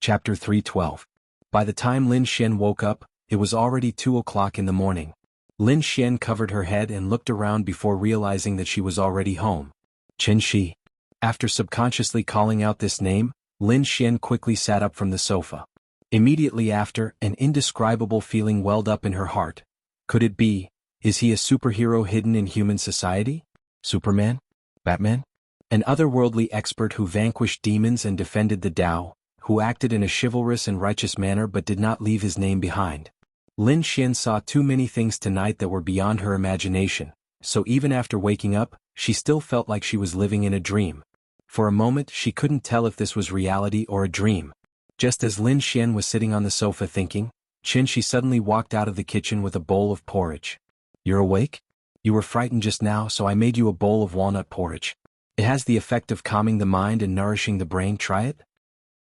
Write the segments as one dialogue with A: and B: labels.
A: Chapter 312. By the time Lin Xian woke up, it was already 2 o'clock in the morning. Lin Xian covered her head and looked around before realizing that she was already home. Qin Shi. After subconsciously calling out this name, Lin Xian quickly sat up from the sofa. Immediately after, an indescribable feeling welled up in her heart. Could it be? Is he a superhero hidden in human society? Superman? Batman? An otherworldly expert who vanquished demons and defended the Tao, who acted in a chivalrous and righteous manner but did not leave his name behind. Lin Xian saw too many things tonight that were beyond her imagination, so even after waking up, she still felt like she was living in a dream. For a moment she couldn't tell if this was reality or a dream. Just as Lin Xian was sitting on the sofa thinking, Qin Shi suddenly walked out of the kitchen with a bowl of porridge. "You're awake? You were frightened just now, so I made you a bowl of walnut porridge. It has the effect of calming the mind and nourishing the brain. Try it?"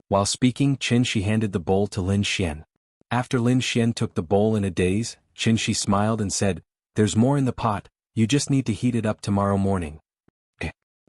A: While speaking, Qin Shi handed the bowl to Lin Xian. After Lin Xian took the bowl in a daze, Qin Shi smiled and said, "There's more in the pot, you just need to heat it up tomorrow morning."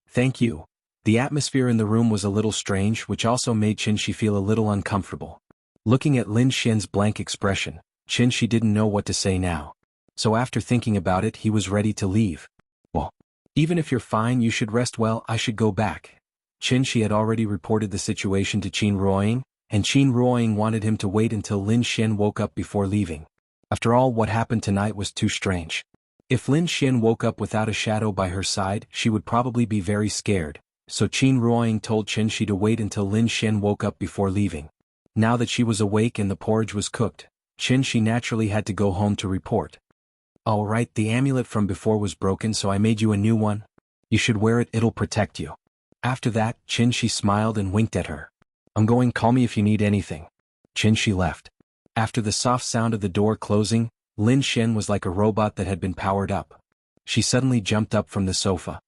A: "Thank you." The atmosphere in the room was a little strange, which also made Qin Shi feel a little uncomfortable. Looking at Lin Xian's blank expression, Qin Shi didn't know what to say now. So after thinking about it, he was ready to leave. "Well, even if you're fine, you should rest well. I should go back." Qin Shi had already reported the situation to Qin Ruoying, and Qin Ruoying wanted him to wait until Lin Xian woke up before leaving. After all, what happened tonight was too strange. If Lin Xian woke up without a shadow by her side, she would probably be very scared, so Qin Ruoying told Qin Shi to wait until Lin Xian woke up before leaving. Now that she was awake and the porridge was cooked, Qin Shi naturally had to go home to report. "All right, the amulet from before was broken, so I made you a new one. You should wear it, it'll protect you." After that, Qin Shi smiled and winked at her. "I'm going, call me if you need anything." Qin Shi left. After the soft sound of the door closing, Lin Xian was like a robot that had been powered up. She suddenly jumped up from the sofa.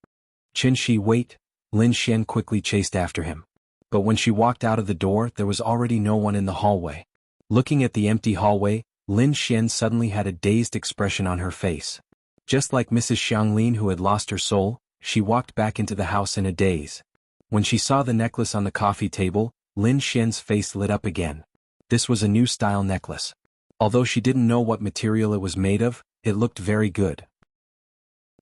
A: "Qin Shi, wait!" Lin Xian quickly chased after him. But when she walked out of the door, there was already no one in the hallway. Looking at the empty hallway, Lin Xian suddenly had a dazed expression on her face. Just like Mrs. Xianglin who had lost her soul, she walked back into the house in a daze. When she saw the necklace on the coffee table, Lin Xian's face lit up again. This was a new style necklace. Although she didn't know what material it was made of, it looked very good.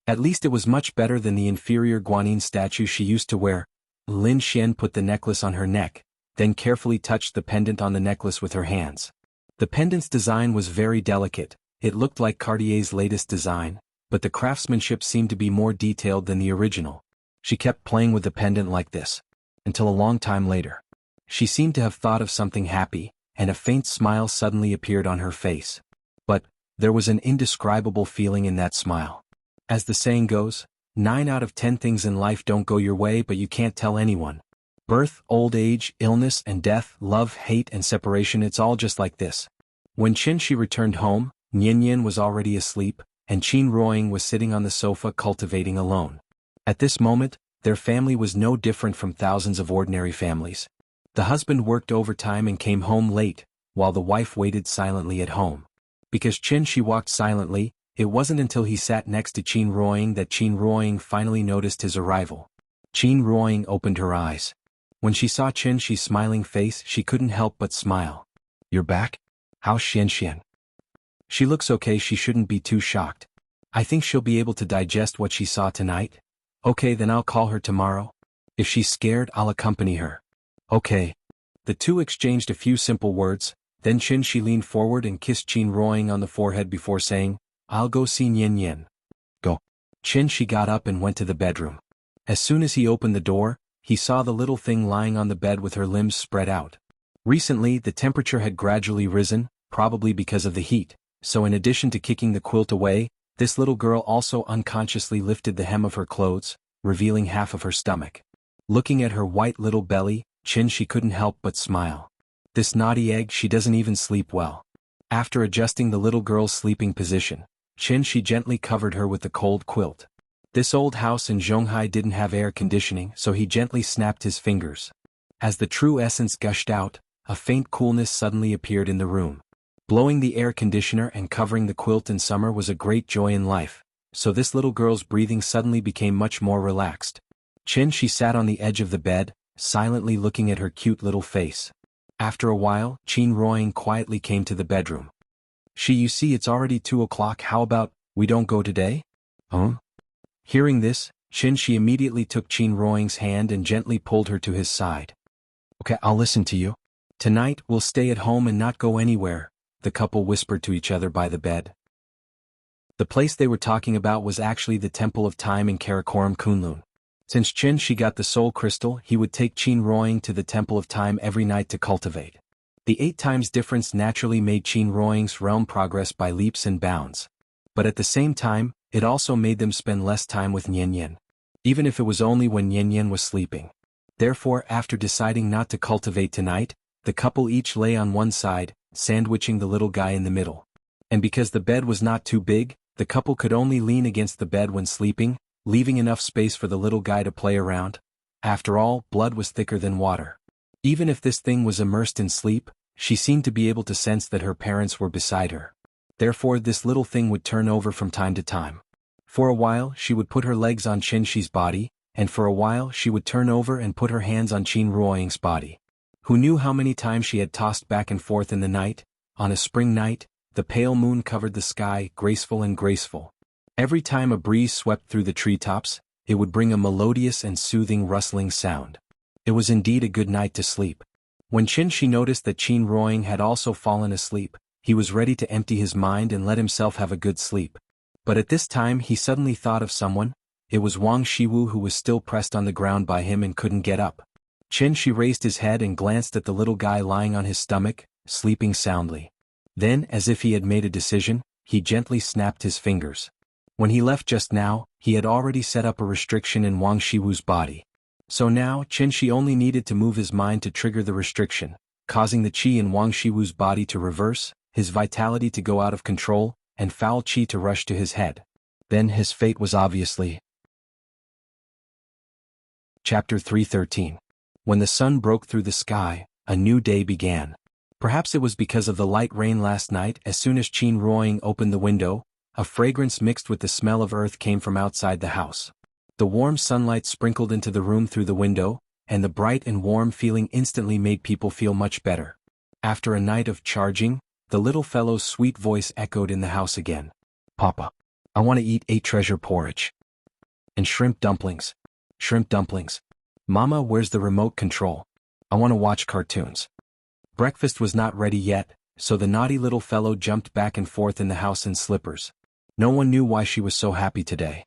A: At least it was much better than the inferior Guanyin statue she used to wear. Lin Xian put the necklace on her neck, then carefully touched the pendant on the necklace with her hands. The pendant's design was very delicate. It looked like Cartier's latest design, but the craftsmanship seemed to be more detailed than the original. She kept playing with the pendant like this, until a long time later. She seemed to have thought of something happy, and a faint smile suddenly appeared on her face. But there was an indescribable feeling in that smile. As the saying goes, 9 out of 10 things in life don't go your way, but you can't tell anyone. Birth, old age, illness and death, love, hate and separation, it's all just like this. When Qin Shi returned home, Nian was already asleep, and Qin Ruoying was sitting on the sofa cultivating alone. At this moment, their family was no different from thousands of ordinary families. The husband worked overtime and came home late, while the wife waited silently at home. Because Qin Shi walked silently, it wasn't until he sat next to Qin Ruoying that Qin Ruoying finally noticed his arrival. Qin Ruoying opened her eyes. When she saw Qin Shi's smiling face, she couldn't help but smile. "You're back? How's Xian Xian?" "She looks okay, she shouldn't be too shocked. I think she'll be able to digest what she saw tonight." "Okay, then I'll call her tomorrow. If she's scared, I'll accompany her." "Okay." The two exchanged a few simple words, then Qin Shi leaned forward and kissed Qin Ruoying on the forehead before saying, "I'll go see Nian." "Go." Qin Shi got up and went to the bedroom. As soon as he opened the door, he saw the little thing lying on the bed with her limbs spread out. Recently, the temperature had gradually risen, probably because of the heat, so in addition to kicking the quilt away, this little girl also unconsciously lifted the hem of her clothes, revealing half of her stomach. Looking at her white little belly, Qin Shi couldn't help but smile. This naughty egg, she doesn't even sleep well. After adjusting the little girl's sleeping position, Qin Shi gently covered her with the cold quilt. This old house in Zhonghai didn't have air conditioning, so he gently snapped his fingers. As the true essence gushed out, a faint coolness suddenly appeared in the room. Blowing the air conditioner and covering the quilt in summer was a great joy in life, so this little girl's breathing suddenly became much more relaxed. Qin Shi sat on the edge of the bed, silently looking at her cute little face. After a while, Qin Ruoying quietly came to the bedroom. You see it's already 2 o'clock, how about, we don't go today? Huh? Hearing this, Shi immediately took Qin Ruoying's hand and gently pulled her to his side. Okay, I'll listen to you. Tonight, we'll stay at home and not go anywhere, the couple whispered to each other by the bed. The place they were talking about was actually the Temple of Time in Karakoram Kunlun. Since Shi got the soul crystal, he would take Qin Ruoying to the Temple of Time every night to cultivate. The 8 times difference naturally made Qin Ruoying's realm progress by leaps and bounds. But at the same time, it also made them spend less time with Nian, even if it was only when Nian was sleeping. Therefore, after deciding not to cultivate tonight, the couple each lay on one side, sandwiching the little guy in the middle. And because the bed was not too big, the couple could only lean against the bed when sleeping, leaving enough space for the little guy to play around. After all, blood was thicker than water. Even if this thing was immersed in sleep, she seemed to be able to sense that her parents were beside her. Therefore, this little thing would turn over from time to time. For a while, she would put her legs on Shi's body, and for a while she would turn over and put her hands on Qin Ruoying's body. Who knew how many times she had tossed back and forth in the night? On a spring night, the pale moon covered the sky, graceful and graceful. Every time a breeze swept through the treetops, it would bring a melodious and soothing rustling sound. It was indeed a good night to sleep. When Shi noticed that Qin Ruoying had also fallen asleep, he was ready to empty his mind and let himself have a good sleep. But at this time he suddenly thought of someone. It was Wang Shiwu, who was still pressed on the ground by him and couldn't get up. Shi raised his head and glanced at the little guy lying on his stomach, sleeping soundly. Then, as if he had made a decision, he gently snapped his fingers. When he left just now, he had already set up a restriction in Wang Shiwu's body. So now, Shi only needed to move his mind to trigger the restriction, causing the qi in Wang Shiwu's body to reverse, his vitality to go out of control, and foul qi to rush to his head. Then his fate was obviously. Chapter 313. When the sun broke through the sky, a new day began. Perhaps it was because of the light rain last night. As soon as Qin Ruoying opened the window, a fragrance mixed with the smell of earth came from outside the house. The warm sunlight sprinkled into the room through the window, and the bright and warm feeling instantly made people feel much better. After a night of charging, the little fellow's sweet voice echoed in the house again. Papa, I want to eat 8 treasure porridge. And shrimp dumplings. Shrimp dumplings. Mama, where's the remote control? I want to watch cartoons. Breakfast was not ready yet, so the naughty little fellow jumped back and forth in the house in slippers. No one knew why she was so happy today.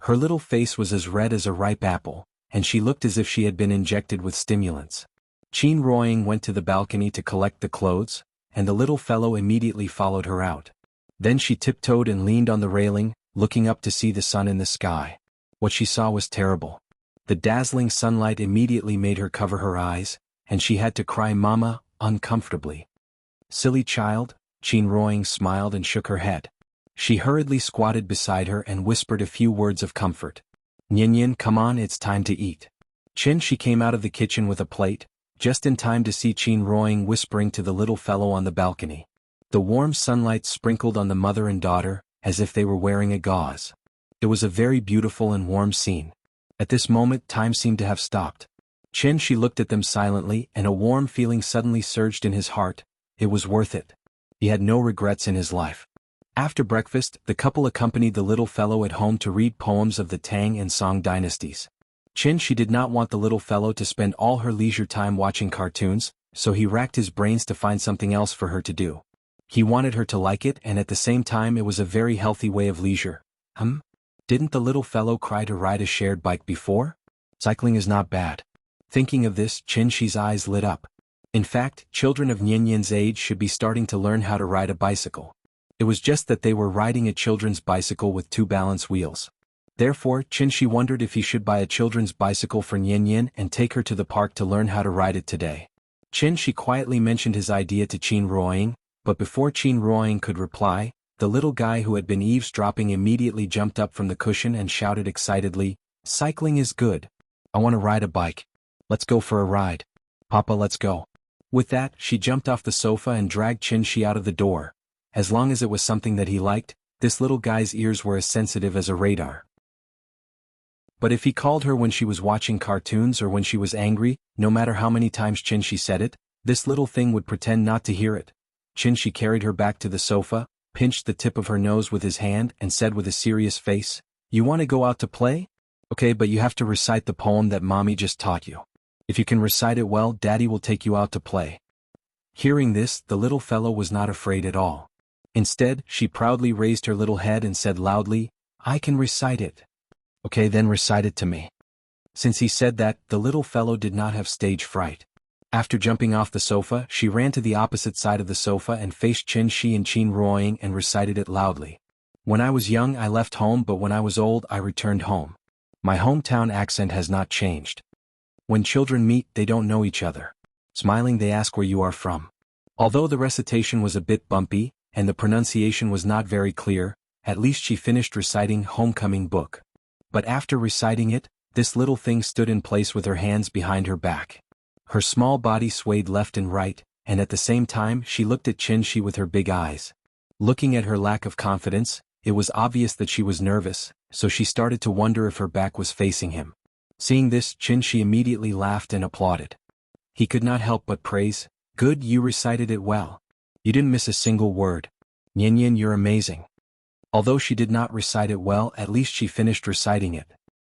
A: Her little face was as red as a ripe apple, and she looked as if she had been injected with stimulants. Qin Ruoying went to the balcony to collect the clothes, and the little fellow immediately followed her out. Then she tiptoed and leaned on the railing, looking up to see the sun in the sky. What she saw was terrible. The dazzling sunlight immediately made her cover her eyes, and she had to cry "Mama," uncomfortably. Silly child, Qin Ruoying smiled and shook her head. She hurriedly squatted beside her and whispered a few words of comfort. Nian, come on, it's time to eat. She came out of the kitchen with a plate, just in time to see Qin Ruoying whispering to the little fellow on the balcony. The warm sunlight sprinkled on the mother and daughter, as if they were wearing a gauze. It was a very beautiful and warm scene. At this moment time seemed to have stopped. She looked at them silently, and a warm feeling suddenly surged in his heart. It was worth it. He had no regrets in his life. After breakfast, the couple accompanied the little fellow at home to read poems of the Tang and Song dynasties. She did not want the little fellow to spend all her leisure time watching cartoons, so he racked his brains to find something else for her to do. He wanted her to like it, and at the same time it was a very healthy way of leisure. Didn't the little fellow cry to ride a shared bike before? Cycling is not bad. Thinking of this, Shi's eyes lit up. In fact, children of Nian's age should be starting to learn how to ride a bicycle. It was just that they were riding a children's bicycle with 2 balance wheels. Therefore, Shi wondered if he should buy a children's bicycle for Nian and take her to the park to learn how to ride it today. Shi quietly mentioned his idea to Qin Ruoying, but before Qin Ruoying could reply, the little guy who had been eavesdropping immediately jumped up from the cushion and shouted excitedly, "Cycling is good. I want to ride a bike. Let's go for a ride. Papa, let's go." With that, she jumped off the sofa and dragged Shi out of the door. As long as it was something that he liked, this little guy's ears were as sensitive as a radar. But if he called her when she was watching cartoons or when she was angry, no matter how many times Shi said it, This little thing would pretend not to hear it. Chin-shi carried her back to the sofa, pinched the tip of her nose with his hand and said with a serious face, "You want to go out to play? Okay, but you have to recite the poem that mommy just taught you. If you can recite it well, daddy will take you out to play." Hearing this, the little fellow was not afraid at all. Instead, she proudly raised her little head and said loudly, "I can recite it." "Okay, then recite it to me." Since he said that, the little fellow did not have stage fright. After jumping off the sofa, she ran to the opposite side of the sofa and faced Chin-shi and Chin Ruoying and recited it loudly. "When I was young I left home, but when I was old I returned home. My hometown accent has not changed. When children meet they don't know each other. Smiling they ask where you are from." Although the recitation was a bit bumpy, and the pronunciation was not very clear, at least she finished reciting Homecoming Book. But after reciting it, this little thing stood in place with her hands behind her back. Her small body swayed left and right, and at the same time she looked at Chin-shi with her big eyes. Looking at her lack of confidence, it was obvious that she was nervous, so she started to wonder if her back was facing him. Seeing this, Chin-shi immediately laughed and applauded. He could not help but praise, "Good, you recited it well. You didn't miss a single word. Yin, you're amazing." Although she did not recite it well, at least she finished reciting it.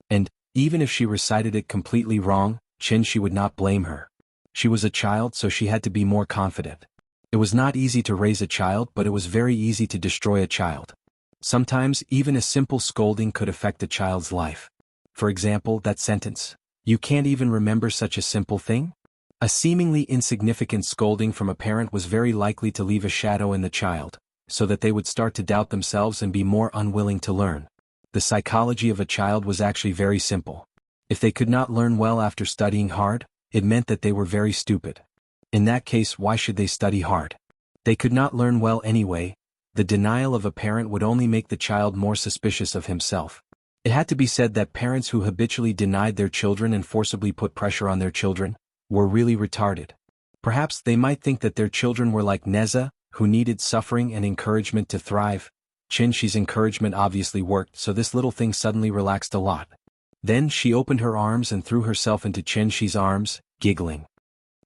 A: And, even if she recited it completely wrong, Chin-shi would not blame her. She was a child, so she had to be more confident. It was not easy to raise a child, but it was very easy to destroy a child. Sometimes, even a simple scolding could affect a child's life. For example, that sentence, "You can't even remember such a simple thing?" A seemingly insignificant scolding from a parent was very likely to leave a shadow in the child, so that they would start to doubt themselves and be more unwilling to learn. The psychology of a child was actually very simple. If they could not learn well after studying hard, it meant that they were very stupid. In that case, why should they study hard? They could not learn well anyway. The denial of a parent would only make the child more suspicious of himself. It had to be said that parents who habitually denied their children and forcibly put pressure on their children were really retarded. Perhaps they might think that their children were like Neza, who needed suffering and encouragement to thrive. Chin-shi's encouragement obviously worked, so this little thing suddenly relaxed a lot. Then she opened her arms and threw herself into Chin-shi's arms, giggling.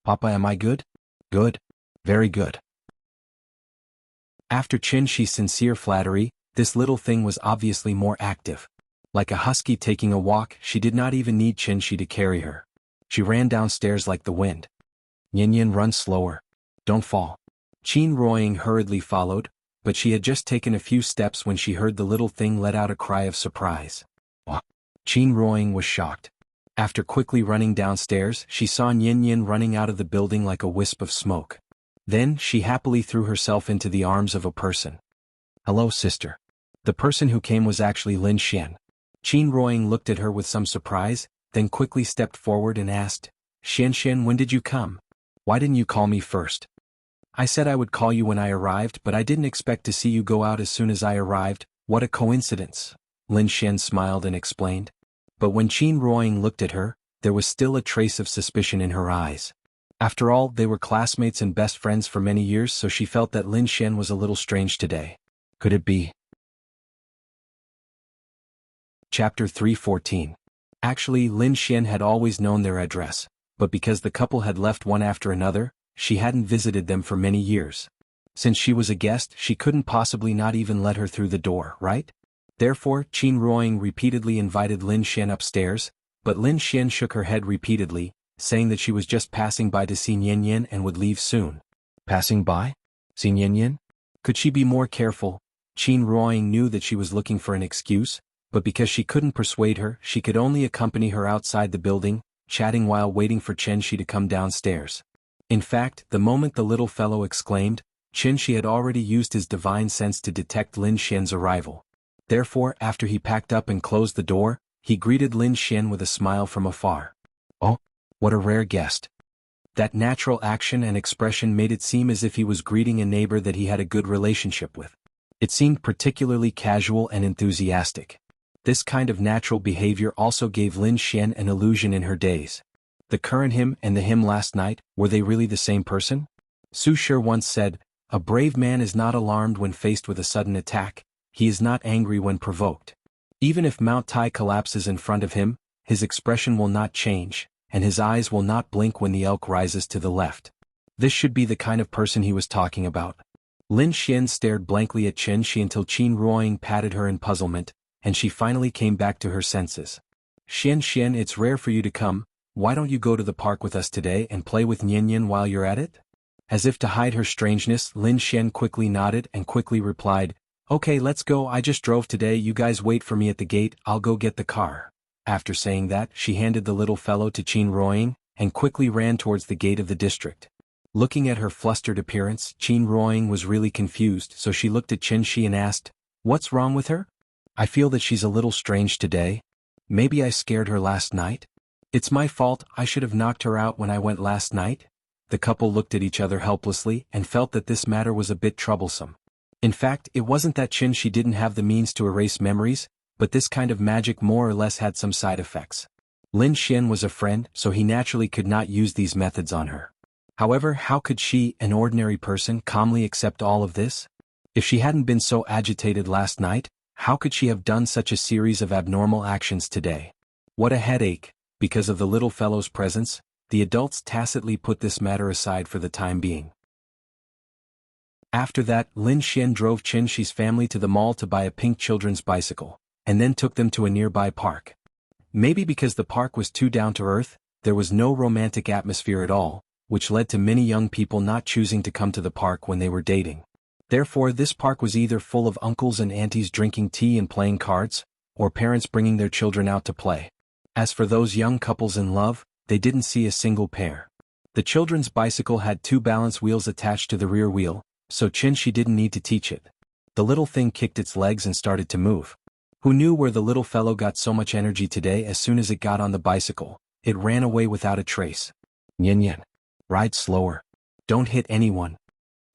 A: "Papa, am I good?" "Good. Very good." After Chin-shi's sincere flattery, this little thing was obviously more active. Like a husky taking a walk, she did not even need Chin-shi to carry her. She ran downstairs like the wind. "Yin, run slower. Don't fall." Chin Ruoying hurriedly followed, but she had just taken a few steps when she heard the little thing let out a cry of surprise. What? Chin Ruoying was shocked. After quickly running downstairs, she saw Yin running out of the building like a wisp of smoke. Then, she happily threw herself into the arms of a person. "Hello, sister." The person who came was actually Lin Xian. Chin Ruoying looked at her with some surprise, then quickly stepped forward and asked, "Xian, when did you come? Why didn't you call me first?" "I said I would call you when I arrived, but I didn't expect to see you go out as soon as I arrived. What a coincidence." Lin Xian smiled and explained. But when Chin Ruoying looked at her, there was still a trace of suspicion in her eyes. After all, they were classmates and best friends for many years, so she felt that Lin Xian was a little strange today. Could it be? Chapter 314. Actually, Lin Xian had always known their address, but because the couple had left one after another, she hadn't visited them for many years. Since she was a guest, she couldn't possibly not even let her through the door, right? Therefore, Chin Ruoying repeatedly invited Lin Xian upstairs, but Lin Xian shook her head repeatedly, saying that she was just passing by to see Yin and would leave soon. Passing by? See Yin? Could she be more careful? Chin Ruoying knew that she was looking for an excuse, but because she couldn't persuade her, she could only accompany her outside the building, chatting while waiting for Chen-shi to come downstairs. In fact, the moment the little fellow exclaimed, Chen-shi had already used his divine sense to detect Lin Xian's arrival. Therefore, after he packed up and closed the door, he greeted Lin Xian with a smile from afar. "Oh, what a rare guest." That natural action and expression made it seem as if he was greeting a neighbor that he had a good relationship with. It seemed particularly casual and enthusiastic. This kind of natural behavior also gave Lin Xian an illusion in her days. The current him and the him last night, were they really the same person? Su Shi once said, "A brave man is not alarmed when faced with a sudden attack, he is not angry when provoked." Even if Mount Tai collapses in front of him, his expression will not change, and his eyes will not blink when the elk rises to the left. This should be the kind of person he was talking about. Lin Xian stared blankly at Chen Shi until Qin Ruoying patted her in puzzlement, and she finally came back to her senses. Xian, it's rare for you to come, why don't you go to the park with us today and play with Nian while you're at it? As if to hide her strangeness, Lin Xian quickly nodded and quickly replied, okay, let's go, I just drove today, you guys wait for me at the gate, I'll go get the car. After saying that, she handed the little fellow to Qin Ruoying, and quickly ran towards the gate of the district. Looking at her flustered appearance, Qin Ruoying was really confused, so she looked at Chen Shi and asked, what's wrong with her? I feel that she's a little strange today. Maybe I scared her last night? It's my fault, I should have knocked her out when I went last night? The couple looked at each other helplessly and felt that this matter was a bit troublesome. In fact, it wasn't that Chen Shi didn't have the means to erase memories, but this kind of magic more or less had some side effects. Lin Xian was a friend, so he naturally could not use these methods on her. However, how could she, an ordinary person, calmly accept all of this? If she hadn't been so agitated last night, how could she have done such a series of abnormal actions today? What a headache! Because of the little fellow's presence, the adults tacitly put this matter aside for the time being. After that, Lin Xian drove Chen Shi's family to the mall to buy a pink children's bicycle, and then took them to a nearby park. Maybe because the park was too down-to-earth, there was no romantic atmosphere at all, which led to many young people not choosing to come to the park when they were dating. Therefore, this park was either full of uncles and aunties drinking tea and playing cards, or parents bringing their children out to play. As for those young couples in love, they didn't see a single pair. The children's bicycle had 2 balance wheels attached to the rear wheel, so Chen Shi didn't need to teach it. The little thing kicked its legs and started to move. Who knew where the little fellow got so much energy today? As soon as it got on the bicycle, it ran away without a trace. Nian. Ride slower. Don't hit anyone.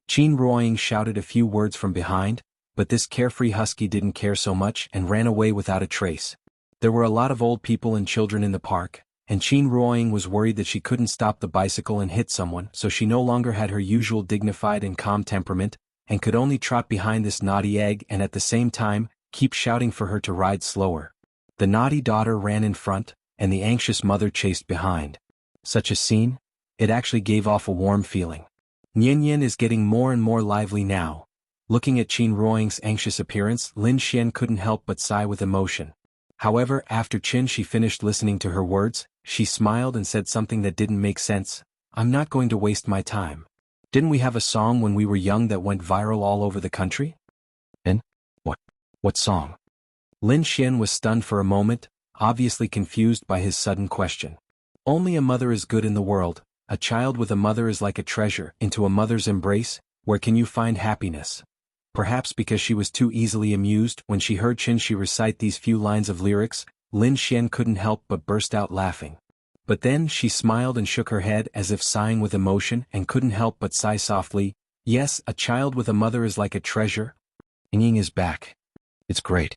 A: Qin Ruoying shouted a few words from behind, but this carefree husky didn't care so much and ran away without a trace. There were a lot of old people and children in the park, and Qin Ruoying was worried that she couldn't stop the bicycle and hit someone, so she no longer had her usual dignified and calm temperament, and could only trot behind this naughty egg and at the same time, keep shouting for her to ride slower. The naughty daughter ran in front, and the anxious mother chased behind. Such a scene? It actually gave off a warm feeling. Nian is getting more and more lively now. Looking at Qin Ruoying's anxious appearance, Lin Xian couldn't help but sigh with emotion. However, after Chen Shi finished listening to her words, she smiled and said something that didn't make sense. I'm not going to waste my time. Didn't we have a song when we were young that went viral all over the country? And? What song? Lin Xian was stunned for a moment, obviously confused by his sudden question. Only a mother is good in the world. A child with a mother is like a treasure. Into a mother's embrace, where can you find happiness? Perhaps because she was too easily amused when she heard Chen Shi recite these few lines of lyrics, Lin Xian couldn't help but burst out laughing. But then she smiled and shook her head as if sighing with emotion and couldn't help but sigh softly. Yes, a child with a mother is like a treasure. Ying is back. It's great.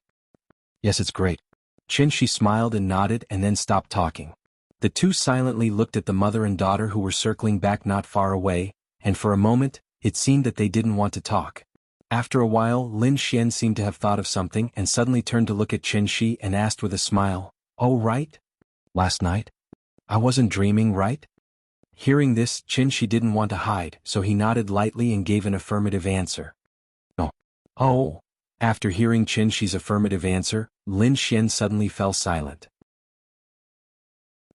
A: Yes, it's great. Chen Shi smiled and nodded and then stopped talking. The two silently looked at the mother and daughter who were circling back not far away, and for a moment, it seemed that they didn't want to talk. After a while, Lin Xian seemed to have thought of something and suddenly turned to look at Chen Shi and asked with a smile, "Oh, right? Last night? I wasn't dreaming, right?" Hearing this, Chen Shi didn't want to hide, so he nodded lightly and gave an affirmative answer. "Oh. Oh." After hearing Chen Shi's affirmative answer, Lin Xian suddenly fell silent.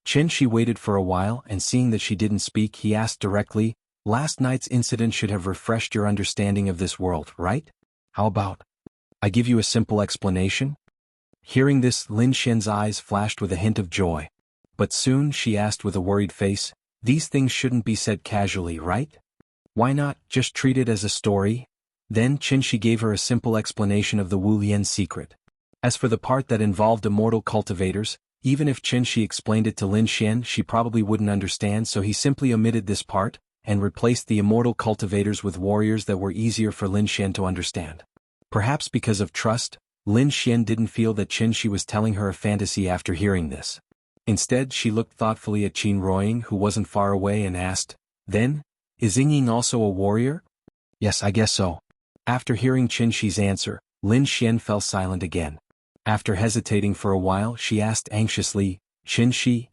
A: Chen Shi waited for a while and seeing that she didn't speak, he asked directly, "Last night's incident should have refreshed your understanding of this world, right? How about I give you a simple explanation?" Hearing this, Lin Xian's eyes flashed with a hint of joy. But soon she asked with a worried face, "These things shouldn't be said casually, right? Why not just treat it as a story?" Then Chen Shi gave her a simple explanation of the Wu Lian secret. As for the part that involved immortal cultivators, even if Chen Shi explained it to Lin Xian, she probably wouldn't understand, so he simply omitted this part, and replaced the immortal cultivators with warriors that were easier for Lin Xian to understand. Perhaps because of trust, Lin Xian didn't feel that Chen Shi was telling her a fantasy after hearing this. Instead, she looked thoughtfully at Qin Ruoying, who wasn't far away, and asked, "Then, is Ying also a warrior?" "Yes, I guess so." After hearing Chen Shi's answer, Lin Xian fell silent again. After hesitating for a while, she asked anxiously, "Chen Shi,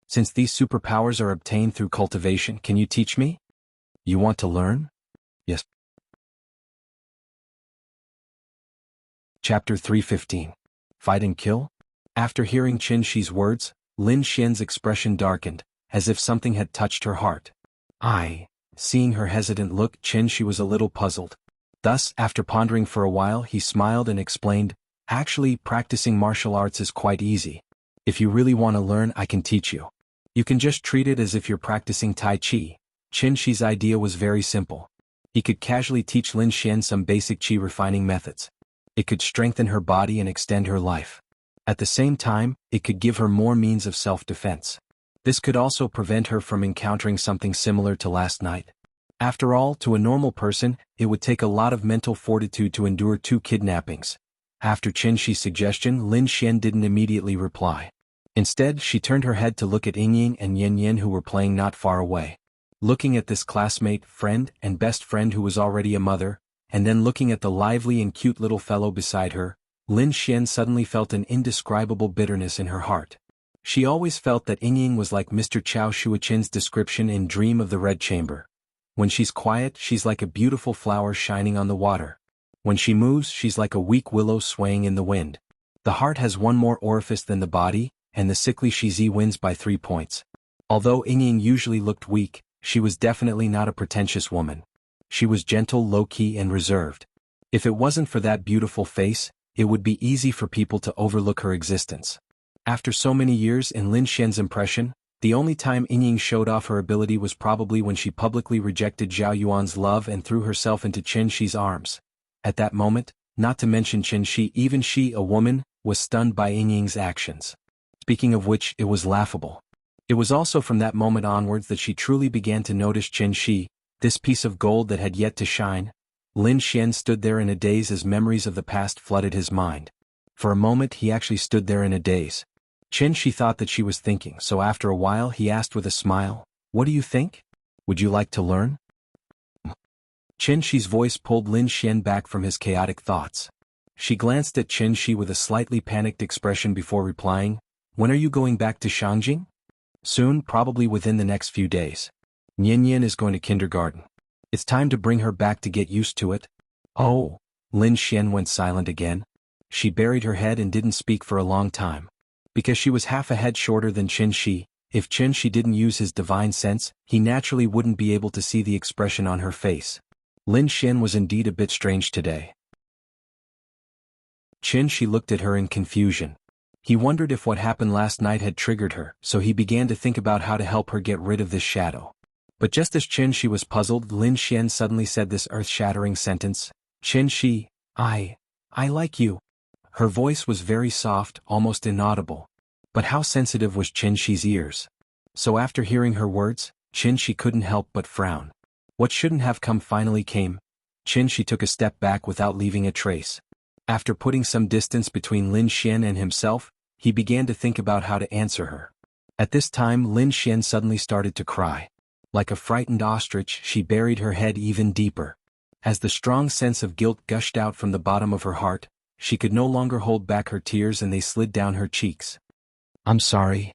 A: since these superpowers are obtained through cultivation, can you teach me?" You want to learn? Yes. Chapter 315. Fight and Kill? After hearing Qin Shi's words, Lin Xian's expression darkened, as if something had touched her heart. Seeing her hesitant look, Qin Shi was a little puzzled. Thus, after pondering for a while, he smiled and explained, "Actually, practicing martial arts is quite easy. If you really want to learn, I can teach you. You can just treat it as if you're practicing Tai Chi." Qin Shi's idea was very simple. He could casually teach Lin Xian some basic Qi refining methods. It could strengthen her body and extend her life. At the same time, it could give her more means of self-defense. This could also prevent her from encountering something similar to last night. After all, to a normal person, it would take a lot of mental fortitude to endure 2 kidnappings. After Qin Shi's suggestion, Lin Xian didn't immediately reply. Instead, she turned her head to look at Yingying and Yin Yin, who were playing not far away. Looking at this classmate, friend, and best friend who was already a mother, and then looking at the lively and cute little fellow beside her, Lin Xian suddenly felt an indescribable bitterness in her heart. She always felt that Yingying was like Mr. Chao Shuichen's description in Dream of the Red Chamber. When she's quiet, she's like a beautiful flower shining on the water. When she moves, she's like a weak willow swaying in the wind. The heart has one more orifice than the body, and the sickly Shizi wins by 3 points. Although Yingying usually looked weak, she was definitely not a pretentious woman. She was gentle, low-key, and reserved. If it wasn't for that beautiful face, it would be easy for people to overlook her existence. After so many years, in Lin Xian's impression, the only time Yingying showed off her ability was probably when she publicly rejected Zhao Yuan's love and threw herself into Qin Shi's arms. At that moment, not to mention Qin Shi, even she, a woman, was stunned by Yingying's actions. Speaking of which, it was laughable. It was also from that moment onwards that she truly began to notice Qin Shi, this piece of gold that had yet to shine. Lin Xian stood there in a daze as memories of the past flooded his mind. For a moment he actually stood there in a daze. Qin Shi thought that she was thinking, so after a while he asked with a smile, "What do you think? Would you like to learn?" Qin Shi's voice pulled Lin Xian back from his chaotic thoughts. She glanced at Qin Shi with a slightly panicked expression before replying, "When are you going back to Shangjing?" "Soon, probably within the next few days. Yin Yin is going to kindergarten. It's time to bring her back to get used to it." "Oh." Lin Xian went silent again. She buried her head and didn't speak for a long time. Because she was half a head shorter than Qin Shi, if Qin Shi didn't use his divine sense, he naturally wouldn't be able to see the expression on her face. Lin Xian was indeed a bit strange today. Qin Shi looked at her in confusion. He wondered if what happened last night had triggered her, so he began to think about how to help her get rid of this shadow. But just as Qin Shi was puzzled, Lin Xian suddenly said this earth-shattering sentence, "Qin Shi, I like you." Her voice was very soft, almost inaudible. But how sensitive was Qin Shi's ears? So after hearing her words, Qin Shi couldn't help but frown. What shouldn't have come finally came. Qin Shi took a step back without leaving a trace. After putting some distance between Lin Xian and himself, he began to think about how to answer her. At this time Lin Xian suddenly started to cry. Like a frightened ostrich, she buried her head even deeper. As the strong sense of guilt gushed out from the bottom of her heart, she could no longer hold back her tears and they slid down her cheeks. I'm sorry.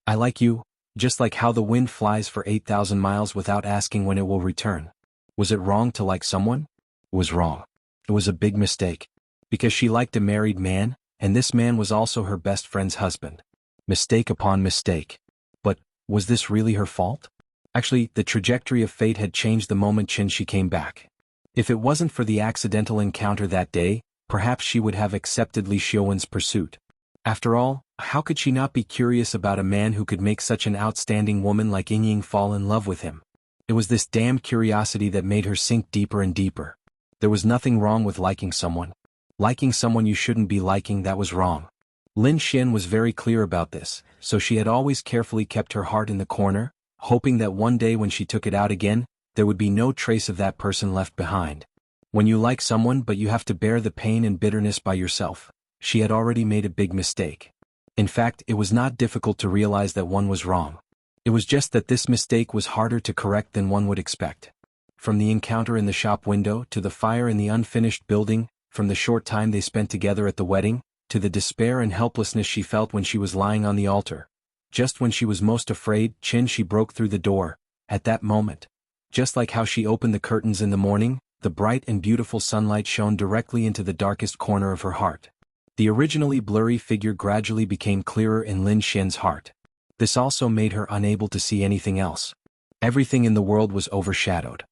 A: I like you, just like how the wind flies for 8,000 miles without asking when it will return. Was it wrong to like someone? It was wrong. It was a big mistake. Because she liked a married man, and this man was also her best friend's husband. Mistake upon mistake. But, was this really her fault? Actually, the trajectory of fate had changed the moment Qin Shi came back. If it wasn't for the accidental encounter that day, perhaps she would have accepted Li Xiuwen's pursuit. After all, how could she not be curious about a man who could make such an outstanding woman like Yingying fall in love with him? It was this damn curiosity that made her sink deeper and deeper. There was nothing wrong with liking someone. Liking someone you shouldn't be liking, that was wrong. Lin Xian was very clear about this, so she had always carefully kept her heart in the corner, hoping that one day when she took it out again, there would be no trace of that person left behind. When you like someone but you have to bear the pain and bitterness by yourself, she had already made a big mistake. In fact, it was not difficult to realize that one was wrong. It was just that this mistake was harder to correct than one would expect. From the encounter in the shop window to the fire in the unfinished building, from the short time they spent together at the wedding, to the despair and helplessness she felt when she was lying on the altar. Just when she was most afraid, Qin Shi broke through the door, At that moment, just like how she opened the curtains in the morning, the bright and beautiful sunlight shone directly into the darkest corner of her heart. The originally blurry figure gradually became clearer in Lin Xian's heart. This also made her unable to see anything else. Everything in the world was overshadowed.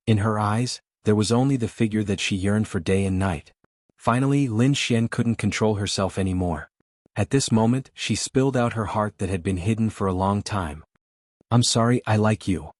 A: In her eyes, there was only the figure that she yearned for day and night. Finally, Lin Xian couldn't control herself anymore. At this moment, she spilled out her heart that had been hidden for a long time. "I'm sorry, I like you."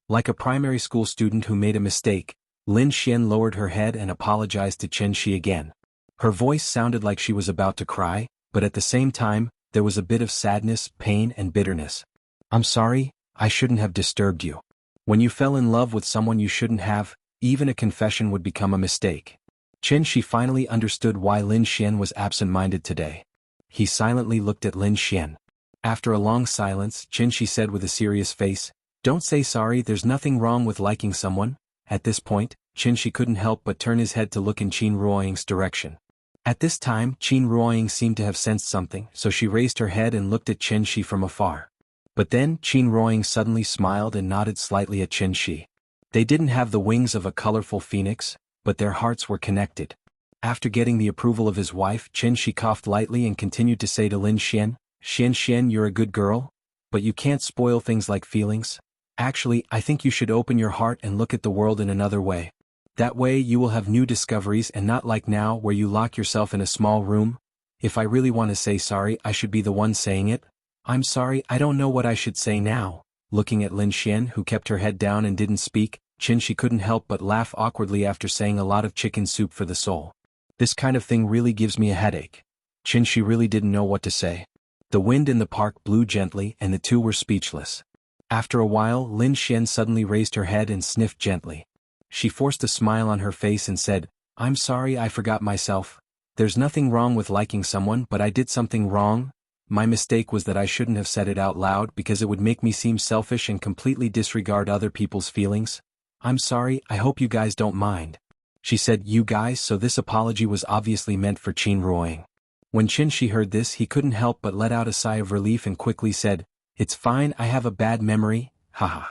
A: Like a primary school student who made a mistake, Lin Xian lowered her head and apologized to Chen Shi again. Her voice sounded like she was about to cry, but at the same time, there was a bit of sadness, pain and bitterness. "I'm sorry, I shouldn't have disturbed you. When you fell in love with someone you shouldn't have, even a confession would become a mistake." Chen Shi finally understood why Lin Xian was absent-minded today. He silently looked at Lin Xian. After a long silence, Chen Shi said with a serious face, "Don't say sorry, there's nothing wrong with liking someone." At this point, Chen Shi couldn't help but turn his head to look in Qin Ruoying's direction. At this time, Qin Ruoying seemed to have sensed something, so she raised her head and looked at Chen Shi from afar. But then, Qin Ruoying suddenly smiled and nodded slightly at Chen Shi. They didn't have the wings of a colorful phoenix, but their hearts were connected. After getting the approval of his wife, Chen Shi coughed lightly and continued to say to Lin Xian, "Xian, you're a good girl, but you can't spoil things like feelings. Actually, I think you should open your heart and look at the world in another way. That way you will have new discoveries and not like now where you lock yourself in a small room. If I really want to say sorry, I should be the one saying it. I'm sorry, I don't know what I should say now." Looking at Lin Xian, who kept her head down and didn't speak, Chen Shi couldn't help but laugh awkwardly after saying a lot of chicken soup for the soul. "This kind of thing really gives me a headache." Chen Shi really didn't know what to say. The wind in the park blew gently and the two were speechless. After a while, Lin Xian suddenly raised her head and sniffed gently. She forced a smile on her face and said, "I'm sorry, I forgot myself. There's nothing wrong with liking someone, but I did something wrong. My mistake was that I shouldn't have said it out loud because it would make me seem selfish and completely disregard other people's feelings. I'm sorry, I hope you guys don't mind." She said "you guys," so this apology was obviously meant for Qin Ruoying. When Chen Shi heard this, he couldn't help but let out a sigh of relief and quickly said, "It's fine, I have a bad memory, haha."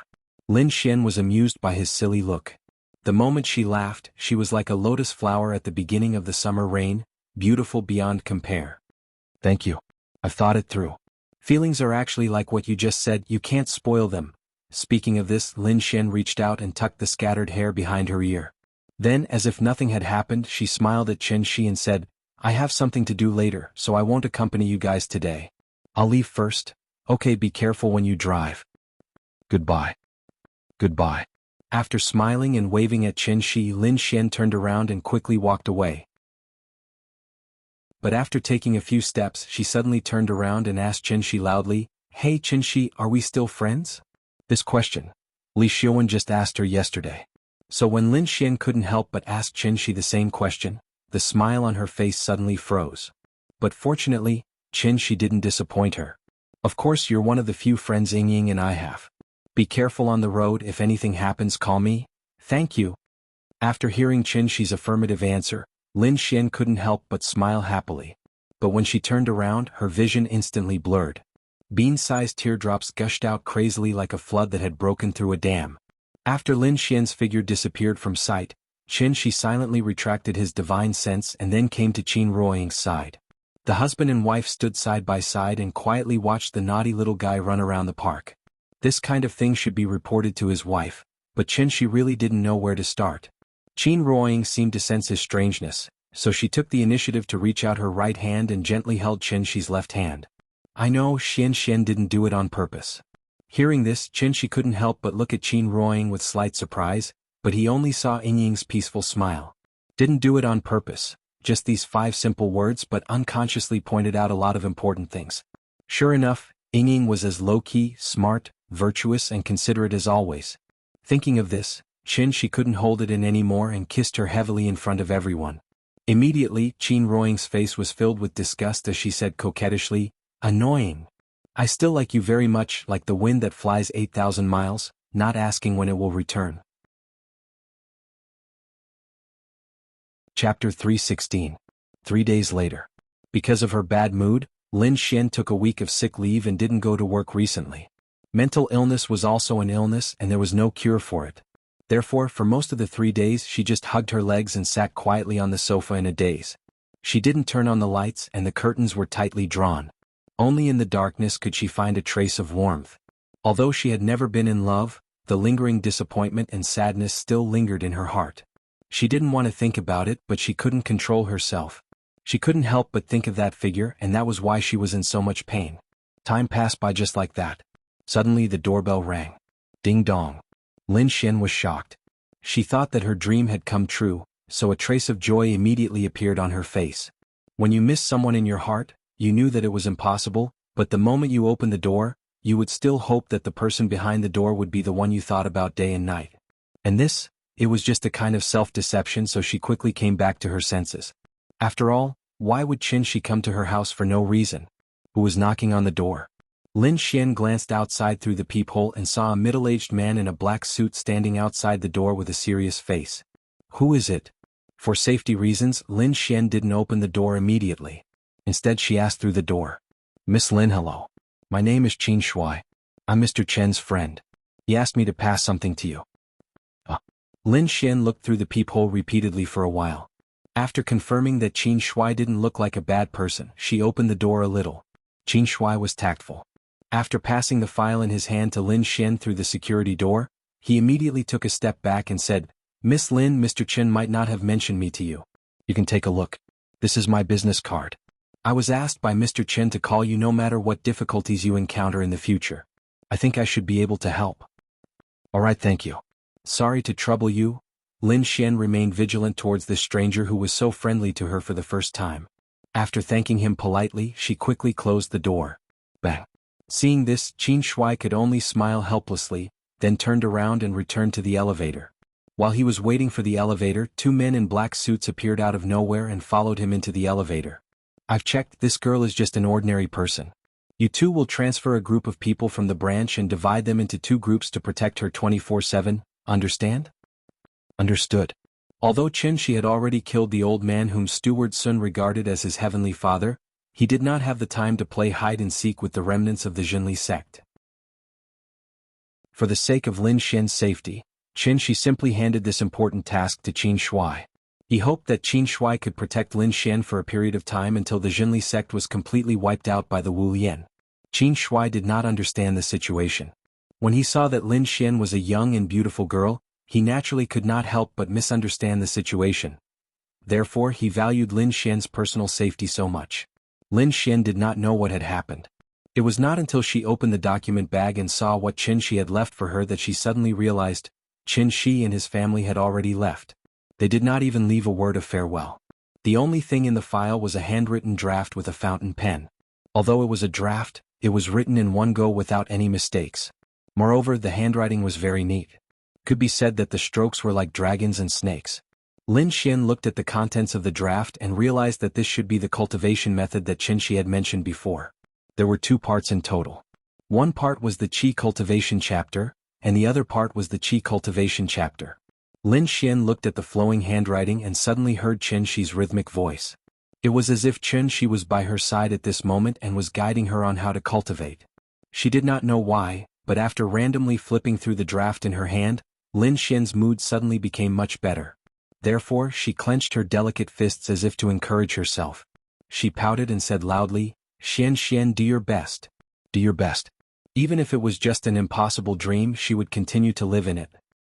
A: Lin Xian was amused by his silly look. The moment she laughed, she was like a lotus flower at the beginning of the summer rain, beautiful beyond compare. "Thank you. I've thought it through. Feelings are actually like what you just said, you can't spoil them." Speaking of this, Lin Xian reached out and tucked the scattered hair behind her ear. Then, as if nothing had happened, she smiled at Chen Shi and said, "I have something to do later, so I won't accompany you guys today. I'll leave first. Okay, be careful when you drive. Goodbye." "Goodbye." After smiling and waving at Chen Shi, Lin Xian turned around and quickly walked away. But after taking a few steps, she suddenly turned around and asked Chen Shi loudly, "Hey Chen Shi, are we still friends?" This question, Li Xiuwen just asked her yesterday. So when Lin Xian couldn't help but ask Chen Shi the same question, the smile on her face suddenly froze. But fortunately, Chen Shi didn't disappoint her. "Of course, you're one of the few friends Ying and I have. Be careful on the road, if anything happens call me." "Thank you." After hearing Chen Shi's affirmative answer, Lin Xian couldn't help but smile happily. But when she turned around, her vision instantly blurred. Bean-sized teardrops gushed out crazily like a flood that had broken through a dam. After Lin Xian's figure disappeared from sight, Chen Shi silently retracted his divine sense and then came to Qin Ruoying's side. The husband and wife stood side by side and quietly watched the naughty little guy run around the park. This kind of thing should be reported to his wife, but Chen Shi really didn't know where to start. Qin Ruoying seemed to sense his strangeness, so she took the initiative to reach out her right hand and gently held Chen Shi's left hand. "I know Xian didn't do it on purpose." Hearing this, Chen Shi couldn't help but look at Qin Ruoying with slight surprise, but he only saw Ying's peaceful smile. Didn't do it on purpose, just these 5 simple words, but unconsciously pointed out a lot of important things. Sure enough, Ying was as low-key, smart, virtuous and considerate as always. Thinking of this, Chen Shi couldn't hold it in anymore and kissed her heavily in front of everyone. Immediately, Qin Ruoying's face was filled with disgust as she said coquettishly, "Annoying. I still like you very much, like the wind that flies 8,000 miles, not asking when it will return." Chapter 316. 3 days later. Because of her bad mood, Lin Xian took a week of sick leave and didn't go to work recently. Mental illness was also an illness and there was no cure for it. Therefore, for most of the 3 days she just hugged her legs and sat quietly on the sofa in a daze. She didn't turn on the lights and the curtains were tightly drawn. Only in the darkness could she find a trace of warmth. Although she had never been in love, the lingering disappointment and sadness still lingered in her heart. She didn't want to think about it, but she couldn't control herself. She couldn't help but think of that figure, and that was why she was in so much pain. Time passed by just like that. Suddenly the doorbell rang. Ding dong. Lin Xian was shocked. She thought that her dream had come true, so a trace of joy immediately appeared on her face. When you miss someone in your heart, you knew that it was impossible, but the moment you opened the door, you would still hope that the person behind the door would be the one you thought about day and night. And this, it was just a kind of self-deception, so she quickly came back to her senses. After all, why would Qin Shi come to her house for no reason? Who was knocking on the door? Lin Xian glanced outside through the peephole and saw a middle-aged man in a black suit standing outside the door with a serious face. Who is it? For safety reasons, Lin Xian didn't open the door immediately. Instead she asked through the door. Miss Lin, hello. My name is Qin Shui. I'm Mr. Chen's friend. He asked me to pass something to you. Lin Xian looked through the peephole repeatedly for a while. After confirming that Qin Shui didn't look like a bad person, she opened the door a little. Qin Shui was tactful. After passing the file in his hand to Lin Xian through the security door, he immediately took a step back and said, Miss Lin, Mr. Chen might not have mentioned me to you. You can take a look. This is my business card. I was asked by Mr. Chen to call you no matter what difficulties you encounter in the future. I think I should be able to help. Alright, thank you. Sorry to trouble you. Lin Xian remained vigilant towards this stranger who was so friendly to her for the first time. After thanking him politely, she quickly closed the door. Bang. Seeing this, Qin Shui could only smile helplessly, then turned around and returned to the elevator. While he was waiting for the elevator, 2 men in black suits appeared out of nowhere and followed him into the elevator. I've checked, this girl is just an ordinary person. You two will transfer a group of people from the branch and divide them into 2 groups to protect her 24/7, understand? Understood. Although Qin Shi had already killed the old man whom Steward Sun regarded as his heavenly father, he did not have the time to play hide-and-seek with the remnants of the Zhenli sect. For the sake of Lin Xian's safety, Qin Shi simply handed this important task to Qin Shui. He hoped that Qin Shui could protect Lin Xian for a period of time until the Zhenli sect was completely wiped out by the Wu Lian. Qin Shui did not understand the situation. When he saw that Lin Xian was a young and beautiful girl, he naturally could not help but misunderstand the situation. Therefore he valued Lin Xian's personal safety so much. Lin Xian did not know what had happened. It was not until she opened the document bag and saw what Qin Shi had left for her that she suddenly realized, Qin Shi and his family had already left. They did not even leave a word of farewell. The only thing in the file was a handwritten draft with a fountain pen. Although it was a draft, it was written in one go without any mistakes. Moreover, the handwriting was very neat. Could be said that the strokes were like dragons and snakes. Lin Xian looked at the contents of the draft and realized that this should be the cultivation method that Qin Shi had mentioned before. There were 2 parts in total. One part was the Qi cultivation chapter, and the other part was the Qi cultivation chapter. Lin Xian looked at the flowing handwriting and suddenly heard Qin Shi's rhythmic voice. It was as if Qin Shi was by her side at this moment and was guiding her on how to cultivate. She did not know why, but after randomly flipping through the draft in her hand, Lin Xian's mood suddenly became much better. Therefore, she clenched her delicate fists as if to encourage herself. She pouted and said loudly, Xian, do your best. Do your best. Even if it was just an impossible dream, she would continue to live in it.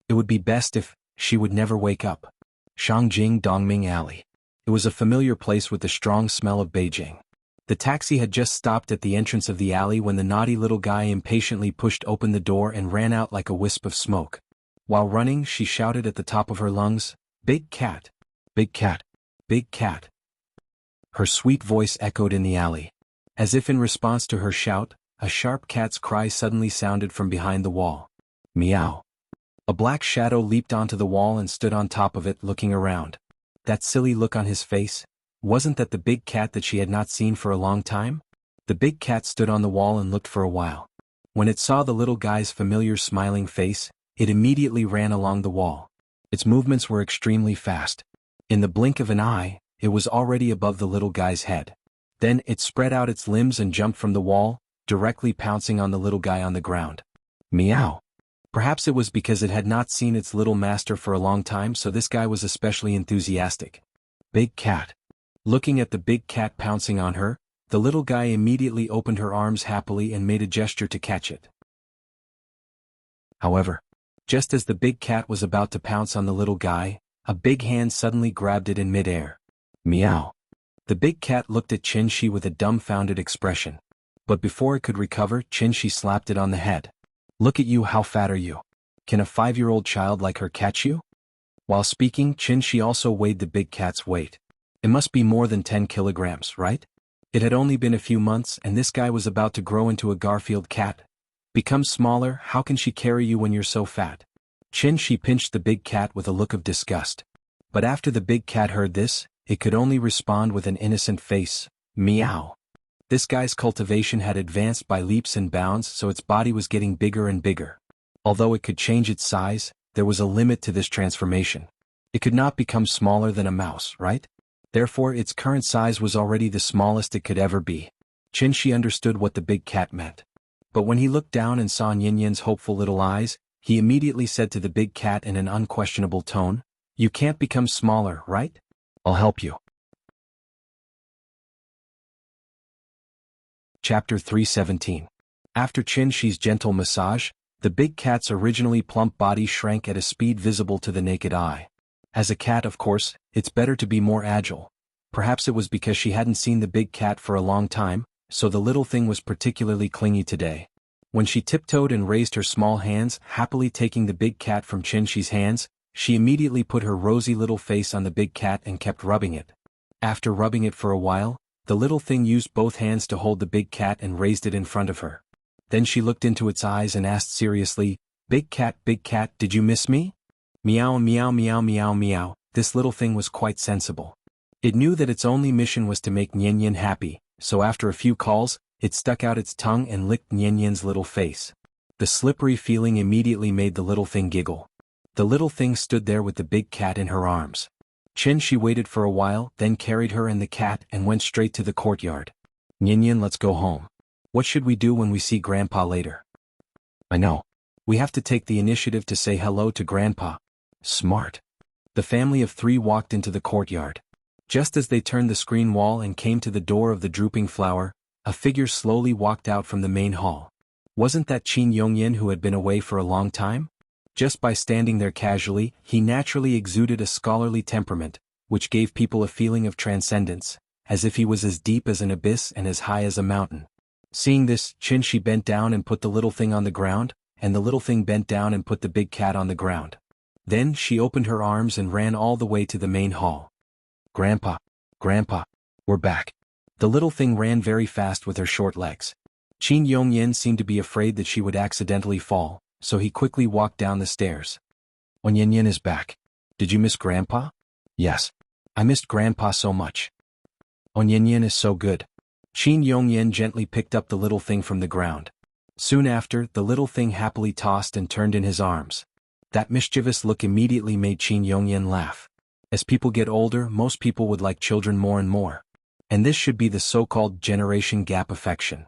A: It would be best if she would never wake up. Shangjing Dongming Alley. It was a familiar place with the strong smell of Beijing. The taxi had just stopped at the entrance of the alley when the naughty little guy impatiently pushed open the door and ran out like a wisp of smoke. While running, she shouted at the top of her lungs, Big cat! Big cat! Big cat! Her sweet voice echoed in the alley. As if in response to her shout, a sharp cat's cry suddenly sounded from behind the wall. Meow. A black shadow leaped onto the wall and stood on top of it, looking around. That silly look on his face, wasn't that the big cat that she had not seen for a long time? The big cat stood on the wall and looked for a while. When it saw the little guy's familiar smiling face, it immediately ran along the wall. Its movements were extremely fast. In the blink of an eye, it was already above the little guy's head. Then it spread out its limbs and jumped from the wall, directly pouncing on the little guy on the ground. Meow. Perhaps it was because it had not seen its little master for a long time, so this guy was especially enthusiastic. Big cat. Looking at the big cat pouncing on her, the little guy immediately opened her arms happily and made a gesture to catch it. However, just as the big cat was about to pounce on the little guy, a big hand suddenly grabbed it in midair. Meow. The big cat looked at Qin-Shi with a dumbfounded expression. But before it could recover, Qin-Shi slapped it on the head. Look at you, how fat are you? Can a 5-year-old child like her catch you? While speaking, Qin-Shi also weighed the big cat's weight. It must be more than 10 kilograms, right? It had only been a few months and this guy was about to grow into a Garfield cat. Become smaller, how can she carry you when you're so fat? Qin-Shi pinched the big cat with a look of disgust. But after the big cat heard this, it could only respond with an innocent face. Meow. This guy's cultivation had advanced by leaps and bounds, so its body was getting bigger and bigger. Although it could change its size, there was a limit to this transformation. It could not become smaller than a mouse, right? Therefore its current size was already the smallest it could ever be. Qin-Shi understood what the big cat meant. But when he looked down and saw Nian-Yan's hopeful little eyes, he immediately said to the big cat in an unquestionable tone, "You can't become smaller, right? I'll help you." Chapter 317. After Qin-Shi's gentle massage, the big cat's originally plump body shrank at a speed visible to the naked eye. As a cat, of course, it's better to be more agile. Perhaps it was because she hadn't seen the big cat for a long time, so the little thing was particularly clingy today. When she tiptoed and raised her small hands, happily taking the big cat from Qin-Shi's hands, she immediately put her rosy little face on the big cat and kept rubbing it. After rubbing it for a while, the little thing used both hands to hold the big cat and raised it in front of her. Then she looked into its eyes and asked seriously, big cat, did you miss me?" Meow meow meow meow meow. This little thing was quite sensible. It knew that its only mission was to make Nian-Yan happy, so after a few calls, it stuck out its tongue and licked Nian-Yan's little face. The slippery feeling immediately made the little thing giggle. The little thing stood there with the big cat in her arms. Qin-Shi waited for a while, then carried her and the cat and went straight to the courtyard. "Nian-Yan, let's go home. What should we do when we see Grandpa later?" "I know. We have to take the initiative to say hello to Grandpa." Smart. The family of 3 walked into the courtyard. Just as they turned the screen wall and came to the door of the drooping flower, a figure slowly walked out from the main hall. Wasn't that Qin Yongyan who had been away for a long time? Just by standing there casually, he naturally exuded a scholarly temperament, which gave people a feeling of transcendence, as if he was as deep as an abyss and as high as a mountain. Seeing this, Qin-Shi bent down and put the little thing on the ground, and the little thing bent down and put the big cat on the ground. Then she opened her arms and ran all the way to the main hall. Grandpa, we're back." The little thing ran very fast with her short legs. Qin Yongyan seemed to be afraid that she would accidentally fall, so he quickly walked down the stairs. "Nian-Yan is back. Did you miss Grandpa?" "Yes. I missed Grandpa so much." "Nian-Yan is so good." Qin Yongyan gently picked up the little thing from the ground. Soon after, the little thing happily tossed and turned in his arms. That mischievous look immediately made Qin Yongyan laugh. As people get older, most people would like children more and more. And this should be the so-called generation gap affection.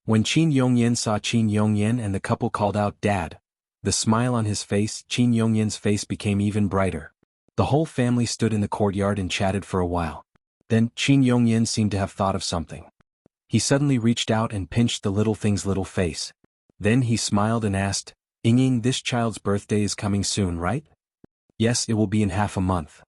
A: When Qin Yongyan saw Qin Yongyan and the couple called out "Dad," the smile on his face, Qin Yongyan's face became even brighter. The whole family stood in the courtyard and chatted for a while. Then, Qin Yongyan seemed to have thought of something. He suddenly reached out and pinched the little thing's little face. Then he smiled and asked, "Ying, this child's birthday is coming soon, right?" "Yes, it will be in half a month."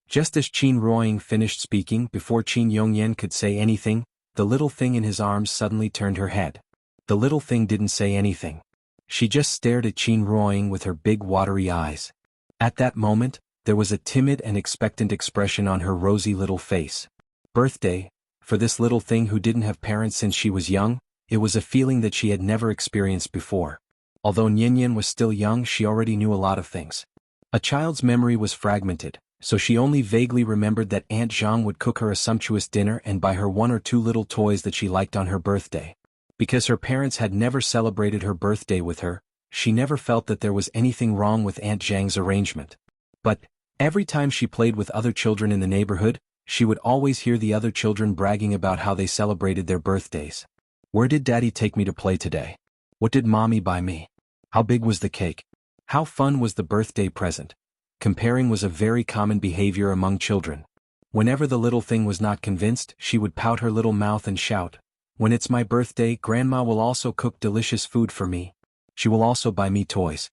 A: Just as Qin Ruoying finished speaking, before Qin Yongyan could say anything, the little thing in his arms suddenly turned her head. The little thing didn't say anything. She just stared at Qin Ruoying with her big watery eyes. At that moment, there was a timid and expectant expression on her rosy little face. Birthday, for this little thing who didn't have parents since she was young, it was a feeling that she had never experienced before. Although Nian-Yan was still young, she already knew a lot of things. A child's memory was fragmented, so she only vaguely remembered that Aunt Zhang would cook her a sumptuous dinner and buy her 1 or 2 little toys that she liked on her birthday. Because her parents had never celebrated her birthday with her, she never felt that there was anything wrong with Aunt Zhang's arrangement. But, every time she played with other children in the neighborhood, she would always hear the other children bragging about how they celebrated their birthdays. "Where did Daddy take me to play today?" What did mommy buy me? How big was the cake? How fun was the birthday present? Comparing was a very common behavior among children. Whenever the little thing was not convinced, she would pout her little mouth and shout, "When it's my birthday, Grandma will also cook delicious food for me. She will also buy me toys."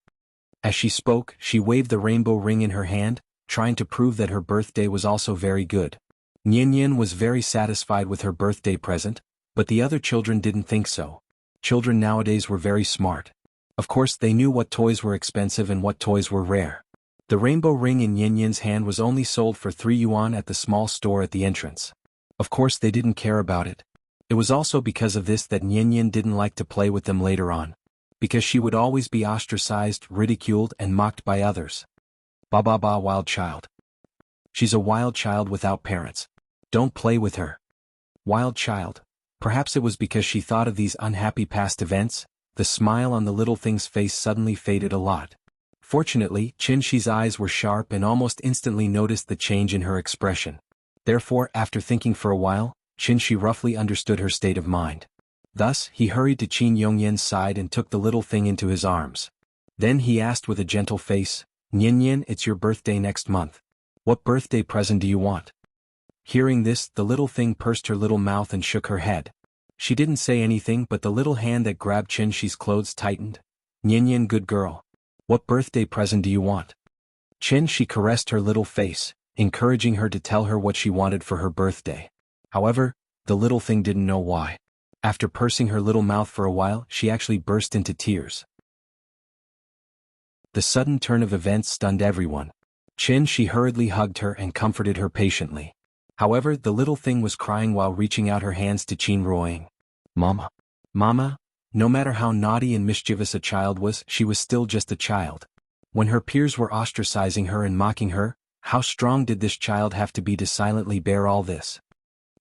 A: As she spoke, she waved the rainbow ring in her hand, trying to prove that her birthday was also very good. Nian was very satisfied with her birthday present, but the other children didn't think so. Children nowadays were very smart. Of course, they knew what toys were expensive and what toys were rare. The rainbow ring in Nian's hand was only sold for 3 yuan at the small store at the entrance. Of course, they didn't care about it. It was also because of this that Nian didn't like to play with them later on, because she would always be ostracized, ridiculed, and mocked by others. Ba ba ba, wild child. She's a wild child without parents. Don't play with her. Wild child. Perhaps it was because she thought of these unhappy past events. The smile on the little thing's face suddenly faded a lot. Fortunately, Qinshi's eyes were sharp and almost instantly noticed the change in her expression. Therefore, after thinking for a while, Qinshi roughly understood her state of mind. Thus, he hurried to Qin Yongyan's side and took the little thing into his arms. Then he asked with a gentle face, "Nian, it's your birthday next month. What birthday present do you want?" Hearing this, the little thing pursed her little mouth and shook her head. She didn't say anything, but the little hand that grabbed Qinshi's clothes tightened. "Nian, good girl. What birthday present do you want?" Qinshi caressed her little face, encouraging her to tell her what she wanted for her birthday. However, the little thing didn't know why. After pursing her little mouth for a while, she actually burst into tears. The sudden turn of events stunned everyone. Qinshi hurriedly hugged her and comforted her patiently. However, the little thing was crying while reaching out her hands to Qin Ruoying. "Mama. Mama." No matter how naughty and mischievous a child was, she was still just a child. When her peers were ostracizing her and mocking her, how strong did this child have to be to silently bear all this?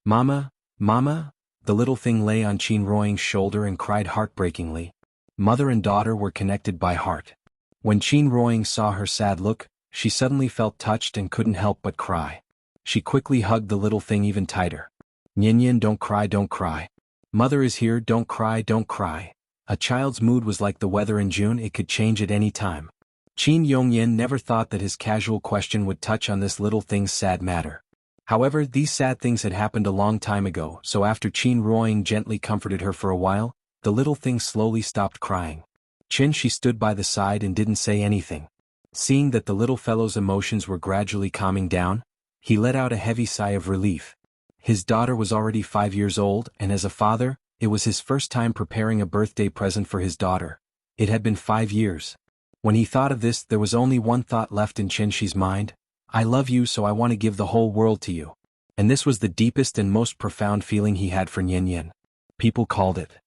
A: "Mama, Mama." The little thing lay on Qin Ruoying's shoulder and cried heartbreakingly. Mother and daughter were connected by heart. When Qin Ruoying saw her sad look, she suddenly felt touched and couldn't help but cry. She quickly hugged the little thing even tighter. "Nian, don't cry, don't cry. Mother is here, don't cry, don't cry." A child's mood was like the weather in June, it could change at any time. Qin Yongyan never thought that his casual question would touch on this little thing's sad matter. However, these sad things had happened a long time ago, so after Qin Ruoying gently comforted her for a while, the little thing slowly stopped crying. She stood by the side and didn't say anything. Seeing that the little fellow's emotions were gradually calming down, he let out a heavy sigh of relief. His daughter was already 5 years old, and as a father, it was his first time preparing a birthday present for his daughter. It had been 5 years. When he thought of this, there was only one thought left in Qinshi's mind. "I love you, so I want to give the whole world to you." And this was the deepest and most profound feeling he had for Nian. People called it.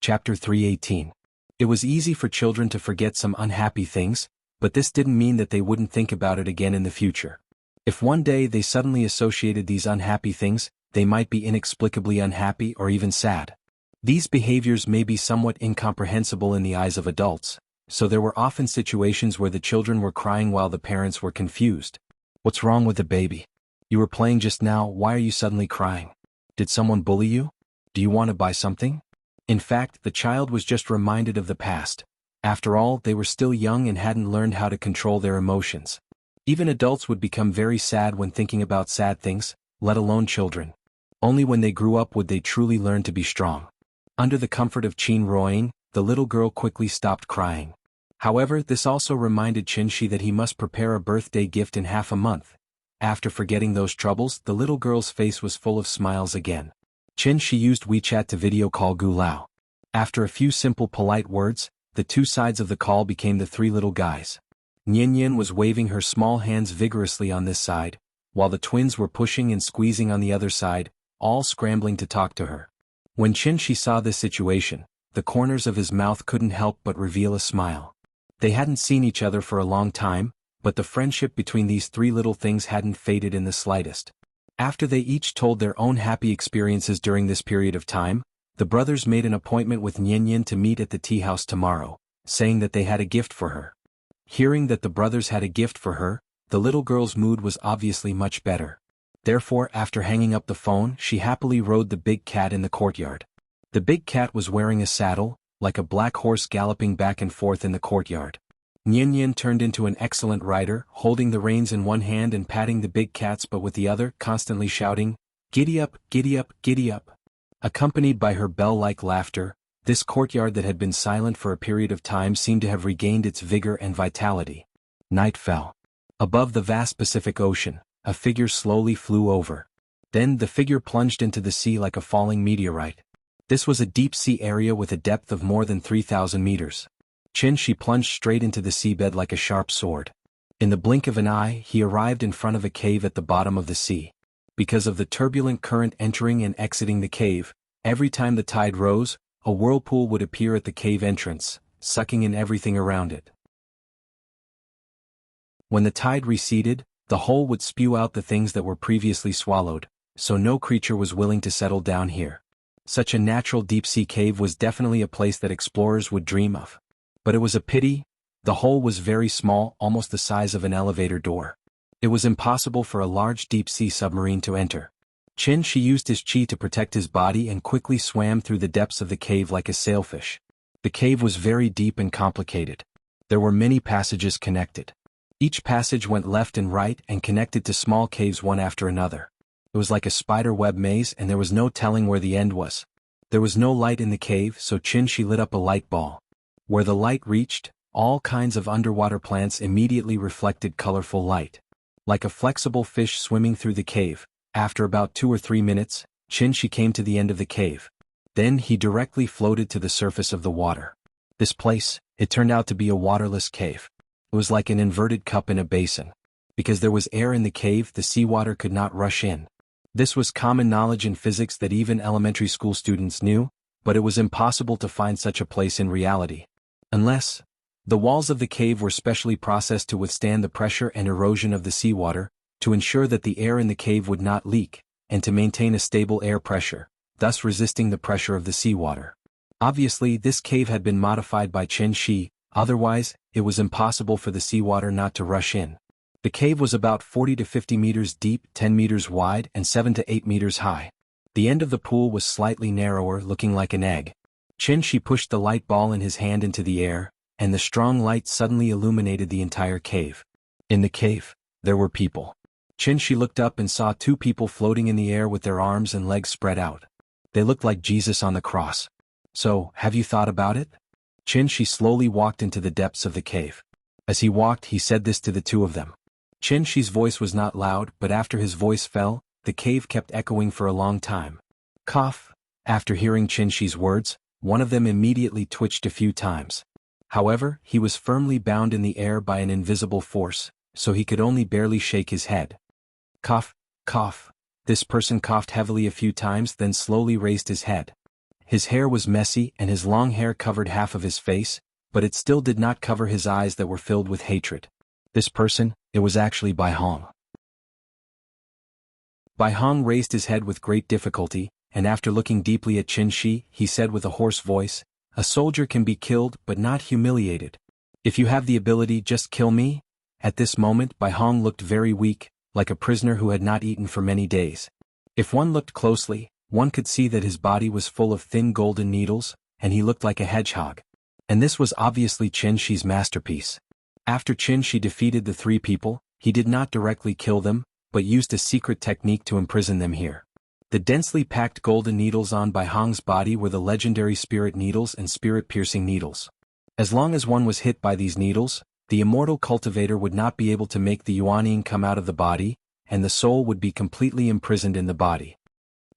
A: Chapter 318. It was easy for children to forget some unhappy things, but this didn't mean that they wouldn't think about it again in the future. If one day they suddenly associated these unhappy things, they might be inexplicably unhappy or even sad. These behaviors may be somewhat incomprehensible in the eyes of adults, so there were often situations where the children were crying while the parents were confused. "What's wrong with the baby? You were playing just now, why are you suddenly crying? Did someone bully you? Do you want to buy something?" In fact, the child was just reminded of the past. After all, they were still young and hadn't learned how to control their emotions. Even adults would become very sad when thinking about sad things, let alone children. Only when they grew up would they truly learn to be strong. Under the comfort of Qin Ruoying, the little girl quickly stopped crying. However, this also reminded Qinshi that he must prepare a birthday gift in half a month. After forgetting those troubles, the little girl's face was full of smiles again. Qinshi used WeChat to video call Gu Lao. After a few simple polite words, the two sides of the call became the three little guys. Nian was waving her small hands vigorously on this side, while the twins were pushing and squeezing on the other side, all scrambling to talk to her. When Qinshi saw this situation, the corners of his mouth couldn't help but reveal a smile. They hadn't seen each other for a long time, but the friendship between these three little things hadn't faded in the slightest. After they each told their own happy experiences during this period of time, the brothers made an appointment with Nian to meet at the tea house tomorrow, saying that they had a gift for her. Hearing that the brothers had a gift for her, the little girl's mood was obviously much better. Therefore, after hanging up the phone, she happily rode the big cat in the courtyard. The big cat was wearing a saddle, like a black horse galloping back and forth in the courtyard. Nian Nian turned into an excellent rider, holding the reins in one hand and patting the big cat's butt with the other, constantly shouting, "Giddy up, giddy up, giddy up." Accompanied by her bell-like laughter, this courtyard that had been silent for a period of time seemed to have regained its vigor and vitality. Night fell. Above the vast Pacific Ocean, a figure slowly flew over. Then the figure plunged into the sea like a falling meteorite. This was a deep-sea area with a depth of more than 3,000 meters. Qin plunged straight into the seabed like a sharp sword. In the blink of an eye, he arrived in front of a cave at the bottom of the sea. Because of the turbulent current entering and exiting the cave, every time the tide rose, a whirlpool would appear at the cave entrance, sucking in everything around it. When the tide receded, the hole would spew out the things that were previously swallowed, so no creature was willing to settle down here. Such a natural deep-sea cave was definitely a place that explorers would dream of. But it was a pity. The hole was very small, almost the size of an elevator door. It was impossible for a large deep-sea submarine to enter. Qin used his chi to protect his body and quickly swam through the depths of the cave like a sailfish. The cave was very deep and complicated. There were many passages connected. Each passage went left and right and connected to small caves one after another. It was like a spider web maze and there was no telling where the end was. There was no light in the cave, so Qin lit up a light ball. Where the light reached, all kinds of underwater plants immediately reflected colorful light. Like a flexible fish swimming through the cave, after about 2 or 3 minutes, Qin came to the end of the cave. Then he directly floated to the surface of the water. This place, it turned out to be a waterless cave. It was like an inverted cup in a basin. Because there was air in the cave, the seawater could not rush in. This was common knowledge in physics that even elementary school students knew, but it was impossible to find such a place in reality. Unless, the walls of the cave were specially processed to withstand the pressure and erosion of the seawater, to ensure that the air in the cave would not leak, and to maintain a stable air pressure, thus resisting the pressure of the seawater. Obviously, this cave had been modified by Qin, otherwise, it was impossible for the seawater not to rush in. The cave was about 40 to 50 meters deep, 10 meters wide, and 7 to 8 meters high. The end of the pool was slightly narrower, looking like an egg. Qin pushed the light ball in his hand into the air, and the strong light suddenly illuminated the entire cave. In the cave, there were people. Qin looked up and saw 2 people floating in the air with their arms and legs spread out. They looked like Jesus on the cross. So, have you thought about it? Qin slowly walked into the depths of the cave. As he walked, he said this to the 2 of them. Qin's voice was not loud, but after his voice fell, the cave kept echoing for a long time. Cough. After hearing Qin's words, one of them immediately twitched a few times. However, he was firmly bound in the air by an invisible force, so he could only barely shake his head. Cough, cough. This person coughed heavily a few times, then slowly raised his head. His hair was messy and his long hair covered half of his face, but it still did not cover his eyes that were filled with hatred. This person, it was actually Bai Hong. Bai Hong raised his head with great difficulty, and after looking deeply at Qin, he said with a hoarse voice, "A soldier can be killed but not humiliated. If you have the ability, just kill me." At this moment, Bai Hong looked very weak, like a prisoner who had not eaten for many days. If one looked closely, one could see that his body was full of thin golden needles, and he looked like a hedgehog. And this was obviously Qin's masterpiece. After Qin defeated the 3 people, he did not directly kill them, but used a secret technique to imprison them here. The densely packed golden needles on Bai Hong's body were the legendary spirit needles and spirit-piercing needles. As long as one was hit by these needles, the immortal cultivator would not be able to make the yuanying come out of the body, and the soul would be completely imprisoned in the body.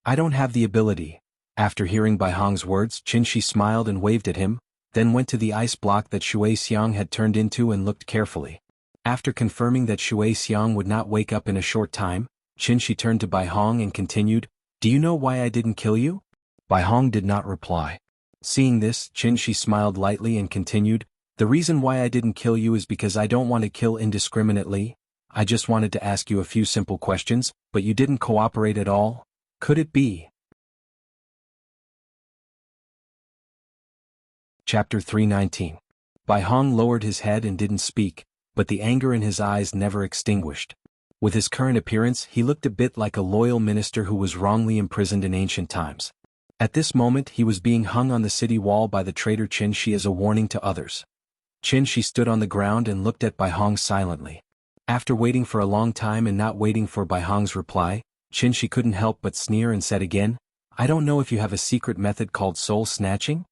A: "I don't have the ability." After hearing Bai Hong's words, Qin smiled and waved at him, then went to the ice block that Shui Xiang had turned into and looked carefully. After confirming that Shui Xiang would not wake up in a short time, Qin turned to Bai Hong and continued, "Do you know why I didn't kill you?" Bai Hong did not reply. Seeing this, Qin smiled lightly and continued, "The reason why I didn't kill you is because I don't want to kill indiscriminately. I just wanted to ask you a few simple questions, but you didn't cooperate at all. Could it be?" Chapter 319. Bai Hong lowered his head and didn't speak, but the anger in his eyes never extinguished. With his current appearance, he looked a bit like a loyal minister who was wrongly imprisoned in ancient times. At this moment he was being hung on the city wall by the traitor Qin Shi as a warning to others. Qin Shi stood on the ground and looked at Bai Hong silently. After waiting for a long time and not waiting for Bai Hong's reply, Qin Shi couldn't help but sneer and said again, "I don't know if you have a secret method called soul snatching?"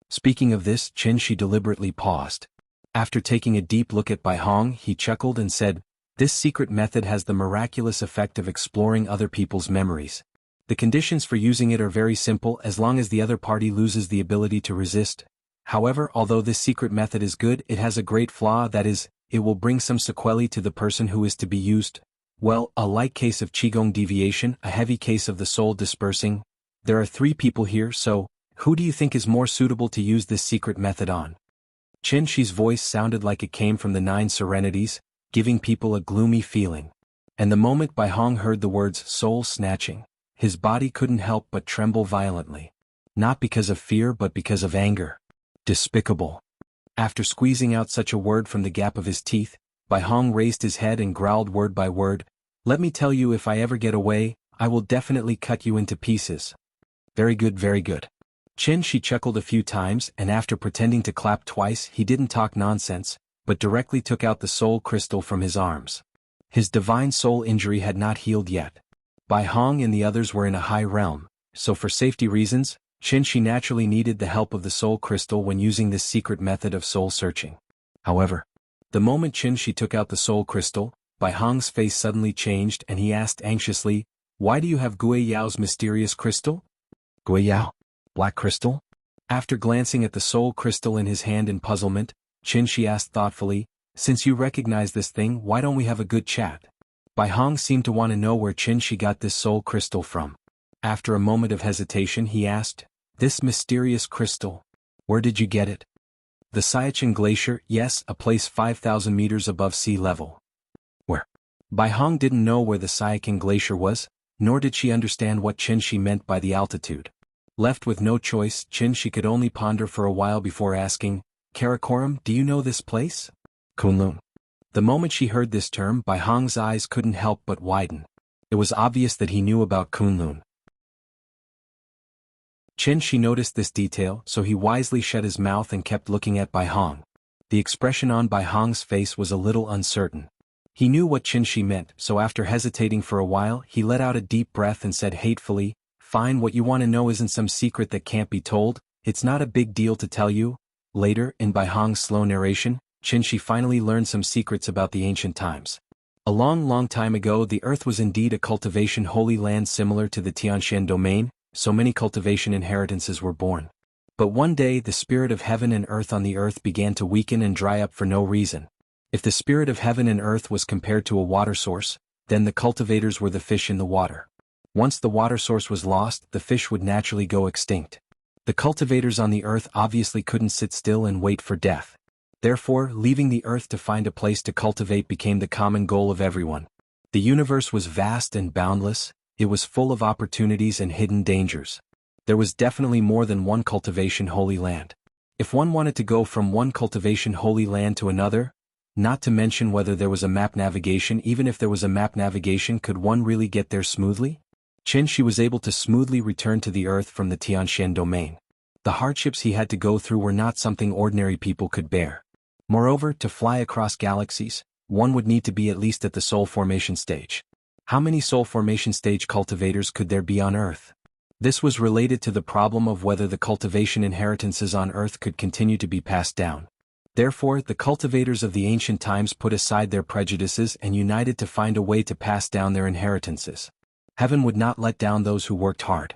A: Speaking of this, Qin Shi deliberately paused. After taking a deep look at Bai Hong, he chuckled and said, "This secret method has the miraculous effect of exploring other people's memories. The conditions for using it are very simple as long as the other party loses the ability to resist. However, although this secret method is good, it has a great flaw, that is, it will bring some sequelae to the person who is to be used. Well, a light case of qigong deviation, a heavy case of the soul dispersing. There are 3 people here, so, who do you think is more suitable to use this secret method on?" Qin Shi's voice sounded like it came from the 9 serenities, giving people a gloomy feeling. And the moment Bai Hong heard the words soul snatching, his body couldn't help but tremble violently. Not because of fear but because of anger. Despicable. After squeezing out such a word from the gap of his teeth, Bai Hong raised his head and growled word by word, "Let me tell you, if I ever get away, I will definitely cut you into pieces." Very good, very good. Qin Shi chuckled a few times, and after pretending to clap twice, he didn't talk nonsense, but directly took out the soul crystal from his arms. His divine soul injury had not healed yet. Bai Hong and the others were in a high realm, so for safety reasons, Qin Shi naturally needed the help of the soul crystal when using this secret method of soul searching. However, the moment Qin Shi took out the soul crystal, Bai Hong's face suddenly changed and he asked anxiously, "Why do you have Gui Yao's mysterious crystal?" "Gui Yao? Black crystal?" After glancing at the soul crystal in his hand in puzzlement, Qin Shi asked thoughtfully, "Since you recognize this thing, why don't we have a good chat?" Bai Hong seemed to want to know where Qin Shi got this soul crystal from. After a moment of hesitation he asked, "This mysterious crystal, where did you get it?" "The Siachen Glacier, yes, a place 5,000 meters above sea level." "Where?" Bai Hong didn't know where the Siachen Glacier was, nor did she understand what Qin Shi meant by the altitude. Left with no choice, Qin Shi could only ponder for a while before asking, "Karakoram, do you know this place?" "Kunlun." The moment she heard this term, Bai Hong's eyes couldn't help but widen. It was obvious that he knew about Kunlun. Qin Shi noticed this detail, so he wisely shut his mouth and kept looking at Bai Hong. The expression on Bai Hong's face was a little uncertain. He knew what Qin Shi meant, so after hesitating for a while, he let out a deep breath and said hatefully, "Fine, what you want to know isn't some secret that can't be told, it's not a big deal to tell you." Later, in Bai Hong's slow narration, Qin Shi finally learned some secrets about the ancient times. A long, long time ago, the earth was indeed a cultivation holy land similar to the Tianshan domain, so many cultivation inheritances were born. But one day the spirit of heaven and earth on the earth began to weaken and dry up for no reason. If the spirit of heaven and earth was compared to a water source, then the cultivators were the fish in the water. Once the water source was lost, the fish would naturally go extinct. The cultivators on the earth obviously couldn't sit still and wait for death. Therefore, leaving the earth to find a place to cultivate became the common goal of everyone. The universe was vast and boundless, it was full of opportunities and hidden dangers. There was definitely more than one cultivation holy land. If one wanted to go from one cultivation holy land to another, not to mention whether there was a map navigation, even if there was a map navigation, could one really get there smoothly? Qin Shi was able to smoothly return to the earth from the Tianshan domain. The hardships he had to go through were not something ordinary people could bear. Moreover, to fly across galaxies, one would need to be at least at the soul formation stage. How many soul formation stage cultivators could there be on Earth? This was related to the problem of whether the cultivation inheritances on Earth could continue to be passed down. Therefore, the cultivators of the ancient times put aside their prejudices and united to find a way to pass down their inheritances. Heaven would not let down those who worked hard.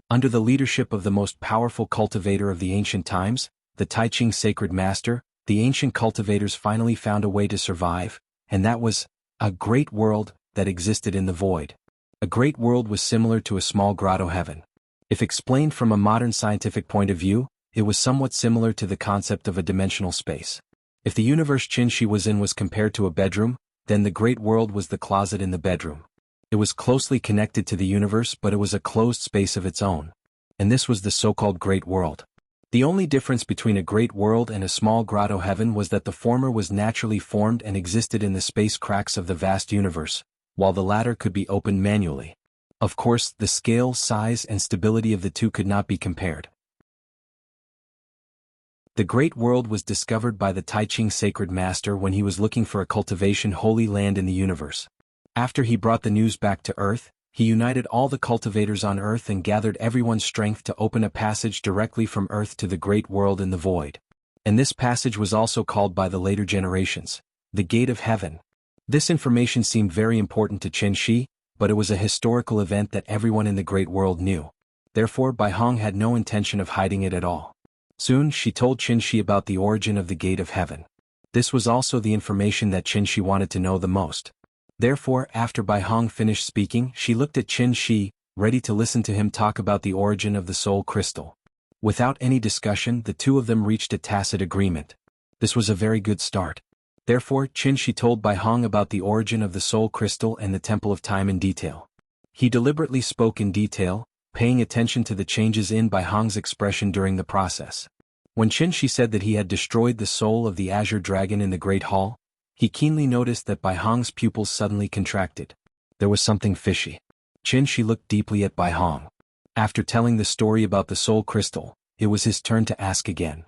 A: Under the leadership of the most powerful cultivator of the ancient times, the Tai Ching sacred master, the ancient cultivators finally found a way to survive, and that was a great world that existed in the void. A great world was similar to a small grotto heaven. If explained from a modern scientific point of view, it was somewhat similar to the concept of a dimensional space. If the universe Qin Shi was in was compared to a bedroom, then the great world was the closet in the bedroom. It was closely connected to the universe, but it was a closed space of its own. And this was the so-called great world. The only difference between a great world and a small grotto heaven was that the former was naturally formed and existed in the space cracks of the vast universe, while the latter could be opened manually. Of course, the scale, size, and stability of the two could not be compared. The Great World was discovered by the Taiching Sacred Master when he was looking for a cultivation holy land in the universe. After he brought the news back to Earth, he united all the cultivators on Earth and gathered everyone's strength to open a passage directly from Earth to the Great World in the void. And this passage was also called by the later generations, the Gate of Heaven. This information seemed very important to Qin Shi, but it was a historical event that everyone in the Great World knew. Therefore, Bai Hong had no intention of hiding it at all. Soon, she told Qin Shi about the origin of the Gate of Heaven. This was also the information that Qin Shi wanted to know the most. Therefore, after Bai Hong finished speaking, she looked at Qin Shi, ready to listen to him talk about the origin of the soul crystal. Without any discussion, the two of them reached a tacit agreement. This was a very good start. Therefore, Qin Shi told Bai Hong about the origin of the soul crystal and the Temple of Time in detail. He deliberately spoke in detail, paying attention to the changes in Bai Hong's expression during the process. When Qin Shi said that he had destroyed the soul of the Azure Dragon in the Great Hall, he keenly noticed that Bai Hong's pupils suddenly contracted. There was something fishy. Qin Shi looked deeply at Bai Hong. After telling the story about the soul crystal, it was his turn to ask again.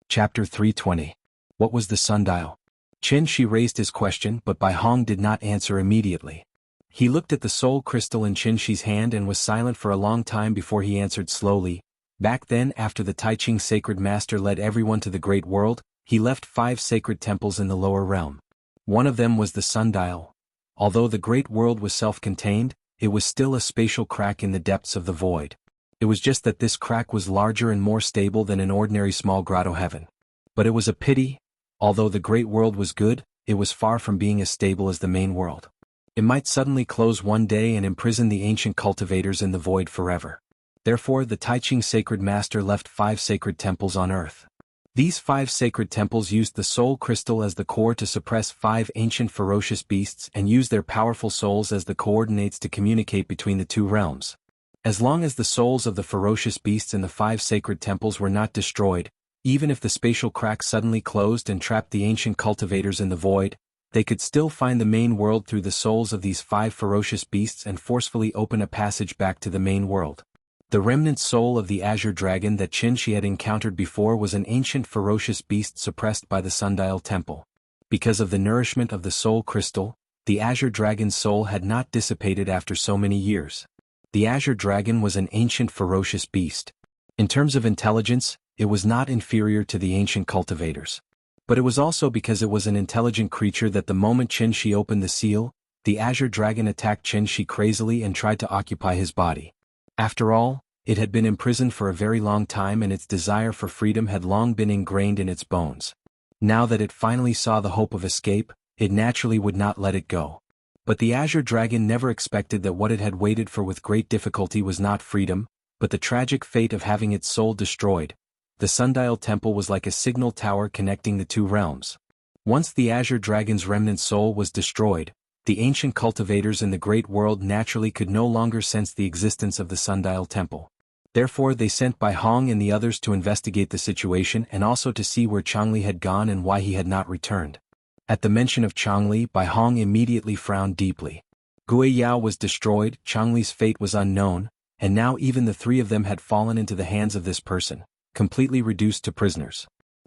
A: Chapter 320. What was the sundial? Qin Shi raised his question, but Bai Hong did not answer immediately. He looked at the soul crystal in Qin Shi's hand and was silent for a long time before he answered slowly. Back then, after the Taiching Sacred Master led everyone to the Great World, he left 5 sacred temples in the lower realm. One of them was the sundial. Although the Great World was self-contained, it was still a spatial crack in the depths of the void. It was just that this crack was larger and more stable than an ordinary small grotto heaven. But it was a pity. Although the Great World was good, it was far from being as stable as the main world. It might suddenly close one day and imprison the ancient cultivators in the void forever. Therefore, the Taiching Sacred Master left 5 sacred temples on Earth. These 5 sacred temples used the soul crystal as the core to suppress 5 ancient ferocious beasts and use their powerful souls as the coordinates to communicate between the 2 realms. As long as the souls of the ferocious beasts in the 5 sacred temples were not destroyed, even if the spatial crack suddenly closed and trapped the ancient cultivators in the void, they could still find the main world through the souls of these 5 ferocious beasts and forcefully open a passage back to the main world. The remnant soul of the Azure Dragon that Qin Shi had encountered before was an ancient ferocious beast suppressed by the Sundial Temple. Because of the nourishment of the soul crystal, the Azure Dragon's soul had not dissipated after so many years. The Azure Dragon was an ancient ferocious beast. In terms of intelligence, it was not inferior to the ancient cultivators. But it was also because it was an intelligent creature that the moment Qin Shi opened the seal, the Azure Dragon attacked Qin Shi crazily and tried to occupy his body. After all, it had been imprisoned for a very long time and its desire for freedom had long been ingrained in its bones. Now that it finally saw the hope of escape, it naturally would not let it go. But the Azure Dragon never expected that what it had waited for with great difficulty was not freedom, but the tragic fate of having its soul destroyed. The Sundial Temple was like a signal tower connecting the 2 realms. Once the Azure Dragon's remnant soul was destroyed, the ancient cultivators in the Great World naturally could no longer sense the existence of the Sundial Temple. Therefore they sent Bai Hong and the others to investigate the situation and also to see where Changli had gone and why he had not returned. At the mention of Changli, Bai Hong immediately frowned deeply. Gui Yao was destroyed, Changli's fate was unknown, and now even the 3 of them had fallen into the hands of this person, completely reduced to prisoners.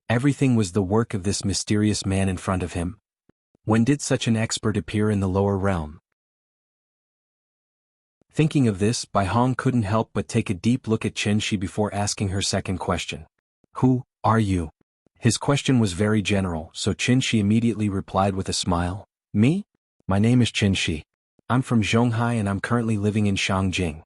A: Everything was the work of this mysterious man in front of him. When did such an expert appear in the lower realm? Thinking of this, Bai Hong couldn't help but take a deep look at Qin Shi before asking her second question. Who are you? His question was very general, so Qin Shi immediately replied with a smile. Me? My name is Qin Shi. I'm from Zhonghai and I'm currently living in Shangjing.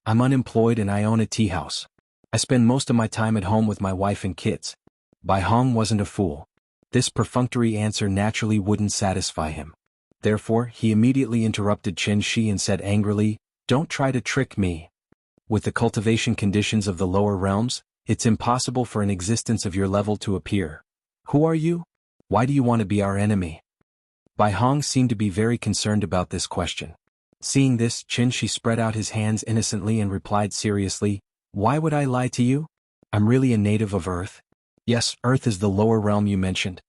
A: I'm unemployed and I own a tea house. I spend most of my time at home with my wife and kids. Bai Hong wasn't a fool. This perfunctory answer naturally wouldn't satisfy him. Therefore, he immediately interrupted Qin Shi and said angrily, "Don't try to trick me. With the cultivation conditions of the lower realms, it's impossible for an existence of your level to appear. Who are you? Why do you want to be our enemy?" Bai Hong seemed to be very concerned about this question. Seeing this, Qin Shi spread out his hands innocently and replied seriously, "Why would I lie to you? I'm really a native of Earth. Yes, Earth is the lower realm you mentioned.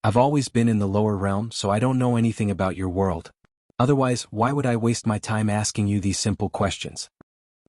A: I've always been in the lower realm, so I don't know anything about your world. Otherwise, why would I waste my time asking you these simple questions?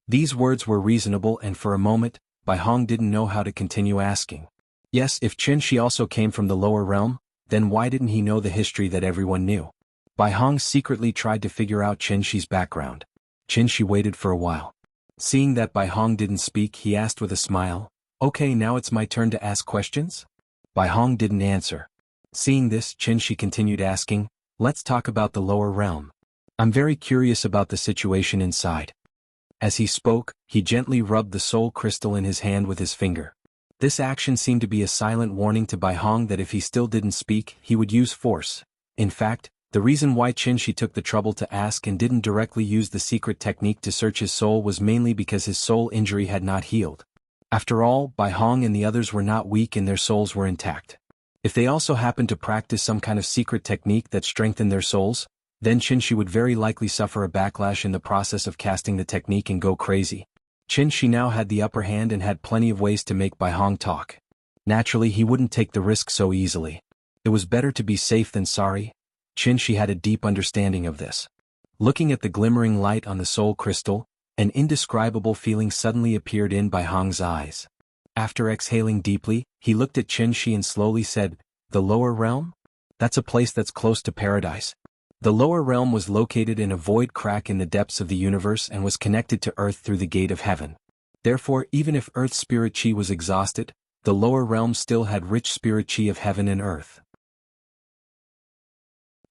A: These words were reasonable, and for a moment, Bai Hong didn't know how to continue asking. Yes, if Qin Shi also came from the lower realm, then why didn't he know the history that everyone knew? Bai Hong secretly tried to figure out Qin Shi's background. Qin Shi waited for a while. Seeing that Bai Hong didn't speak, he asked with a smile, "Okay, now it's my turn to ask questions?" Bai Hong didn't answer. Seeing this, Qin Shi continued asking, "Let's talk about the lower realm. I'm very curious about the situation inside." As he spoke, he gently rubbed the soul crystal in his hand with his finger. This action seemed to be a silent warning to Bai Hong that if he still didn't speak, he would use force. In fact, the reason why Qin Shi took the trouble to ask and didn't directly use the secret technique to search his soul was mainly because his soul injury had not healed. After all, Bai Hong and the others were not weak and their souls were intact. If they also happened to practice some kind of secret technique that strengthened their souls, then Qin Shi would very likely suffer a backlash in the process of casting the technique and go crazy. Qin Shi now had the upper hand and had plenty of ways to make Bai Hong talk. Naturally, he wouldn't take the risk so easily. It was better to be safe than sorry. Qin Shi had a deep understanding of this. Looking at the glimmering light on the soul crystal, an indescribable feeling suddenly appeared in Bai Hong's eyes. After exhaling deeply, he looked at Qin Shi and slowly said, "The lower realm? That's a place that's close to paradise." The lower realm was located in a void crack in the depths of the universe and was connected to Earth through the gate of heaven. Therefore, even if Earth's spirit chi was exhausted, the lower realm still had rich spirit chi of heaven and Earth.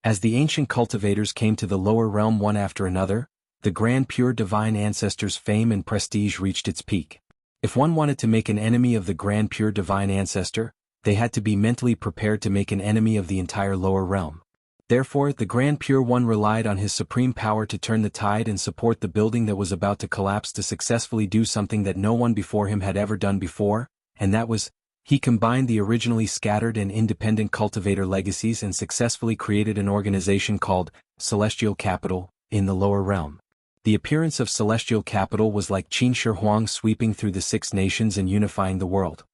A: As the ancient cultivators came to the lower realm one after another, the grand pure divine ancestors' fame and prestige reached its peak. If one wanted to make an enemy of the grand pure divine ancestor, they had to be mentally prepared to make an enemy of the entire lower realm. Therefore, the Grand Pure One relied on his supreme power to turn the tide and support the building that was about to collapse to successfully do something that no one before him had ever done before, and that was, he combined the originally scattered and independent cultivator legacies and successfully created an organization called Celestial Capital in the lower realm. The appearance of Celestial Capital was like Qin Shi Huang sweeping through the 6 nations and unifying the world.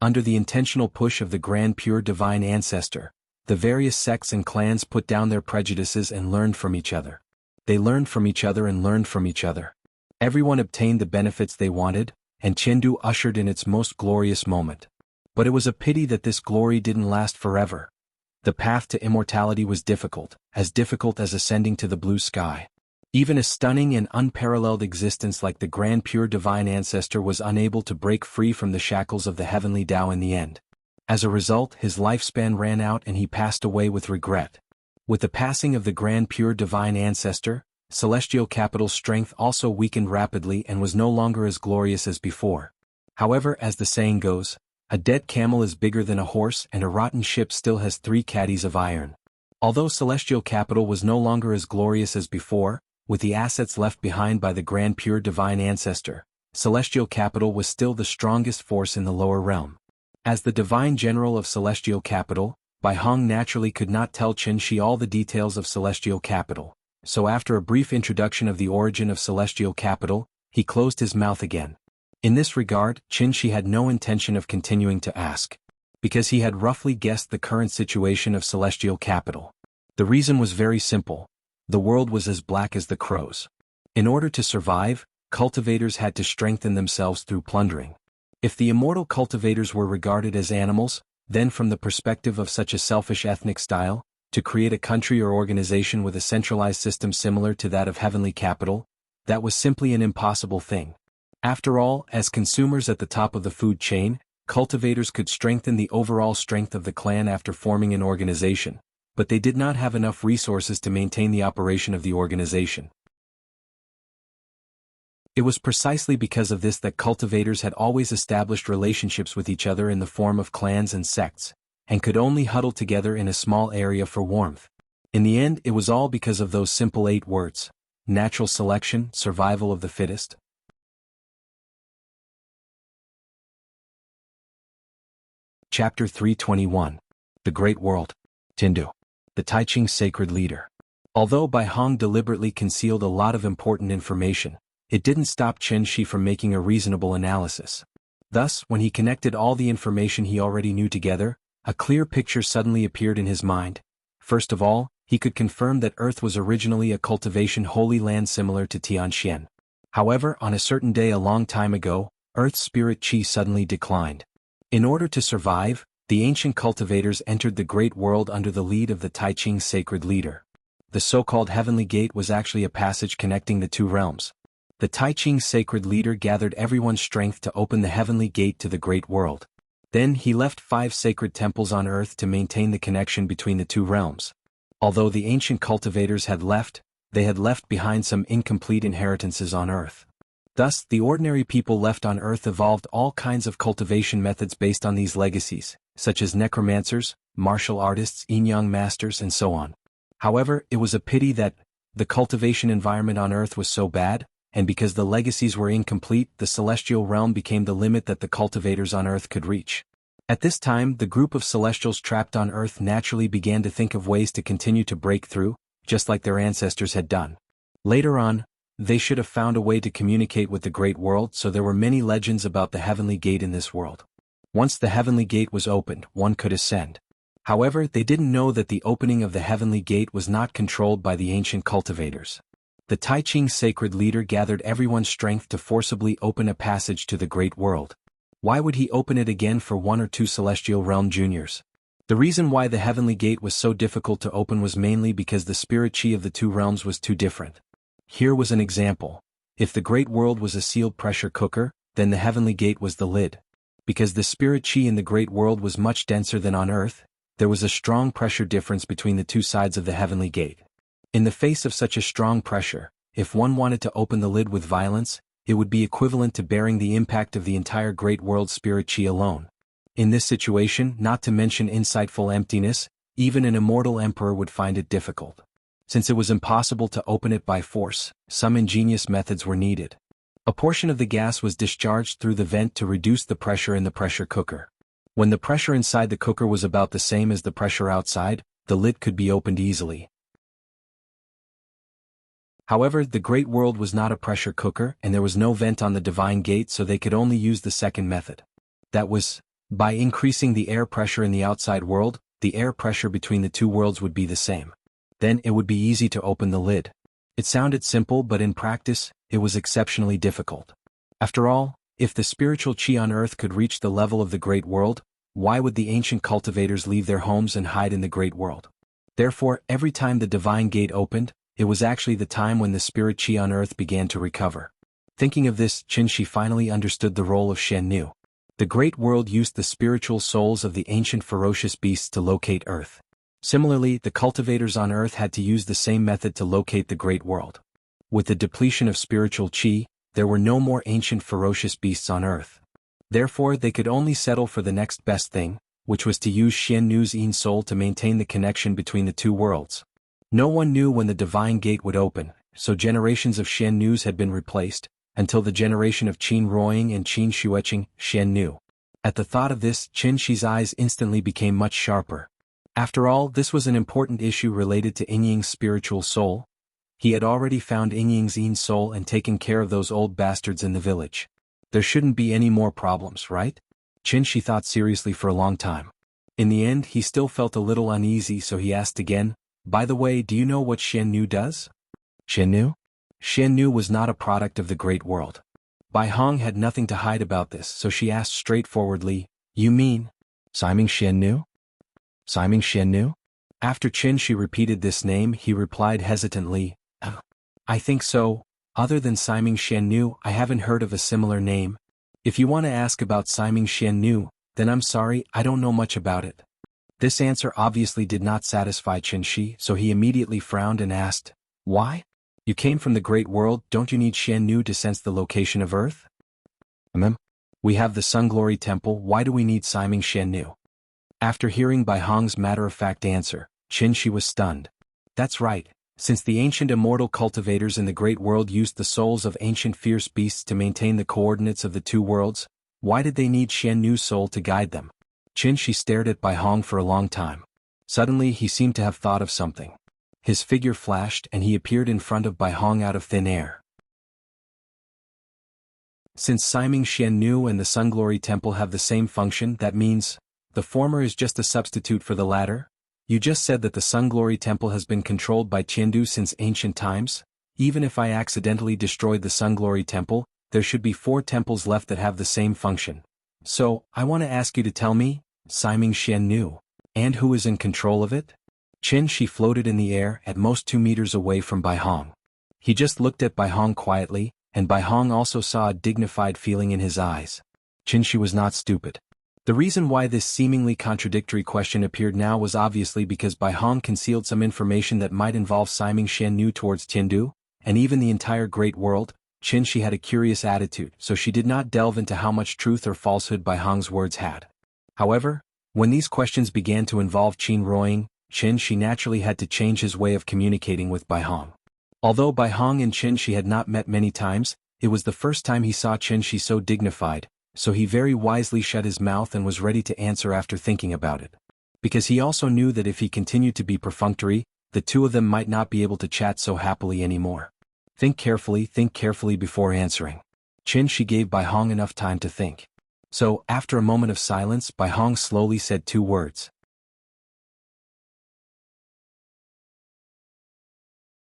A: Under the intentional push of the Grand Pure Divine Ancestor, the various sects and clans put down their prejudices and learned from each other. They learned from each other and learned from each other. Everyone obtained the benefits they wanted, and Chengdu ushered in its most glorious moment. But it was a pity that this glory didn't last forever. The path to immortality was difficult as ascending to the blue sky. Even a stunning and unparalleled existence like the Grand Pure Divine Ancestor was unable to break free from the shackles of the heavenly Tao in the end. As a result, his lifespan ran out and he passed away with regret. With the passing of the Grand Pure Divine Ancestor, Celestial Capital's strength also weakened rapidly and was no longer as glorious as before. However, as the saying goes, a dead camel is bigger than a horse and a rotten ship still has 3 caddies of iron. Although Celestial Capital was no longer as glorious as before, with the assets left behind by the Grand Pure Divine Ancestor, Celestial Capital was still the strongest force in the lower realm. As the Divine General of Celestial Capital, Bai Hong naturally could not tell Qin Shi all the details of Celestial Capital, so after a brief introduction of the origin of Celestial Capital, he closed his mouth again. In this regard, Qin Shi had no intention of continuing to ask, because he had roughly guessed the current situation of Celestial Capital. The reason was very simple. The world was as black as the crows. In order to survive, cultivators had to strengthen themselves through plundering. If the immortal cultivators were regarded as animals, then from the perspective of such a selfish ethnic style, to create a country or organization with a centralized system similar to that of heavenly capital, that was simply an impossible thing. After all, as consumers at the top of the food chain, cultivators could strengthen the overall strength of the clan after forming an organization, but they did not have enough resources to maintain the operation of the organization. It was precisely because of this that cultivators had always established relationships with each other in the form of clans and sects, and could only huddle together in a small area for warmth. In the end, it was all because of those simple 8 words: natural selection, survival of the fittest. Chapter 321. The Great World. Tindu. The Taiching Sacred Leader. Although Bai Hong deliberately concealed a lot of important information, it didn't stop Qin Shi from making a reasonable analysis. Thus, when he connected all the information he already knew together, A clear picture suddenly appeared in his mind. First of all, he could confirm that Earth was originally a cultivation holy land similar to Tianxian. However, on a certain day a long time ago, Earth's spirit chi suddenly declined. In order to survive, the ancient cultivators entered the great world under the lead of the Tai Ching sacred leader. The so-called Heavenly Gate was actually a passage connecting the two realms. The Tai Ching sacred leader gathered everyone's strength to open the Heavenly Gate to the great world. Then he left 5 sacred temples on Earth to maintain the connection between the two realms. Although the ancient cultivators had left, they had left behind some incomplete inheritances on Earth. Thus, the ordinary people left on Earth evolved all kinds of cultivation methods based on these legacies, such as necromancers, martial artists, yin-yang masters, and so on. However, it was a pity that the cultivation environment on Earth was so bad, and because the legacies were incomplete, the celestial realm became the limit that the cultivators on Earth could reach. At this time, the group of celestials trapped on Earth naturally began to think of ways to continue to break through, just like their ancestors had done. Later on, they should have found a way to communicate with the great world, so there were many legends about the Heavenly Gate in this world. Once the Heavenly Gate was opened, one could ascend. However, they didn't know that the opening of the Heavenly Gate was not controlled by the ancient cultivators. The Tai Ching sacred leader gathered everyone's strength to forcibly open a passage to the great world. Why would he open it again for 1 or 2 celestial realm juniors? The reason why the Heavenly Gate was so difficult to open was mainly because the spirit chi of the two realms was too different. Here was an example. If the great world was a sealed pressure cooker, then the Heavenly Gate was the lid. Because the spirit chi in the great world was much denser than on Earth, there was a strong pressure difference between the two sides of the Heavenly Gate. In the face of such a strong pressure, if one wanted to open the lid with violence, it would be equivalent to bearing the impact of the entire great world spirit chi alone. In this situation, not to mention insightful emptiness, even an immortal emperor would find it difficult. Since it was impossible to open it by force, some ingenious methods were needed. A portion of the gas was discharged through the vent to reduce the pressure in the pressure cooker. When the pressure inside the cooker was about the same as the pressure outside, the lid could be opened easily. However, the great world was not a pressure cooker and there was no vent on the divine gate, so they could only use the second method. That was, by increasing the air pressure in the outside world, the air pressure between the two worlds would be the same. Then it would be easy to open the lid. It sounded simple, but in practice, it was exceptionally difficult. After all, if the spiritual chi on Earth could reach the level of the great world, why would the ancient cultivators leave their homes and hide in the great world? Therefore, every time the divine gate opened, it was actually the time when the spirit chi on Earth began to recover. Thinking of this, Qin Shi finally understood the role of Shen Nu. The great world used the spiritual souls of the ancient ferocious beasts to locate Earth. Similarly, the cultivators on Earth had to use the same method to locate the great world. With the depletion of spiritual chi, there were no more ancient ferocious beasts on Earth. Therefore, they could only settle for the next best thing, which was to use Shen Nu's Yin soul to maintain the connection between the two worlds. No one knew when the divine gate would open, so generations of Shen Nus had been replaced, until the generation of Qin Ruoying and Qin Xueqing, Shen Nu. At the thought of this, Qin Shi's eyes instantly became much sharper. After all, this was an important issue related to Yingying's spiritual soul. He had already found Yingying's Yin soul and taken care of those old bastards in the village. There shouldn't be any more problems, right? Qin Shi thought seriously for a long time. In the end, he still felt a little uneasy, so he asked again, "By the way, do you know what Shen Nu does?" Shen Nu? Shen Nu was not a product of the great world. Bai Hong had nothing to hide about this, so she asked straightforwardly, "You mean Siming Shen Nu?" Siming Shen Nu? After Qin Shi repeated this name, he replied hesitantly, "I think so. Other than Siming Shen Nu, I haven't heard of a similar name. If you want to ask about Siming Shen Nu, then I'm sorry, I don't know much about it." This answer obviously did not satisfy Qin Shi, so he immediately frowned and asked, "Why? You came from the great world, don't you need Shen Nu to sense the location of Earth?" We have the Sun Glory Temple, why do we need Siming Shen Nu?" After hearing Bai Hong's matter-of-fact answer, Qin Shi was stunned. That's right, since the ancient immortal cultivators in the great world used the souls of ancient fierce beasts to maintain the coordinates of the two worlds, why did they need Shen Nu's soul to guide them? Qin Shi stared at Bai Hong for a long time. Suddenly he seemed to have thought of something. His figure flashed and he appeared in front of Bai Hong out of thin air. Since Siming Shen Nu and the Sun Glory Temple have the same function, that means The former is just a substitute for the latter? You just said that the Sunglory Temple has been controlled by Tiandu since ancient times? Even if I accidentally destroyed the Sunglory Temple, there should be 4 temples left that have the same function. So, I want to ask you to tell me, Siming Xian knew. And who is in control of it? Qin Shi floated in the air at most 2 meters away from Bai Hong. He just looked at Bai Hong quietly, and Bai Hong also saw a dignified feeling in his eyes. Qin Shi was not stupid. The reason why this seemingly contradictory question appeared now was obviously because Bai Hong concealed some information that might involve Siming Xian Nu towards Tiandu, and even the entire Great World. Qin Shi had a curious attitude, so she did not delve into how much truth or falsehood Bai Hong's words had. However, when these questions began to involve Qin Ruoying, Qin Shi naturally had to change his way of communicating with Bai Hong. Although Bai Hong and Qin Shi had not met many times, it was the first time he saw Qin Shi so dignified, so he very wisely shut his mouth and was ready to answer after thinking about it. Because he also knew that if he continued to be perfunctory, the two of them might not be able to chat so happily anymore. Think carefully before answering. Qin Shi gave Bai Hong enough time to think. So, after a moment of silence, Bai Hong slowly said 2 words.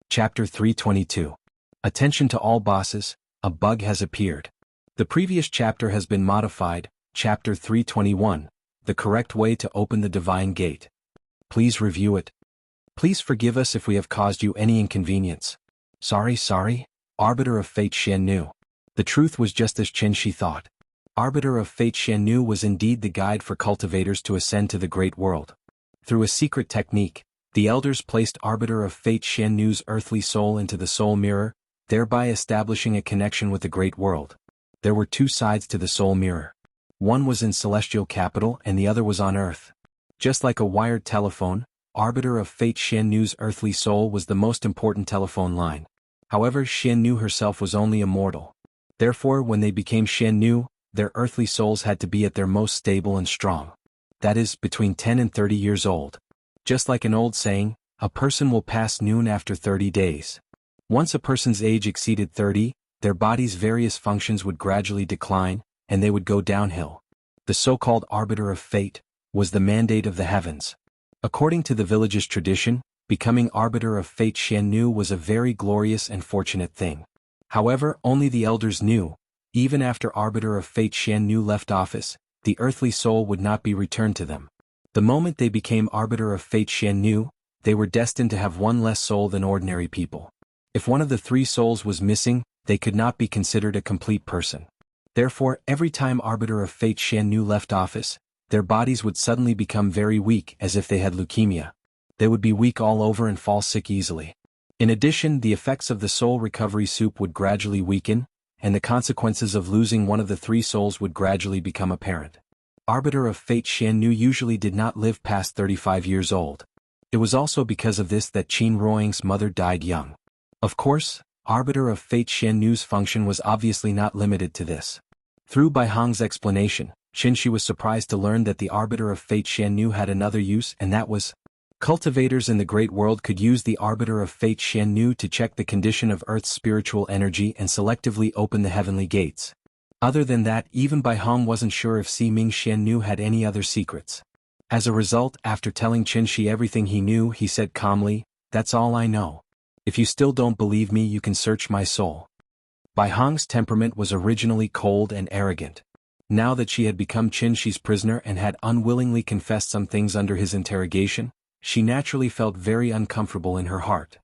A: Chapter 322. Attention to all bosses, a bug has appeared. The previous chapter has been modified, Chapter 321, the correct way to open the divine gate. Please review it. Please forgive us if we have caused you any inconvenience. Sorry, Arbiter of Fate Xian Nu. The truth was just as Qin Shi thought. Arbiter of Fate Xian Nu was indeed the guide for cultivators to ascend to the great world. Through a secret technique, the elders placed Arbiter of Fate Xian Nu's earthly soul into the soul mirror, thereby establishing a connection with the great world. There were 2 sides to the soul mirror. One was in celestial capital and the other was on earth. Just like a wired telephone, Arbiter of Fate Xian Nu's earthly soul was the most important telephone line. However, Xian Nu herself was only a mortal. Therefore, when they became Xian Nu, their earthly souls had to be at their most stable and strong. That is, between 10 and 30 years old. Just like an old saying, a person will pass noon after 30 days. Once a person's age exceeded 30, their body's various functions would gradually decline, and they would go downhill. The so-called Arbiter of Fate was the mandate of the heavens. According to the village's tradition, becoming Arbiter of Fate Xian Nu was a very glorious and fortunate thing. However, only the elders knew, even after Arbiter of Fate Xian Nu left office, the earthly soul would not be returned to them. The moment they became Arbiter of Fate Xian Nu, they were destined to have one less soul than ordinary people. If one of the 3 souls was missing, they could not be considered a complete person. Therefore, every time Arbiter of Fate Xian Nu left office, their bodies would suddenly become very weak as if they had leukemia. They would be weak all over and fall sick easily. In addition, the effects of the soul recovery soup would gradually weaken, and the consequences of losing one of the 3 souls would gradually become apparent. Arbiter of Fate Xian Nu usually did not live past 35 years old. It was also because of this that Qin Ruoying's mother died young. Of course, Arbiter of Fate Xian Nu's function was obviously not limited to this. Through Bai Hong's explanation, Qin Shi was surprised to learn that the Arbiter of Fate Xian Nu had another use, and that was, cultivators in the great world could use the Arbiter of Fate Xian Nu to check the condition of Earth's spiritual energy and selectively open the heavenly gates. Other than that, even Bai Hong wasn't sure if Siming Xian Nu had any other secrets. As a result, after telling Qin Shi everything he knew, he said calmly, "That's all I know. If you still don't believe me, you can search my soul." Bai Hong's temperament was originally cold and arrogant. Now that she had become Qin Shi's prisoner and had unwillingly confessed some things under his interrogation, she naturally felt very uncomfortable in her heart.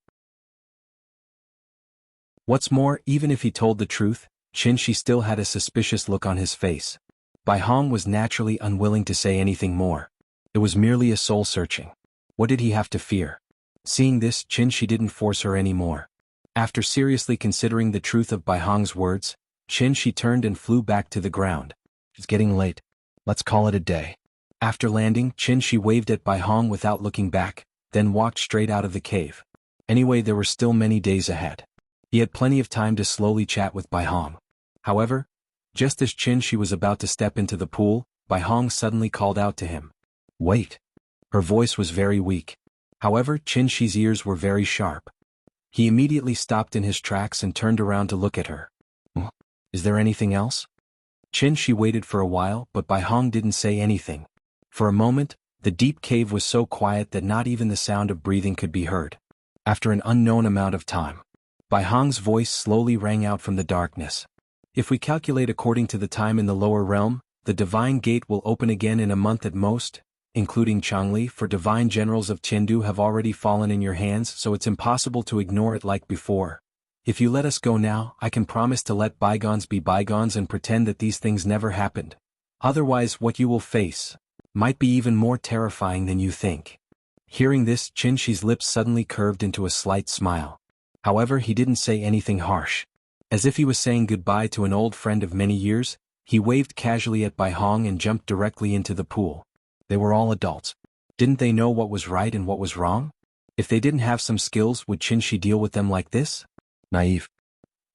A: What's more, even if he told the truth, Qin Shi still had a suspicious look on his face. Bai Hong was naturally unwilling to say anything more. It was merely a soul-searching. What did he have to fear? Seeing this, Qin Shi didn't force her anymore. After seriously considering the truth of Bai Hong's words, Qin Shi turned and flew back to the ground. "It's getting late. Let's call it a day." After landing, Qin Shi waved at Bai Hong without looking back, then walked straight out of the cave. Anyway, there were still many days ahead. He had plenty of time to slowly chat with Bai Hong. However, just as Qin Shi was about to step into the pool, Bai Hong suddenly called out to him. "Wait." Her voice was very weak. However, Qin Shi's ears were very sharp. He immediately stopped in his tracks and turned around to look at her. "Is there anything else?" Qin Shi waited for a while, but Bai Hong didn't say anything. For a moment, the deep cave was so quiet that not even the sound of breathing could be heard. After an unknown amount of time, Bai Hong's voice slowly rang out from the darkness. If we calculate according to the time in the lower realm, the divine gate will open again in a month at most, including Changli, for divine generals of Chengdu have already fallen in your hands, so it's impossible to ignore it like before. If you let us go now, I can promise to let bygones be bygones and pretend that these things never happened. Otherwise, what you will face might be even more terrifying than you think. Hearing this, Qin Shi's lips suddenly curved into a slight smile. However, he didn't say anything harsh. As if he was saying goodbye to an old friend of many years, he waved casually at Bai Hong and jumped directly into the pool. They were all adults. Didn't they know what was right and what was wrong? If they didn't have some skills, would Qin Shi deal with them like this? Naive.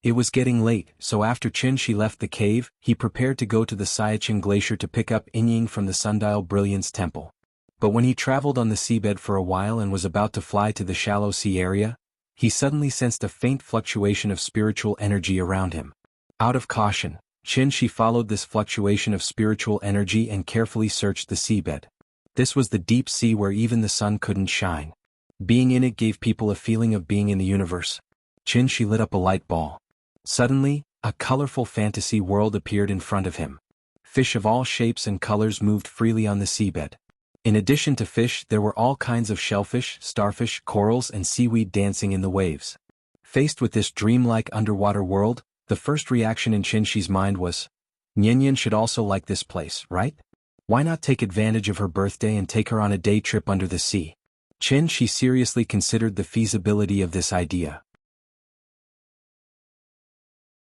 A: It was getting late, so after Qin Shi left the cave, he prepared to go to the Siachen Glacier to pick up Ying from the Sundial Brilliance Temple. But when he traveled on the seabed for a while and was about to fly to the shallow sea area, he suddenly sensed a faint fluctuation of spiritual energy around him. Out of caution, Qin Shi followed this fluctuation of spiritual energy and carefully searched the seabed. This was the deep sea where even the sun couldn't shine. Being in it gave people a feeling of being in the universe. Qin Shi lit up a light ball. Suddenly, a colorful fantasy world appeared in front of him. Fish of all shapes and colors moved freely on the seabed. In addition to fish, there were all kinds of shellfish, starfish, corals, and seaweed dancing in the waves. Faced with this dreamlike underwater world, the first reaction in Qin Shi's mind was, Nian should also like this place, right? Why not take advantage of her birthday and take her on a day trip under the sea? Qin Shi seriously considered the feasibility of this idea.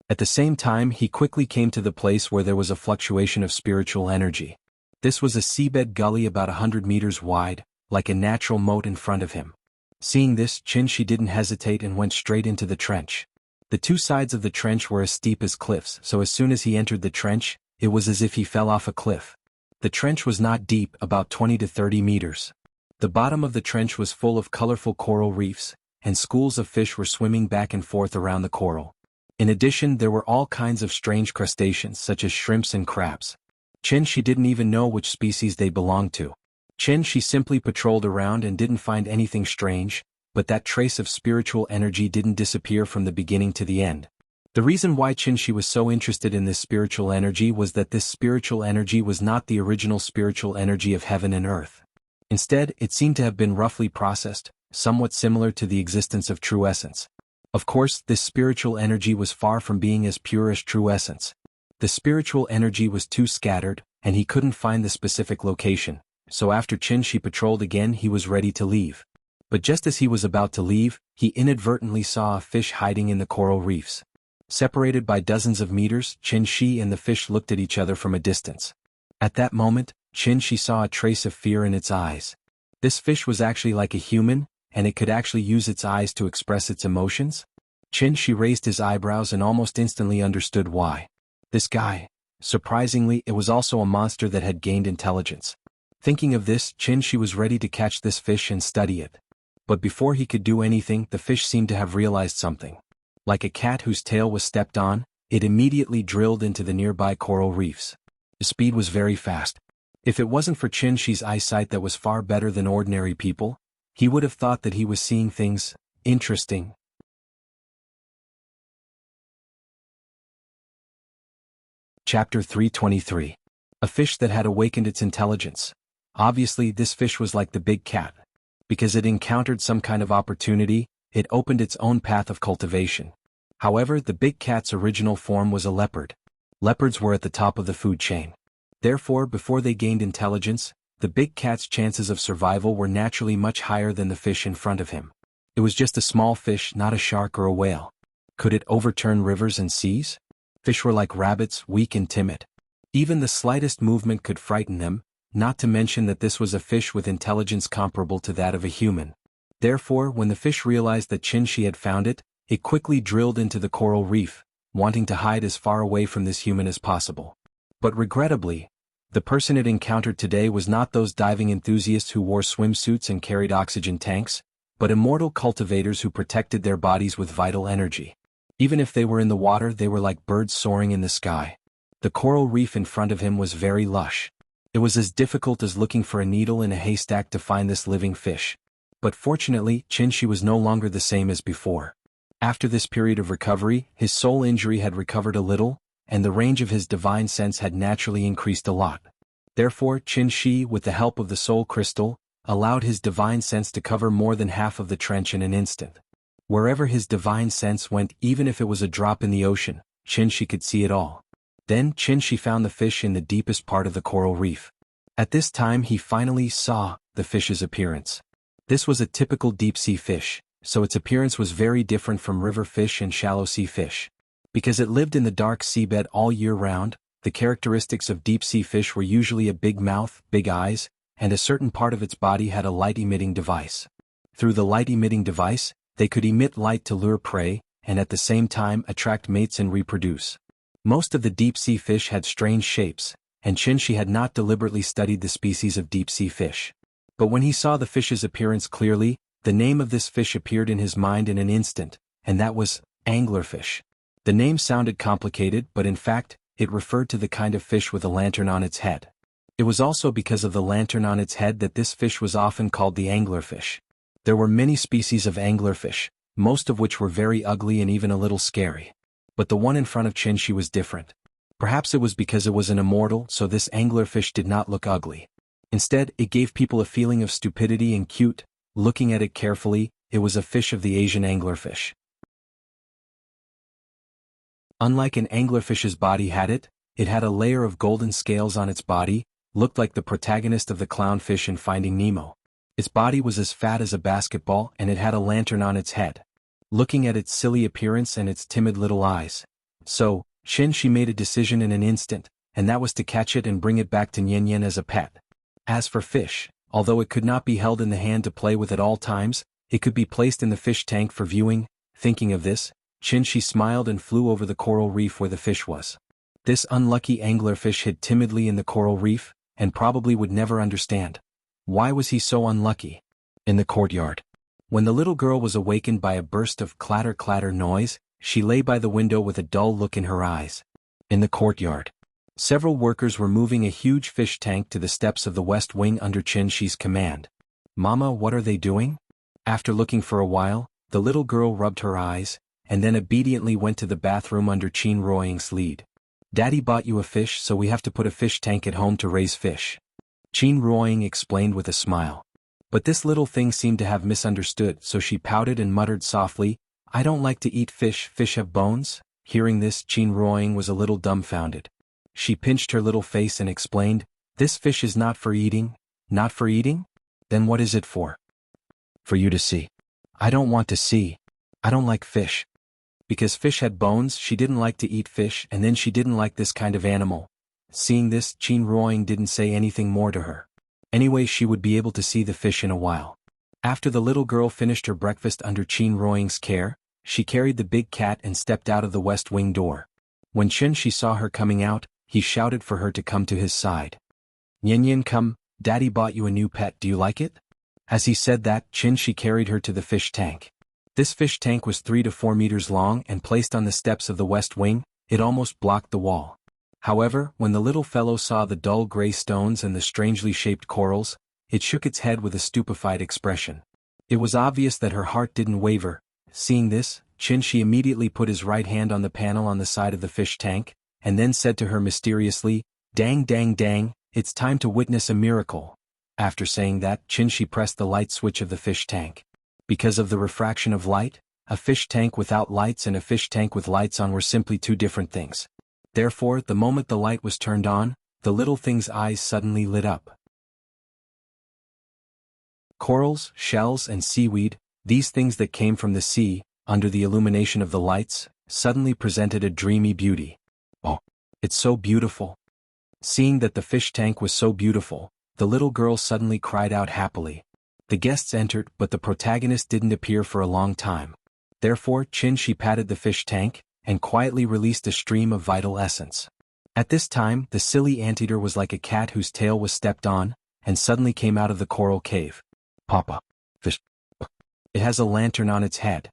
A: At the same time, he quickly came to the place where there was a fluctuation of spiritual energy. This was a seabed gully about 100 meters wide, like a natural moat in front of him. Seeing this, Qin Shi didn't hesitate and went straight into the trench. The two sides of the trench were as steep as cliffs, so as soon as he entered the trench, it was as if he fell off a cliff. The trench was not deep, about 20 to 30 meters. The bottom of the trench was full of colorful coral reefs, and schools of fish were swimming back and forth around the coral. In addition, there were all kinds of strange crustaceans such as shrimps and crabs. Qin Shi didn't even know which species they belonged to. Qin Shi simply patrolled around and didn't find anything strange, but that trace of spiritual energy didn't disappear from the beginning to the end. The reason why Qin Shi was so interested in this spiritual energy was that this spiritual energy was not the original spiritual energy of heaven and earth. Instead, it seemed to have been roughly processed, somewhat similar to the existence of true essence. Of course, this spiritual energy was far from being as pure as true essence. The spiritual energy was too scattered, and he couldn't find the specific location, so after Qin Shi patrolled again, he was ready to leave. But just as he was about to leave, he inadvertently saw a fish hiding in the coral reefs. Separated by dozens of meters, Qin Shi and the fish looked at each other from a distance. At that moment, Qin Shi saw a trace of fear in its eyes. This fish was actually like a human, and it could actually use its eyes to express its emotions? Qin Shi raised his eyebrows and almost instantly understood why. This guy. Surprisingly, it was also a monster that had gained intelligence. Thinking of this, Qin Shi was ready to catch this fish and study it. But before he could do anything, the fish seemed to have realized something. Like a cat whose tail was stepped on, it immediately drilled into the nearby coral reefs. The speed was very fast. If it wasn't for Qin Shi's eyesight that was far better than ordinary people, he would have thought that he was seeing things interesting. Chapter 323. A fish that had awakened its intelligence. Obviously, this fish was like the big cat. Because it encountered some kind of opportunity, it opened its own path of cultivation. However, the big cat's original form was a leopard. Leopards were at the top of the food chain. Therefore, before they gained intelligence, the big cat's chances of survival were naturally much higher than the fish in front of him. It was just a small fish, not a shark or a whale. Could it overturn rivers and seas? Fish were like rabbits, weak and timid. Even the slightest movement could frighten them, not to mention that this was a fish with intelligence comparable to that of a human. Therefore, when the fish realized that Qin Shi had found it, it quickly drilled into the coral reef, wanting to hide as far away from this human as possible. But regrettably, the person it encountered today was not those diving enthusiasts who wore swimsuits and carried oxygen tanks, but immortal cultivators who protected their bodies with vital energy. Even if they were in the water, they were like birds soaring in the sky. The coral reef in front of him was very lush. It was as difficult as looking for a needle in a haystack to find this living fish. But fortunately, Qinshi was no longer the same as before. After this period of recovery, his soul injury had recovered a little, and the range of his divine sense had naturally increased a lot. Therefore, Qinshi, with the help of the soul crystal, allowed his divine sense to cover more than half of the trench in an instant. Wherever his divine sense went, even if it was a drop in the ocean, Qinshi could see it all. Then Qinshi found the fish in the deepest part of the coral reef. At this time he finally saw the fish's appearance. This was a typical deep-sea fish, so its appearance was very different from river fish and shallow-sea fish. Because it lived in the dark seabed all year round, the characteristics of deep-sea fish were usually a big mouth, big eyes, and a certain part of its body had a light-emitting device. Through the light-emitting device, they could emit light to lure prey, and at the same time attract mates and reproduce. Most of the deep-sea fish had strange shapes, and Qinshi had not deliberately studied the species of deep-sea fish. But when he saw the fish's appearance clearly, the name of this fish appeared in his mind in an instant, and that was anglerfish. The name sounded complicated, but in fact, it referred to the kind of fish with a lantern on its head. It was also because of the lantern on its head that this fish was often called the anglerfish. There were many species of anglerfish, most of which were very ugly and even a little scary. But the one in front of Qinshi was different. Perhaps it was because it was an immortal, so this anglerfish did not look ugly. Instead, it gave people a feeling of stupidity and cute. Looking at it carefully, it was a fish of the Asian anglerfish. Unlike an anglerfish's body it had a layer of golden scales on its body, looked like the protagonist of the clownfish in Finding Nemo. Its body was as fat as a basketball and it had a lantern on its head. Looking at its silly appearance and its timid little eyes. So, Qinshi made a decision in an instant, and that was to catch it and bring it back to Nian as a pet. As for fish, although it could not be held in the hand to play with at all times, it could be placed in the fish tank for viewing. Thinking of this, Qinshi smiled and flew over the coral reef where the fish was. This unlucky anglerfish hid timidly in the coral reef, and probably would never understand. Why was he so unlucky? In the courtyard. When the little girl was awakened by a burst of clatter-clatter noise, she lay by the window with a dull look in her eyes. In the courtyard. Several workers were moving a huge fish tank to the steps of the west wing under Qinshi's command. "Mama, what are they doing?" After looking for a while, the little girl rubbed her eyes, and then obediently went to the bathroom under Qin Ruoying's lead. "Daddy bought you a fish, so we have to put a fish tank at home to raise fish," Qin Ruoying explained with a smile. But this little thing seemed to have misunderstood, so she pouted and muttered softly, "I don't like to eat fish. Fish have bones?" Hearing this, Qin Ruoying was a little dumbfounded. She pinched her little face and explained, "This fish is not for eating." "Not for eating? Then what is it for?" "For you to see." "I don't want to see. I don't like fish." Because fish had bones, she didn't like to eat fish, and then she didn't like this kind of animal. Seeing this, Qin Ruoying didn't say anything more to her. Anyway, she would be able to see the fish in a while. After the little girl finished her breakfast under Qin Ruoying's care, she carried the big cat and stepped out of the west wing door. When Qinshi saw her coming out, he shouted for her to come to his side. "Nian, come, Daddy bought you a new pet, do you like it?" As he said that, Qinshi carried her to the fish tank. This fish tank was 3 to 4 meters long and placed on the steps of the west wing. It almost blocked the wall. However, when the little fellow saw the dull gray stones and the strangely shaped corals, it shook its head with a stupefied expression. It was obvious that her heart didn't waver. Seeing this, Qinshi immediately put his right hand on the panel on the side of the fish tank, and then said to her mysteriously, "Dang dang dang, it's time to witness a miracle." After saying that, Qinshi pressed the light switch of the fish tank. Because of the refraction of light, a fish tank without lights and a fish tank with lights on were simply two different things. Therefore, the moment the light was turned on, the little thing's eyes suddenly lit up. Corals, shells, and seaweed, these things that came from the sea, under the illumination of the lights, suddenly presented a dreamy beauty. "Oh, it's so beautiful." Seeing that the fish tank was so beautiful, the little girl suddenly cried out happily. The guests entered, but the protagonist didn't appear for a long time. Therefore, Qinshi patted the fish tank, and quietly released a stream of vital essence. At this time, the silly anteater was like a cat whose tail was stepped on, and suddenly came out of the coral cave. "Papa, fish. It has a lantern on its head."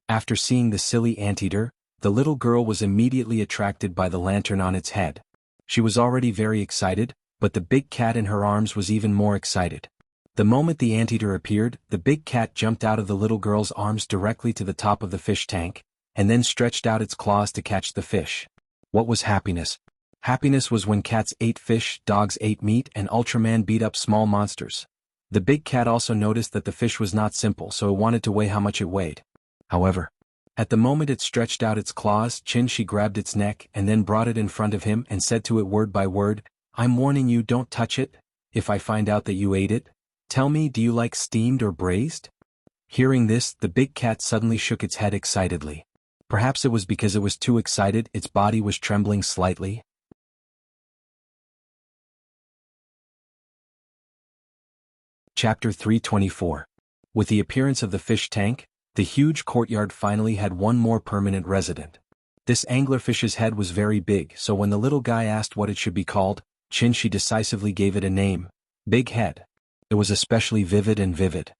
A: After seeing the silly anteater, the little girl was immediately attracted by the lantern on its head. She was already very excited, but the big cat in her arms was even more excited. The moment the anteater appeared, the big cat jumped out of the little girl's arms directly to the top of the fish tank, and then stretched out its claws to catch the fish. What was happiness? Happiness was when cats ate fish, dogs ate meat, and Ultraman beat up small monsters. The big cat also noticed that the fish was not simple, so it wanted to weigh how much it weighed. However, at the moment it stretched out its claws, Chin-shi grabbed its neck and then brought it in front of him and said to it word by word, "I'm warning you, don't touch it. If I find out that you ate it, tell me, do you like steamed or braised?" Hearing this, the big cat suddenly shook its head excitedly. Perhaps it was because it was too excited, its body was trembling slightly. Chapter 324. With the appearance of the fish tank, the huge courtyard finally had one more permanent resident. This anglerfish's head was very big, so when the little guy asked what it should be called, Chin-shi decisively gave it a name: Big Head. It was especially vivid and vivid.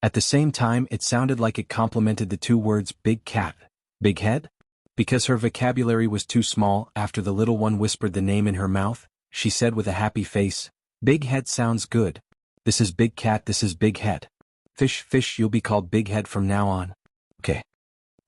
A: At the same time, it sounded like it complemented the two words big cat, big head. Because her vocabulary was too small, after the little one whispered the name in her mouth, she said with a happy face, "Big Head sounds good. This is Big Cat, this is Big Head. Fish, you'll be called Big Head from now on." Okay.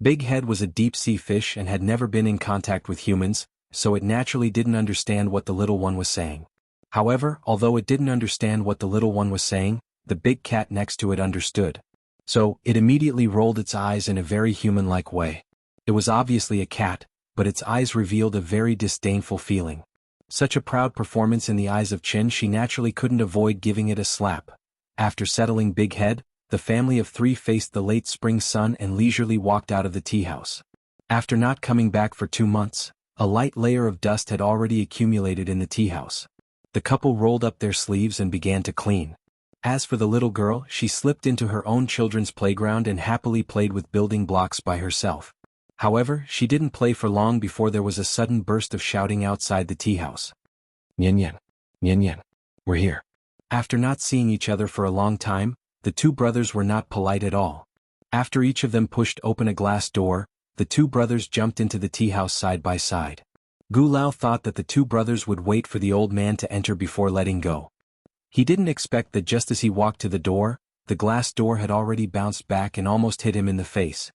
A: Big Head was a deep-sea fish and had never been in contact with humans, so it naturally didn't understand what the little one was saying. However, although it didn't understand what the little one was saying, the big cat next to it understood. So, it immediately rolled its eyes in a very human-like way. It was obviously a cat, but its eyes revealed a very disdainful feeling. Such a proud performance in the eyes of Chin, she naturally couldn't avoid giving it a slap. After settling Big Head, the family of three faced the late spring sun and leisurely walked out of the tea house. After not coming back for 2 months, a light layer of dust had already accumulated in the tea house. The couple rolled up their sleeves and began to clean. As for the little girl, she slipped into her own children's playground and happily played with building blocks by herself. However, she didn't play for long before there was a sudden burst of shouting outside the tea house. "Nyan Nyan, we're here." After not seeing each other for a long time, the two brothers were not polite at all. After each of them pushed open a glass door, the two brothers jumped into the tea house side by side. Gu Lao thought that the two brothers would wait for the old man to enter before letting go. He didn't expect that just as he walked to the door, the glass door had already bounced back and almost hit him in the face.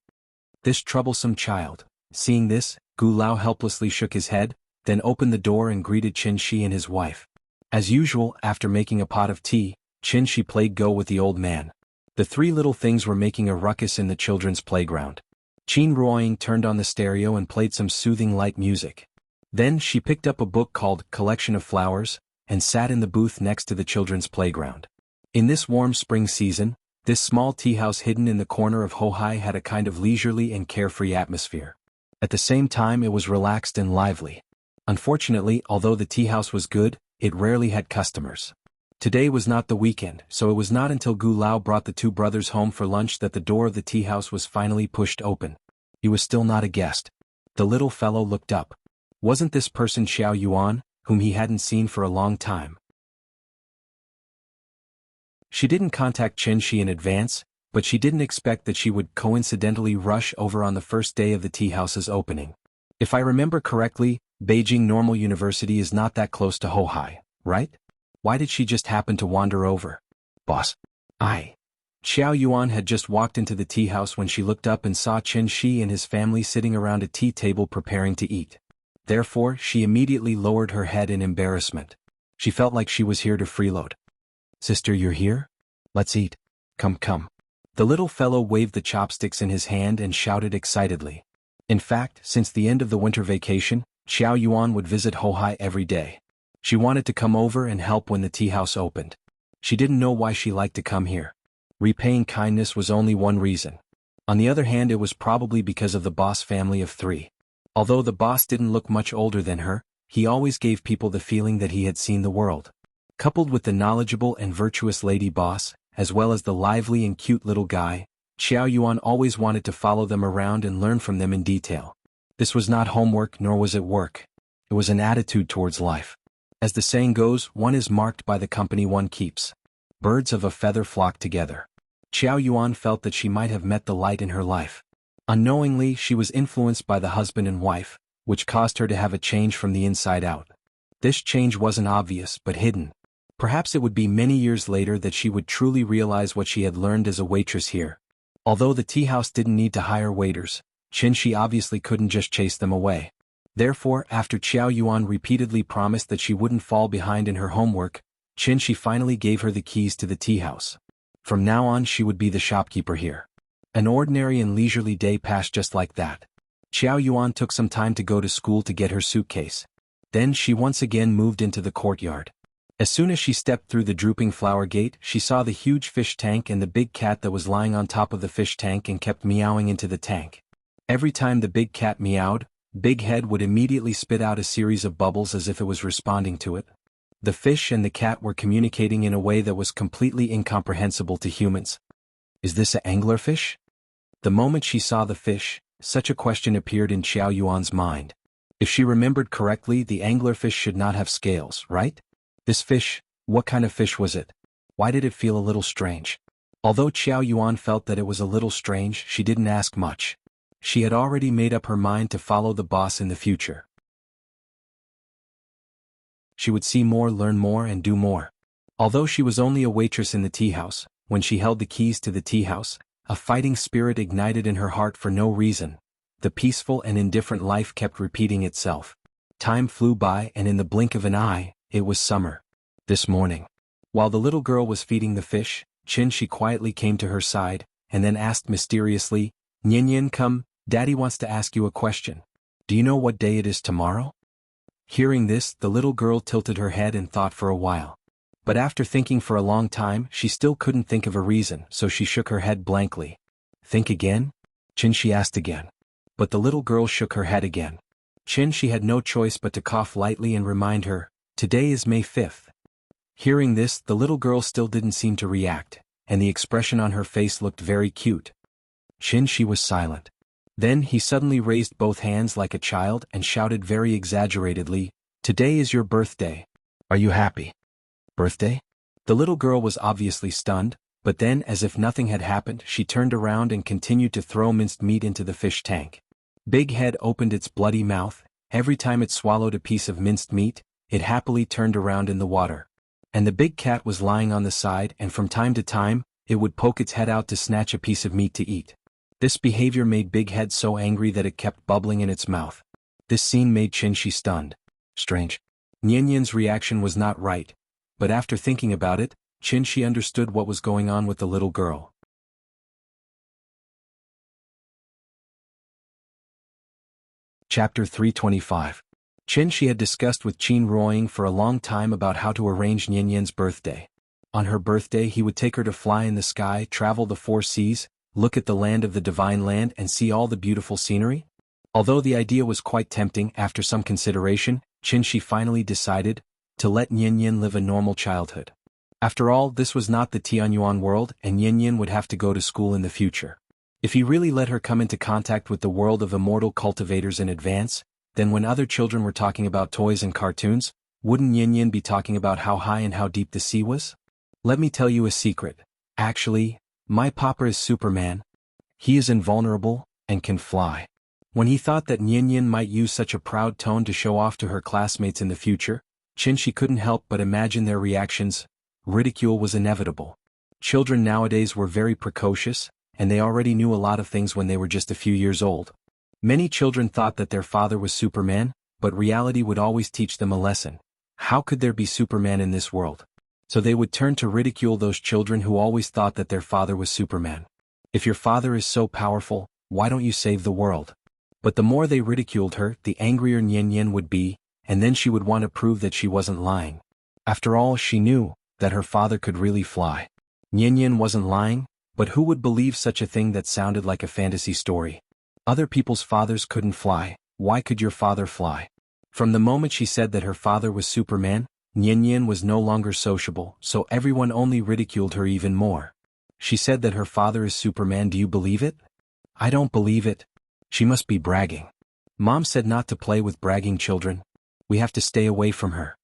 A: This troublesome child. Seeing this, Gu Lao helplessly shook his head, then opened the door and greeted Chin-shi and his wife. As usual, after making a pot of tea, Chin-shi played Go with the old man. The three little things were making a ruckus in the children's playground. Chin Ruoying turned on the stereo and played some soothing light music. Then she picked up a book called Collection of Flowers, and sat in the booth next to the children's playground. In this warm spring season, this small tea house hidden in the corner of Hohai had a kind of leisurely and carefree atmosphere. At the same time, it was relaxed and lively. Unfortunately, although the tea house was good, it rarely had customers. Today was not the weekend, so it was not until Gu Lao brought the two brothers home for lunch that the door of the tea house was finally pushed open. He was still not a guest. The little fellow looked up. Wasn't this person Xiao Yuan, whom he hadn't seen for a long time? She didn't contact Chin-shi in advance, but she didn't expect that she would coincidentally rush over on the first day of the tea house's opening. If I remember correctly, Beijing Normal University is not that close to Hohai, right? Why did she just happen to wander over? Boss. Xiao Yuan had just walked into the tea house when she looked up and saw Chin-shi and his family sitting around a tea table preparing to eat. Therefore, she immediately lowered her head in embarrassment. She felt like she was here to freeload. "Sister, you're here? Let's eat. Come. The little fellow waved the chopsticks in his hand and shouted excitedly. In fact, since the end of the winter vacation, Xiao Yuan would visit Hohai every day. She wanted to come over and help when the tea house opened. She didn't know why she liked to come here. Repaying kindness was only one reason. On the other hand, it was probably because of the boss family of three. Although the boss didn't look much older than her, he always gave people the feeling that he had seen the world. Coupled with the knowledgeable and virtuous lady boss, as well as the lively and cute little guy, Xiao Yuan always wanted to follow them around and learn from them in detail. This was not homework nor was it work. It was an attitude towards life. As the saying goes, one is marked by the company one keeps. Birds of a feather flock together. Xiao Yuan felt that she might have met the light in her life. Unknowingly, she was influenced by the husband and wife, which caused her to have a change from the inside out. This change wasn't obvious but hidden. Perhaps it would be many years later that she would truly realize what she had learned as a waitress here. Although the tea house didn't need to hire waiters, Qinshi obviously couldn't just chase them away. Therefore, after Qiao Yuan repeatedly promised that she wouldn't fall behind in her homework, Qinshi finally gave her the keys to the tea house. From now on she would be the shopkeeper here. An ordinary and leisurely day passed just like that. Qiao Yuan took some time to go to school to get her suitcase. Then she once again moved into the courtyard. As soon as she stepped through the drooping flower gate, she saw the huge fish tank and the big cat that was lying on top of the fish tank and kept meowing into the tank. Every time the big cat meowed, Big Head would immediately spit out a series of bubbles as if it was responding to it. The fish and the cat were communicating in a way that was completely incomprehensible to humans. Is this an anglerfish? The moment she saw the fish, such a question appeared in Qiao Yuan's mind. If she remembered correctly, the anglerfish should not have scales, right? This fish, what kind of fish was it? Why did it feel a little strange? Although Qiao Yuan felt that it was a little strange, she didn't ask much. She had already made up her mind to follow the boss in the future. She would see more, learn more, and do more. Although she was only a waitress in the tea house, when she held the keys to the tea house, a fighting spirit ignited in her heart for no reason. The peaceful and indifferent life kept repeating itself. Time flew by, and in the blink of an eye, it was summer. This morning, while the little girl was feeding the fish, Qinshi quietly came to her side, and then asked mysteriously, "Nian, come, Daddy wants to ask you a question. Do you know what day it is tomorrow?" Hearing this, the little girl tilted her head and thought for a while. But after thinking for a long time, she still couldn't think of a reason, so she shook her head blankly. "Think again?" Qinshi asked again. But the little girl shook her head again. Qinshi had no choice but to cough lightly and remind her, "Today is May 5th. Hearing this, the little girl still didn't seem to react, and the expression on her face looked very cute. Qinshi was silent. Then he suddenly raised both hands like a child and shouted very exaggeratedly, "Today is your birthday. Are you happy?" "Birthday?" The little girl was obviously stunned, but then, as if nothing had happened, she turned around and continued to throw minced meat into the fish tank. Big Head opened its bloody mouth. Every time it swallowed a piece of minced meat, it happily turned around in the water. And the big cat was lying on the side, and from time to time, it would poke its head out to snatch a piece of meat to eat. This behavior made Big Head so angry that it kept bubbling in its mouth. This scene made Qinshi stunned. Strange. Nian's reaction was not right, but after thinking about it, Qinshi understood what was going on with the little girl. Chapter 325. Qinshi had discussed with Qin Ruoying for a long time about how to arrange Nian's birthday. On her birthday he would take her to fly in the sky, travel the 4 seas, look at the land of the divine land and see all the beautiful scenery? Although the idea was quite tempting, after some consideration, Qinshi finally decided to let Nian live a normal childhood. After all, this was not the Tianyuan world, and Nian would have to go to school in the future. If he really let her come into contact with the world of immortal cultivators in advance, then when other children were talking about toys and cartoons, wouldn't Nian be talking about how high and how deep the sea was? Let me tell you a secret. Actually, my papa is Superman. He is invulnerable, and can fly. When he thought that Nian might use such a proud tone to show off to her classmates in the future, Qinshi couldn't help but imagine their reactions. Ridicule was inevitable. Children nowadays were very precocious, and they already knew a lot of things when they were just a few years old. Many children thought that their father was Superman, but reality would always teach them a lesson. How could there be Superman in this world? So they would turn to ridicule those children who always thought that their father was Superman. If your father is so powerful, why don't you save the world? But the more they ridiculed her, the angrier Nian would be, and then she would want to prove that she wasn't lying. After all, she knew that her father could really fly. Nian wasn't lying, but who would believe such a thing that sounded like a fantasy story? Other people's fathers couldn't fly. Why could your father fly? From the moment she said that her father was Superman, Nian was no longer sociable, so everyone only ridiculed her even more. She said that her father is Superman. Do you believe it? I don't believe it. She must be bragging. Mom said not to play with bragging children. We have to stay away from her.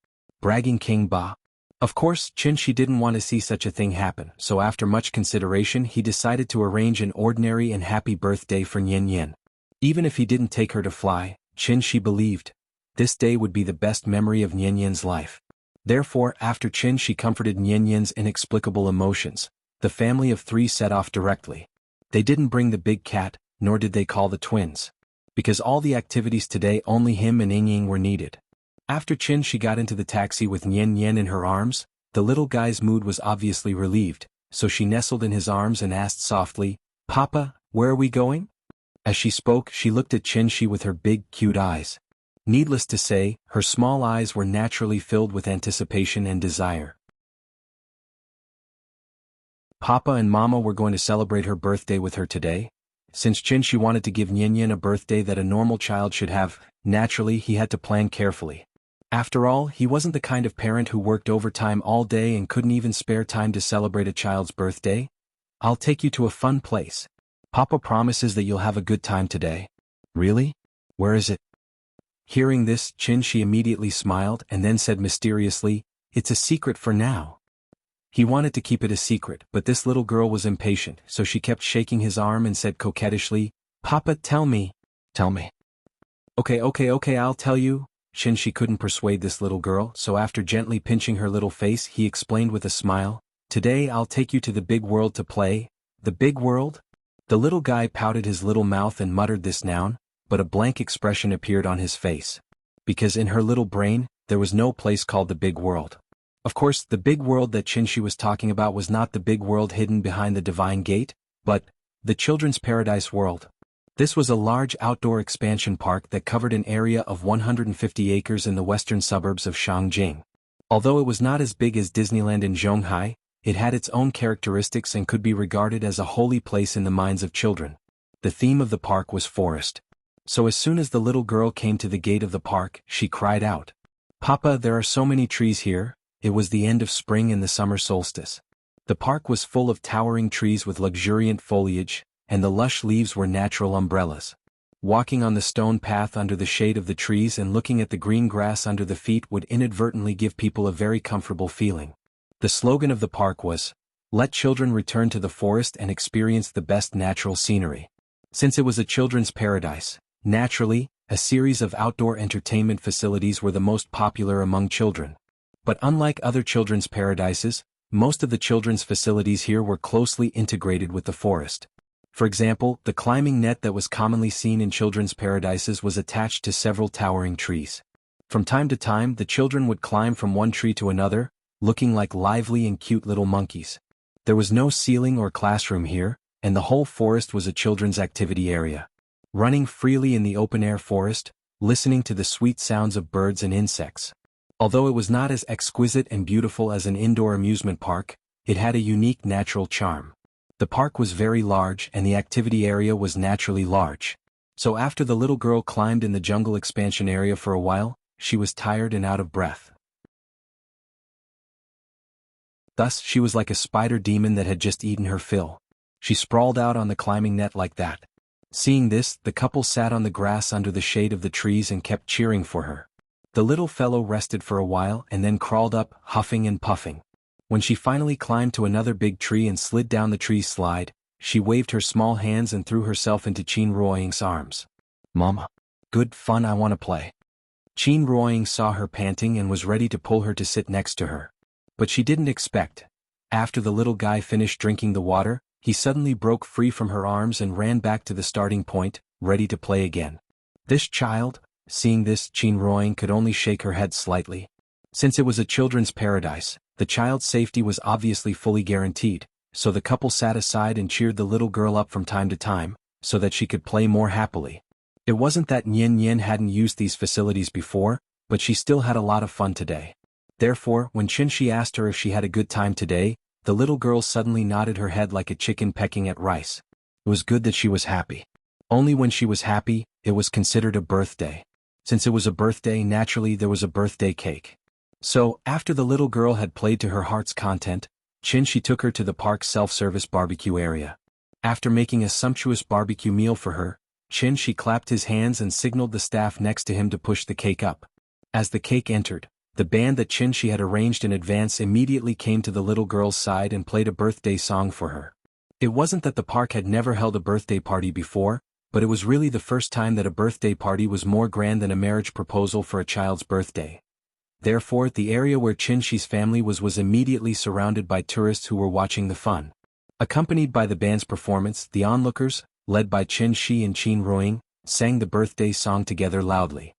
A: Bragging King Ba. Of course, Qinshi didn't want to see such a thing happen, so after much consideration he decided to arrange an ordinary and happy birthday for Nian. Even if he didn't take her to fly, Qinshi believed This day would be the best memory of Nian life. Therefore, after Qin comforted Nian's inexplicable emotions, the family of three set off directly. They didn't bring the big cat, nor did they call the twins. Because all the activities today only him and Ying were needed. After Qin got into the taxi with Nian in her arms, the little guy's mood was obviously relieved, so she nestled in his arms and asked softly, "Papa, where are we going?" As she spoke, she looked at Qin with her big, cute eyes. Needless to say, her small eyes were naturally filled with anticipation and desire. Papa and Mama were going to celebrate her birthday with her today. Since Qin wanted to give Nian a birthday that a normal child should have, naturally he had to plan carefully. After all, he wasn't the kind of parent who worked overtime all day and couldn't even spare time to celebrate a child's birthday. "I'll take you to a fun place. Papa promises that you'll have a good time today." "Really? Where is it?" Hearing this, Qin immediately smiled and then said mysteriously, "It's a secret for now." He wanted to keep it a secret, but this little girl was impatient, so she kept shaking his arm and said coquettishly, "Papa, tell me." "Tell me." Okay, I'll tell you." Qin couldn't persuade this little girl, so after gently pinching her little face he explained with a smile, "Today I'll take you to the big world to play." "The big world?" The little guy pouted his little mouth and muttered this noun, but a blank expression appeared on his face. Because in her little brain, there was no place called the big world. Of course, the big world that Qin was talking about was not the big world hidden behind the divine gate, but the children's paradise world. This was a large outdoor expansion park that covered an area of 150 acres in the western suburbs of Shangjing. Although it was not as big as Disneyland in Zhonghai, it had its own characteristics and could be regarded as a holy place in the minds of children. The theme of the park was forest. So as soon as the little girl came to the gate of the park, she cried out, "Papa, there are so many trees here." It was the end of spring and the summer solstice. The park was full of towering trees with luxuriant foliage, and the lush leaves were natural umbrellas. Walking on the stone path under the shade of the trees and looking at the green grass under the feet would inadvertently give people a very comfortable feeling. The slogan of the park was, "Let children return to the forest and experience the best natural scenery." Since it was a children's paradise, naturally, a series of outdoor entertainment facilities were the most popular among children. But unlike other children's paradises, most of the children's facilities here were closely integrated with the forest. For example, the climbing net that was commonly seen in children's paradises was attached to several towering trees. From time to time, the children would climb from one tree to another, looking like lively and cute little monkeys. There was no ceiling or classroom here, and the whole forest was a children's activity area. Running freely in the open-air forest, listening to the sweet sounds of birds and insects. Although it was not as exquisite and beautiful as an indoor amusement park, it had a unique natural charm. The park was very large and the activity area was naturally large. So after the little girl climbed in the jungle expansion area for a while, she was tired and out of breath. Thus, she was like a spider demon that had just eaten her fill. She sprawled out on the climbing net like that. Seeing this, the couple sat on the grass under the shade of the trees and kept cheering for her. The little fellow rested for a while and then crawled up, huffing and puffing. When she finally climbed to another big tree and slid down the tree's slide, she waved her small hands and threw herself into Qin Ruoying's arms. "Mama. Good fun, I want to play." Qin Ruoying saw her panting and was ready to pull her to sit next to her. But she didn't expect. After the little guy finished drinking the water, he suddenly broke free from her arms and ran back to the starting point, ready to play again. This child, seeing this, Qin Ruoying could only shake her head slightly. Since it was a children's paradise, the child's safety was obviously fully guaranteed, so the couple sat aside and cheered the little girl up from time to time, so that she could play more happily. It wasn't that Nian hadn't used these facilities before, but she still had a lot of fun today. Therefore, when Qin asked her if she had a good time today, the little girl suddenly nodded her head like a chicken pecking at rice. It was good that she was happy. Only when she was happy, it was considered a birthday. Since it was a birthday, naturally there was a birthday cake. So, after the little girl had played to her heart's content, Qin took her to the park's self-service barbecue area. After making a sumptuous barbecue meal for her, Qin clapped his hands and signaled the staff next to him to push the cake up. As the cake entered, the band that Qin had arranged in advance immediately came to the little girl's side and played a birthday song for her. It wasn't that the park had never held a birthday party before, but it was really the first time that a birthday party was more grand than a marriage proposal for a child's birthday. Therefore, the area where Qinshi's family was immediately surrounded by tourists who were watching the fun. Accompanied by the band's performance, the onlookers, led by Qinshi and Qin Ruoying, sang the birthday song together loudly.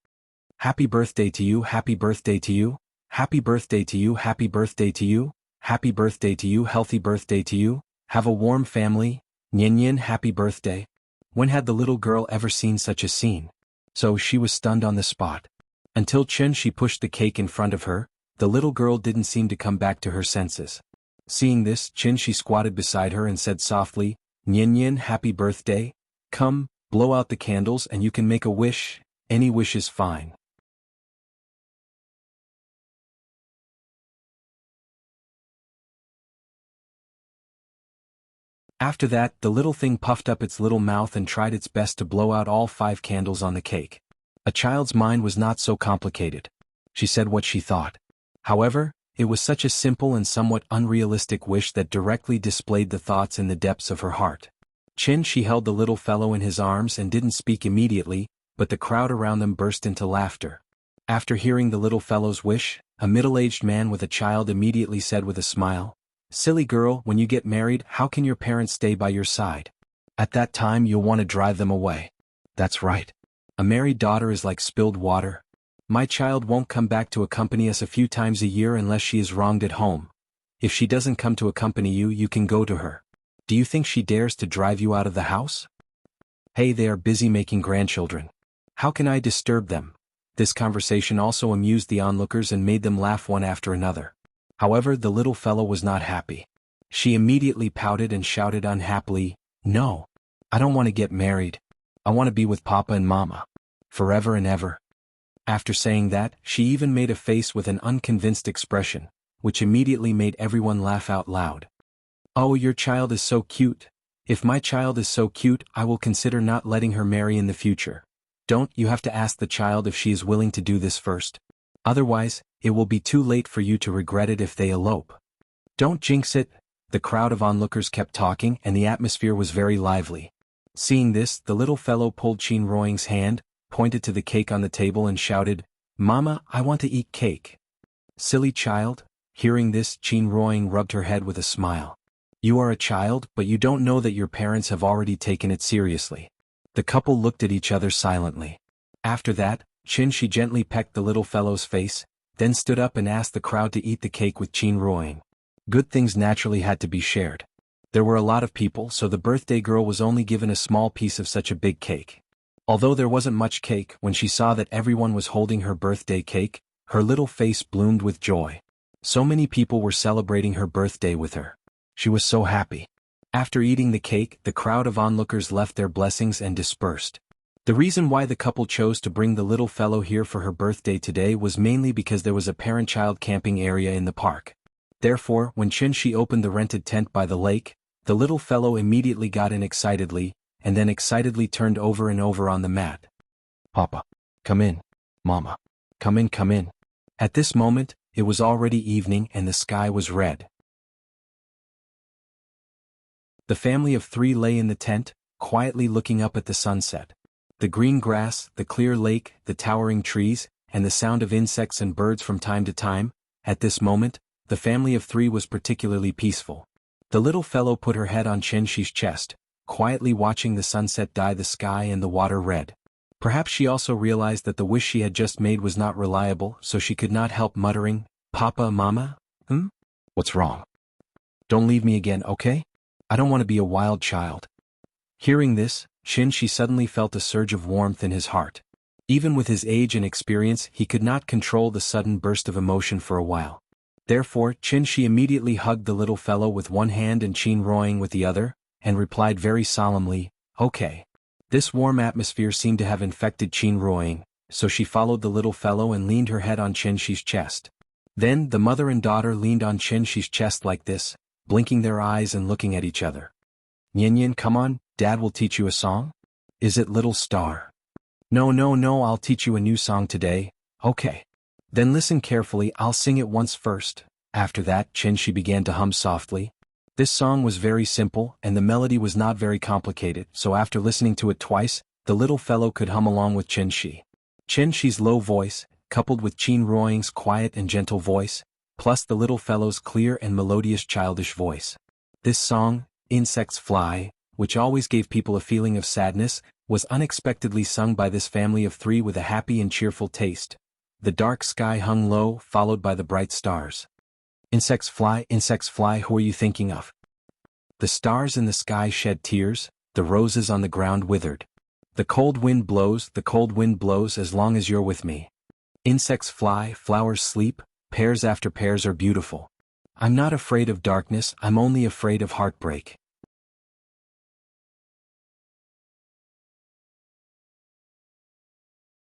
A: Happy birthday to you, happy birthday to you, happy birthday to you, happy birthday to you, happy birthday to you, healthy birthday to you, have a warm family, Nyen Nyen, happy birthday. When had the little girl ever seen such a scene? So she was stunned on the spot. Until Qinshi pushed the cake in front of her, the little girl didn't seem to come back to her senses. Seeing this, Qinshi squatted beside her and said softly, Nyen Nyen, happy birthday, come, blow out the candles and you can make a wish, any wish is fine. After that, the little thing puffed up its little mouth and tried its best to blow out all 5 candles on the cake. A child's mind was not so complicated. She said what she thought. However, it was such a simple and somewhat unrealistic wish that directly displayed the thoughts in the depths of her heart. Qinshi held the little fellow in his arms and didn't speak immediately, but the crowd around them burst into laughter. After hearing the little fellow's wish, a middle-aged man with a child immediately said with a smile, Silly girl, when you get married, how can your parents stay by your side? At that time you'll want to drive them away. That's right. A married daughter is like spilled water. My child won't come back to accompany us a few times a year unless she is wronged at home. If she doesn't come to accompany you, you can go to her. Do you think she dares to drive you out of the house? Hey, they are busy making grandchildren. How can I disturb them? This conversation also amused the onlookers and made them laugh one after another. However, the little fellow was not happy. She immediately pouted and shouted unhappily, No, I don't want to get married. I want to be with Papa and Mama. Forever and ever. After saying that, she even made a face with an unconvinced expression, which immediately made everyone laugh out loud. Oh, your child is so cute. If my child is so cute, I will consider not letting her marry in the future. Don't you have to ask the child if she is willing to do this first? Otherwise, it will be too late for you to regret it if they elope. Don't jinx it. The crowd of onlookers kept talking and the atmosphere was very lively. Seeing this, the little fellow pulled Qin Ruoying's hand, pointed to the cake on the table and shouted, Mama, I want to eat cake. Silly child. Hearing this, Qin Ruoying rubbed her head with a smile. You are a child, but you don't know that your parents have already taken it seriously. The couple looked at each other silently. After that, Qinshi gently pecked the little fellow's face, then stood up and asked the crowd to eat the cake with Qin Ruoying. Good things naturally had to be shared. There were a lot of people, so the birthday girl was only given a small piece of such a big cake. Although there wasn't much cake, when she saw that everyone was holding her birthday cake, her little face bloomed with joy. So many people were celebrating her birthday with her. She was so happy. After eating the cake, the crowd of onlookers left their blessings and dispersed. The reason why the couple chose to bring the little fellow here for her birthday today was mainly because there was a parent-child camping area in the park. Therefore, when Qinshi opened the rented tent by the lake, the little fellow immediately got in excitedly, and then excitedly turned over and over on the mat. Papa, come in. Mama, come in, come in. At this moment, it was already evening and the sky was red. The family of 3 lay in the tent, quietly looking up at the sunset. The green grass, the clear lake, the towering trees, and the sound of insects and birds from time to time. At this moment, the family of 3 was particularly peaceful. The little fellow put her head on Qinshi's chest, quietly watching the sunset dye the sky and the water red. Perhaps she also realized that the wish she had just made was not reliable, so she could not help muttering, Papa, Mama? What's wrong? Don't leave me again, okay? I don't want to be a wild child. Hearing this, Qinshi suddenly felt a surge of warmth in his heart. Even with his age and experience, he could not control the sudden burst of emotion for a while. Therefore, Qinshi immediately hugged the little fellow with one hand and Qin Ruoying with the other, and replied very solemnly, Okay. This warm atmosphere seemed to have infected Qin Ruoying, so she followed the little fellow and leaned her head on Qinshi's chest. Then, the mother and daughter leaned on Qinshi's chest like this, blinking their eyes and looking at each other. Nyen Nyen, come on, Dad will teach you a song? Is it Little Star? No, I'll teach you a new song today, okay. Then listen carefully, I'll sing it once first. After that, Qinshi began to hum softly. This song was very simple and the melody was not very complicated, so after listening to it twice, the little fellow could hum along with Chen Shi. Chen Shi's low voice, coupled with Qin Ruoying's quiet and gentle voice, plus the little fellow's clear and melodious childish voice. This song, Insects Fly, which always gave people a feeling of sadness, was unexpectedly sung by this family of three with a happy and cheerful taste. The dark sky hung low, followed by the bright stars. Insects fly, who are you thinking of? The stars in the sky shed tears, the roses on the ground withered. The cold wind blows as long as you're with me. Insects fly, flowers sleep, pairs after pairs are beautiful. I'm not afraid of darkness, I'm only afraid of heartbreak.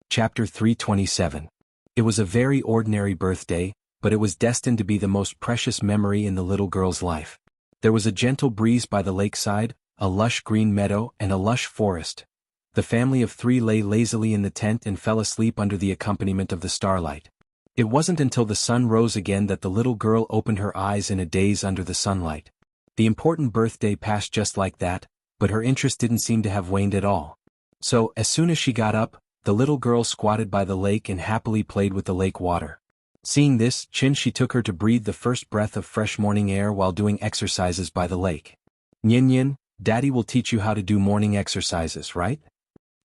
A: Chapter 327. It was a very ordinary birthday, but it was destined to be the most precious memory in the little girl's life. There was a gentle breeze by the lakeside, a lush green meadow and a lush forest. The family of three lay lazily in the tent and fell asleep under the accompaniment of the starlight. It wasn't until the sun rose again that the little girl opened her eyes in a daze under the sunlight. The important birthday passed just like that, but her interest didn't seem to have waned at all. So, as soon as she got up, the little girl squatted by the lake and happily played with the lake water. Seeing this, Chen Shi took her to breathe the first breath of fresh morning air while doing exercises by the lake. Nyin, Daddy will teach you how to do morning exercises, right?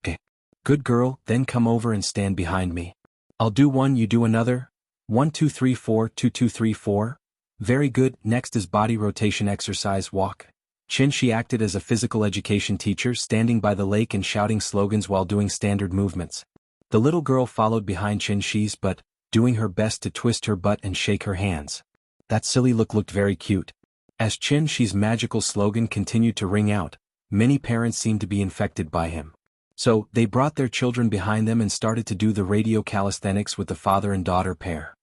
A: Okay. Good girl, then come over and stand behind me. I'll do one, you do another. 1 2 3 4 2 2 3 4. Very good, next is body rotation exercise walk. Chen Shi acted as a physical education teacher, standing by the lake and shouting slogans while doing standard movements. The little girl followed behind Chen Shi's but, doing her best to twist her butt and shake her hands. That silly look looked very cute. As Chen Shi's magical slogan continued to ring out, many parents seemed to be infected by him. So, they brought their children behind them and started to do the radio calisthenics with the father and daughter pair.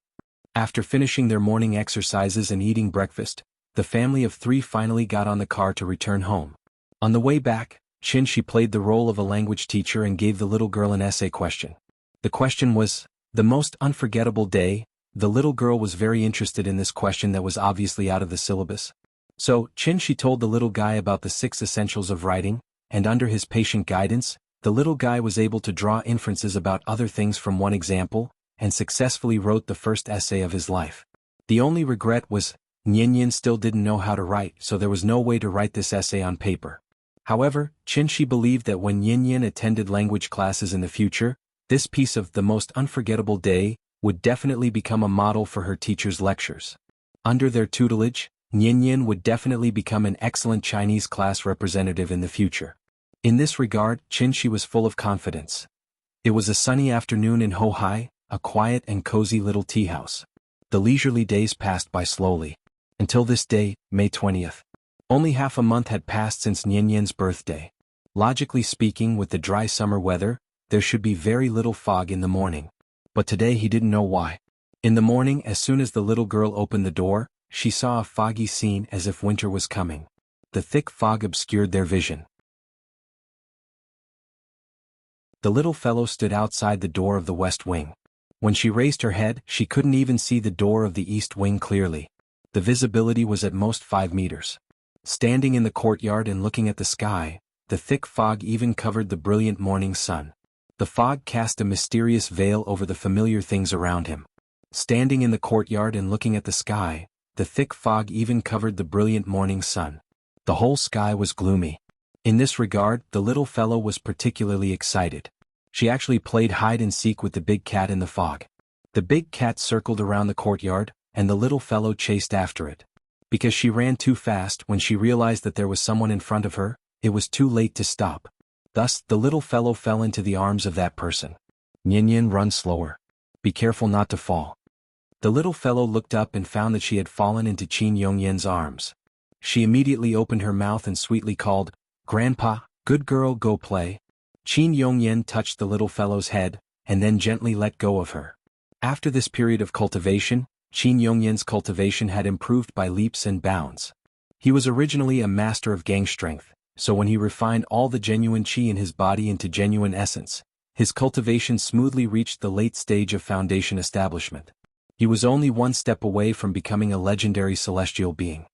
A: After finishing their morning exercises and eating breakfast, the family of three finally got on the car to return home. On the way back, Chen Shi played the role of a language teacher and gave the little girl an essay question. The question was, the most unforgettable day. The little girl was very interested in this question that was obviously out of the syllabus. So, Chen Shi told the little guy about the 6 essentials of writing, and under his patient guidance, the little guy was able to draw inferences about other things from one example, and successfully wrote the first essay of his life. The only regret was, Nyin still didn't know how to write, so there was no way to write this essay on paper. However, Chen Shi believed that when Nyin attended language classes in the future, this piece of the most unforgettable day would definitely become a model for her teacher's lectures. Under their tutelage, Nyin would definitely become an excellent Chinese class representative in the future. In this regard, Chen Shi was full of confidence. It was a sunny afternoon in Hohai, a quiet and cozy little tea house. The leisurely days passed by slowly. Until this day, May 20th. Only half a month had passed since Nyinyin's birthday. Logically speaking, with the dry summer weather, there should be very little fog in the morning. But today he didn't know why. In the morning, as soon as the little girl opened the door, she saw a foggy scene as if winter was coming. The thick fog obscured their vision. The little fellow stood outside the door of the west wing. When she raised her head, she couldn't even see the door of the east wing clearly. The visibility was at most 5 meters. Standing in the courtyard and looking at the sky, the thick fog even covered the brilliant morning sun. The fog cast a mysterious veil over the familiar things around him. Standing in the courtyard and looking at the sky, the thick fog even covered the brilliant morning sun. The whole sky was gloomy. In this regard, the little fellow was particularly excited. She actually played hide and seek with the big cat in the fog. The big cat circled around the courtyard, and the little fellow chased after it. Because she ran too fast, when she realized that there was someone in front of her, it was too late to stop. Thus, the little fellow fell into the arms of that person. Nyin, run slower. Be careful not to fall. The little fellow looked up and found that she had fallen into Qin Yongyan's arms. She immediately opened her mouth and sweetly called, "Grandpa, good girl, go play." Qin Yongyan touched the little fellow's head, and then gently let go of her. After this period of cultivation, Qin Yongyan's cultivation had improved by leaps and bounds. He was originally a master of gang strength, so when he refined all the genuine qi in his body into genuine essence, his cultivation smoothly reached the late stage of foundation establishment. He was only one step away from becoming a legendary celestial being.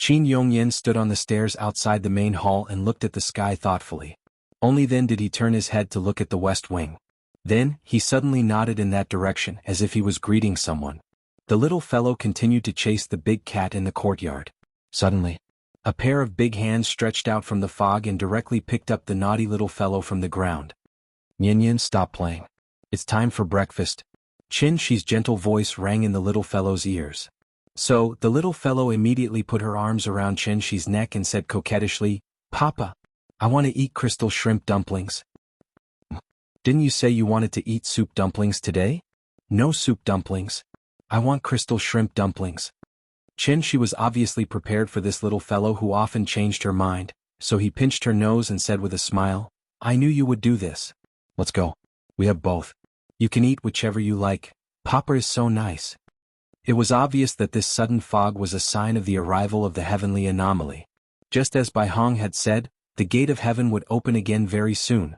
A: Qin Yongyan stood on the stairs outside the main hall and looked at the sky thoughtfully. Only then did he turn his head to look at the west wing. Then, he suddenly nodded in that direction as if he was greeting someone. The little fellow continued to chase the big cat in the courtyard. Suddenly, a pair of big hands stretched out from the fog and directly picked up the naughty little fellow from the ground. Nyan, stop playing. It's time for breakfast. Qin Shi's gentle voice rang in the little fellow's ears. So, the little fellow immediately put her arms around Qin Shi's neck and said coquettishly, "Papa, I want to eat crystal shrimp dumplings." "Didn't you say you wanted to eat soup dumplings today?" "No soup dumplings. I want crystal shrimp dumplings." Qin Shi was obviously prepared for this little fellow who often changed her mind, so he pinched her nose and said with a smile, "I knew you would do this. Let's go. We have both. You can eat whichever you like. Papa is so nice." It was obvious that this sudden fog was a sign of the arrival of the heavenly anomaly. Just as Bai Hong had said, the gate of heaven would open again very soon.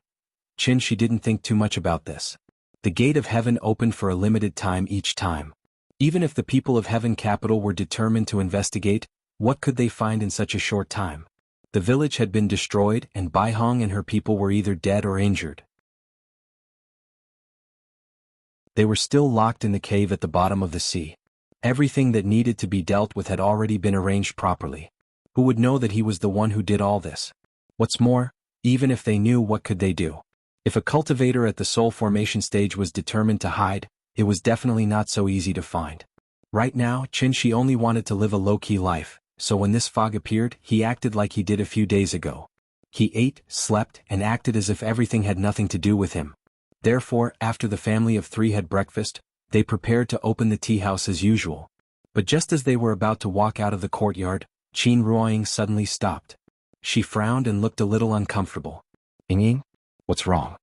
A: Qin Shi didn't think too much about this. The gate of heaven opened for a limited time each time. Even if the people of Heaven Capital were determined to investigate, what could they find in such a short time? The village had been destroyed and Bai Hong and her people were either dead or injured. They were still locked in the cave at the bottom of the sea. Everything that needed to be dealt with had already been arranged properly. Who would know that he was the one who did all this? What's more, even if they knew, what could they do? If a cultivator at the soul formation stage was determined to hide, it was definitely not so easy to find. Right now, Qin Shi only wanted to live a low-key life, so when this fog appeared, he acted like he did a few days ago. He ate, slept, and acted as if everything had nothing to do with him. Therefore, after the family of three had breakfast, they prepared to open the tea house as usual. But just as they were about to walk out of the courtyard, Qin Ruoying suddenly stopped. She frowned and looked a little uncomfortable. "Ying, what's wrong?"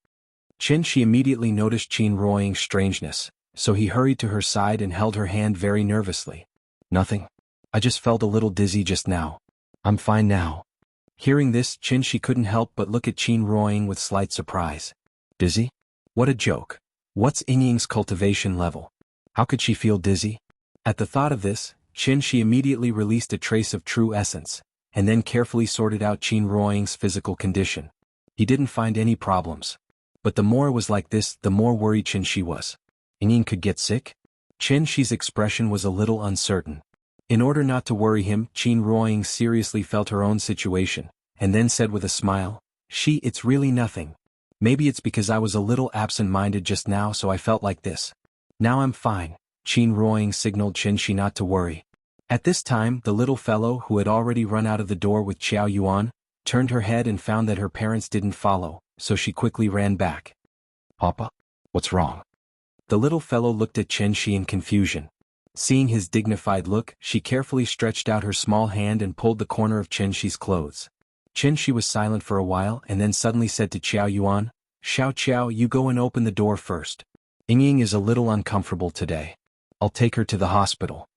A: Qin Shi immediately noticed Qin Ruoying's strangeness, so he hurried to her side and held her hand very nervously. "Nothing. I just felt a little dizzy just now. I'm fine now." Hearing this, Qin Shi couldn't help but look at Qin Ruoying with slight surprise. Dizzy? What a joke. What's Ying's cultivation level? How could she feel dizzy? At the thought of this, Qin Shi immediately released a trace of true essence, and then carefully sorted out Qin Ruoying's physical condition. He didn't find any problems. But the more it was like this, the more worried Qin Shi was. Ying could get sick? Qin Shi's expression was a little uncertain. In order not to worry him, Qin Ruoying seriously felt her own situation, and then said with a smile, It's really nothing. Maybe it's because I was a little absent-minded just now, so I felt like this. Now I'm fine." Qin Ruoying signaled Qin Shi not to worry. At this time, the little fellow, who had already run out of the door with Qiao Yuan, turned her head and found that her parents didn't follow, so she quickly ran back. "Papa? What's wrong?" The little fellow looked at Qin Shi in confusion. Seeing his dignified look, she carefully stretched out her small hand and pulled the corner of Qin Shi's clothes. Qin Shi was silent for a while and then suddenly said to Qiao Yuan, Xiao, you go and open the door first. Ying is a little uncomfortable today. I'll take her to the hospital."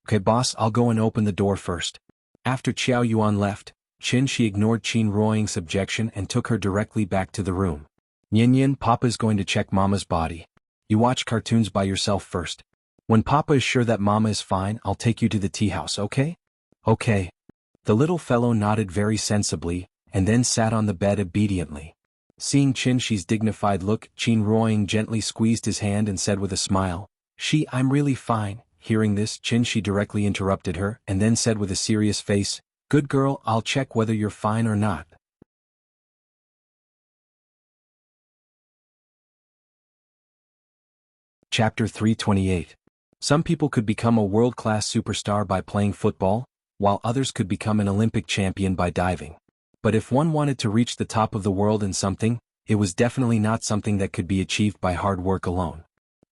A: "Okay boss, I'll go and open the door first." After Qiao Yuan left, Qin Shi ignored Qin Ruoying's objection and took her directly back to the room. Yin, Papa's going to check Mama's body. You watch cartoons by yourself first. When Papa is sure that Mama is fine, I'll take you to the tea house, okay? Okay. The little fellow nodded very sensibly, and then sat on the bed obediently. Seeing Qin Shi's dignified look, Qin Ruoying gently squeezed his hand and said with a smile, I'm really fine." Hearing this, Qin Shi directly interrupted her, and then said with a serious face, "Good girl, I'll check whether you're fine or not." Chapter 328. Some people could become a world-class superstar by playing football, while others could become an Olympic champion by diving. But if one wanted to reach the top of the world in something, it was definitely not something that could be achieved by hard work alone.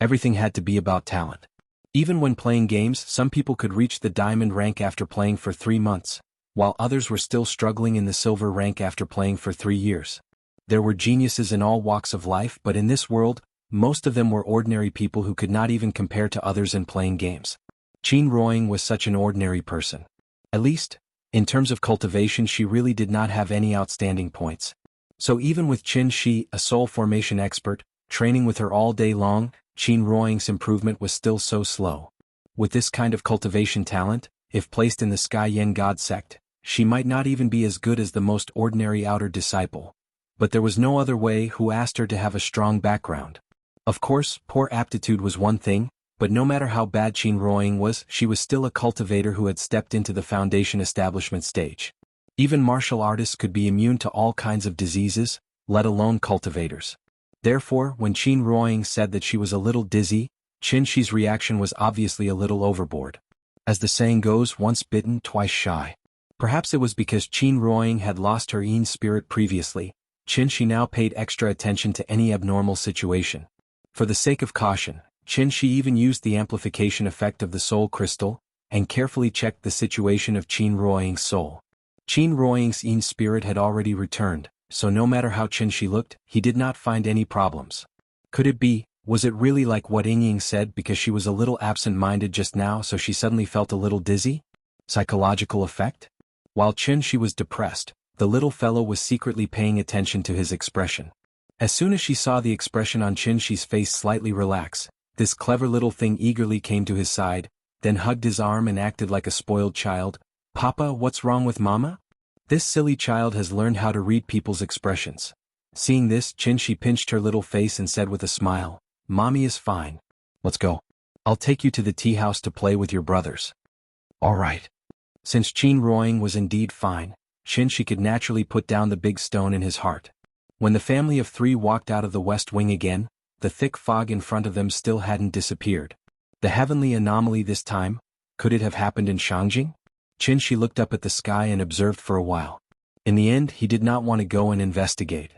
A: Everything had to be about talent. Even when playing games, some people could reach the diamond rank after playing for 3 months, while others were still struggling in the silver rank after playing for 3 years. There were geniuses in all walks of life, but in this world, most of them were ordinary people who could not even compare to others in playing games. Qin Ruoying was such an ordinary person. At least, in terms of cultivation, she really did not have any outstanding points. So even with Qin Shi, a soul formation expert, training with her all day long, Qin Ruoying's improvement was still so slow. With this kind of cultivation talent, if placed in the Sky Yen God sect, she might not even be as good as the most ordinary outer disciple. But there was no other way who asked her to have a strong background. Of course, poor aptitude was one thing, but no matter how bad Qin Ruoying was, she was still a cultivator who had stepped into the foundation establishment stage. Even martial artists could be immune to all kinds of diseases, let alone cultivators. Therefore, when Qin Ruoying said that she was a little dizzy, Qin Shi's reaction was obviously a little overboard. As the saying goes, once bitten, twice shy. Perhaps it was because Qin Ruoying had lost her Yin spirit previously. Qin Shi now paid extra attention to any abnormal situation. For the sake of caution, Qin Shi even used the amplification effect of the soul crystal, and carefully checked the situation of Qin Ruoying's soul. Qin Ruoying's Yin spirit had already returned, so no matter how Qin Shi looked, he did not find any problems. Could it be, was it really like what Ying said because she was a little absent-minded just now so she suddenly felt a little dizzy? Psychological effect? While Qin Shi was depressed, the little fellow was secretly paying attention to his expression. As soon as she saw the expression on Qin Shi's face slightly relax, this clever little thing eagerly came to his side, then hugged his arm and acted like a spoiled child. "Papa, what's wrong with Mama?" This silly child has learned how to read people's expressions. Seeing this, Qin Shi pinched her little face and said with a smile, "Mommy is fine. Let's go. I'll take you to the tea house to play with your brothers." "All right." Since Qin Ruoying was indeed fine, Qin Shi could naturally put down the big stone in his heart. When the family of three walked out of the west wing again, the thick fog in front of them still hadn't disappeared. The heavenly anomaly this time, could it have happened in Shangjing? Qin Shi looked up at the sky and observed for a while. In the end, he did not want to go and investigate.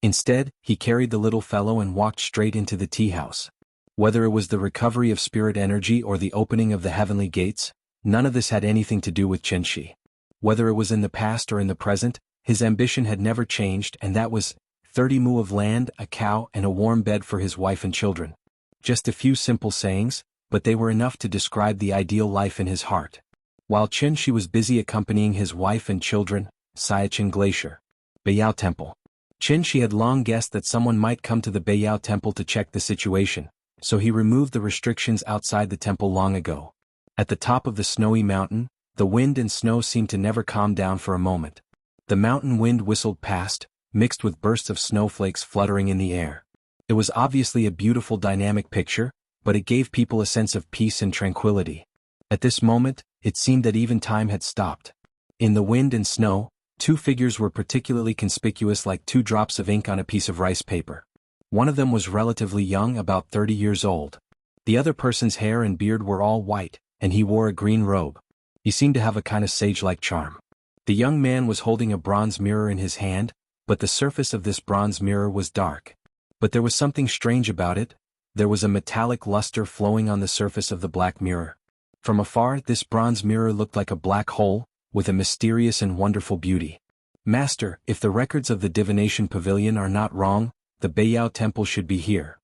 A: Instead, he carried the little fellow and walked straight into the tea house. Whether it was the recovery of spirit energy or the opening of the heavenly gates, none of this had anything to do with Qin Shi. Whether it was in the past or in the present, his ambition had never changed, and that was 30 mu of land, a cow, and a warm bed for his wife and children. Just a few simple sayings, but they were enough to describe the ideal life in his heart. While Qin Shi was busy accompanying his wife and children, Siachen Glacier, Beiyao Temple. Qin Shi had long guessed that someone might come to the Beiyao Temple to check the situation, so he removed the restrictions outside the temple long ago. At the top of the snowy mountain, the wind and snow seemed to never calm down for a moment. The mountain wind whistled past, mixed with bursts of snowflakes fluttering in the air. It was obviously a beautiful dynamic picture, but it gave people a sense of peace and tranquility. At this moment, it seemed that even time had stopped. In the wind and snow, two figures were particularly conspicuous like two drops of ink on a piece of rice paper. One of them was relatively young, about 30 years old. The other person's hair and beard were all white, and he wore a green robe. He seemed to have a kind of sage-like charm. The young man was holding a bronze mirror in his hand, but the surface of this bronze mirror was dark. But there was something strange about it. There was a metallic luster flowing on the surface of the black mirror. From afar, this bronze mirror looked like a black hole, with a mysterious and wonderful beauty. "Master, if the records of the divination pavilion are not wrong, the Beiyao Temple should be here."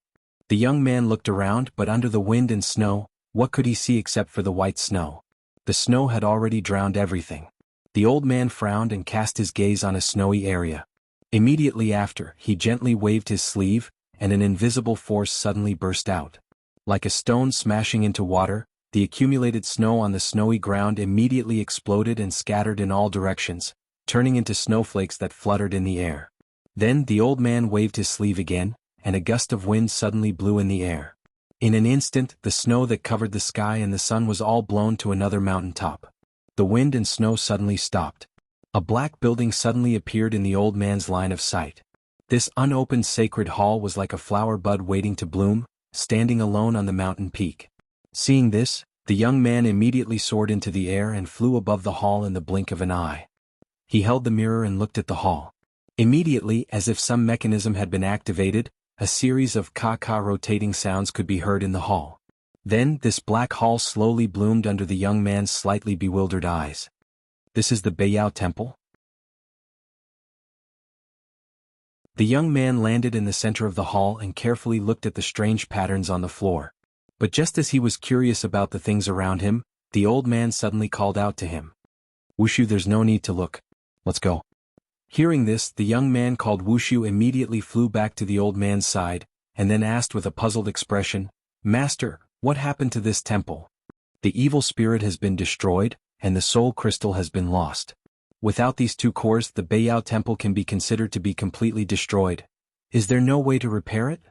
A: The young man looked around, but under the wind and snow, what could he see except for the white snow? The snow had already drowned everything. The old man frowned and cast his gaze on a snowy area. Immediately after, he gently waved his sleeve, and an invisible force suddenly burst out. Like a stone smashing into water, the accumulated snow on the snowy ground immediately exploded and scattered in all directions, turning into snowflakes that fluttered in the air. Then the old man waved his sleeve again, and a gust of wind suddenly blew in the air. In an instant, the snow that covered the sky and the sun was all blown to another mountain top. The wind and snow suddenly stopped. A black building suddenly appeared in the old man's line of sight. This unopened sacred hall was like a flower bud waiting to bloom, standing alone on the mountain peak. Seeing this, the young man immediately soared into the air and flew above the hall in the blink of an eye. He held the mirror and looked at the hall. Immediately, as if some mechanism had been activated, a series of ka-ka rotating sounds could be heard in the hall. Then, this black hall slowly bloomed under the young man's slightly bewildered eyes. "This is the Beiyao Temple?" The young man landed in the center of the hall and carefully looked at the strange patterns on the floor. But just as he was curious about the things around him, the old man suddenly called out to him. "Wushu, there's no need to look. Let's go." Hearing this, the young man called Wushu immediately flew back to the old man's side, and then asked with a puzzled expression, "Master, What happened to this temple? The evil spirit has been destroyed, and the soul crystal has been lost. Without these two cores, the Beiyao temple can be considered to be completely destroyed. Is there no way to repair it?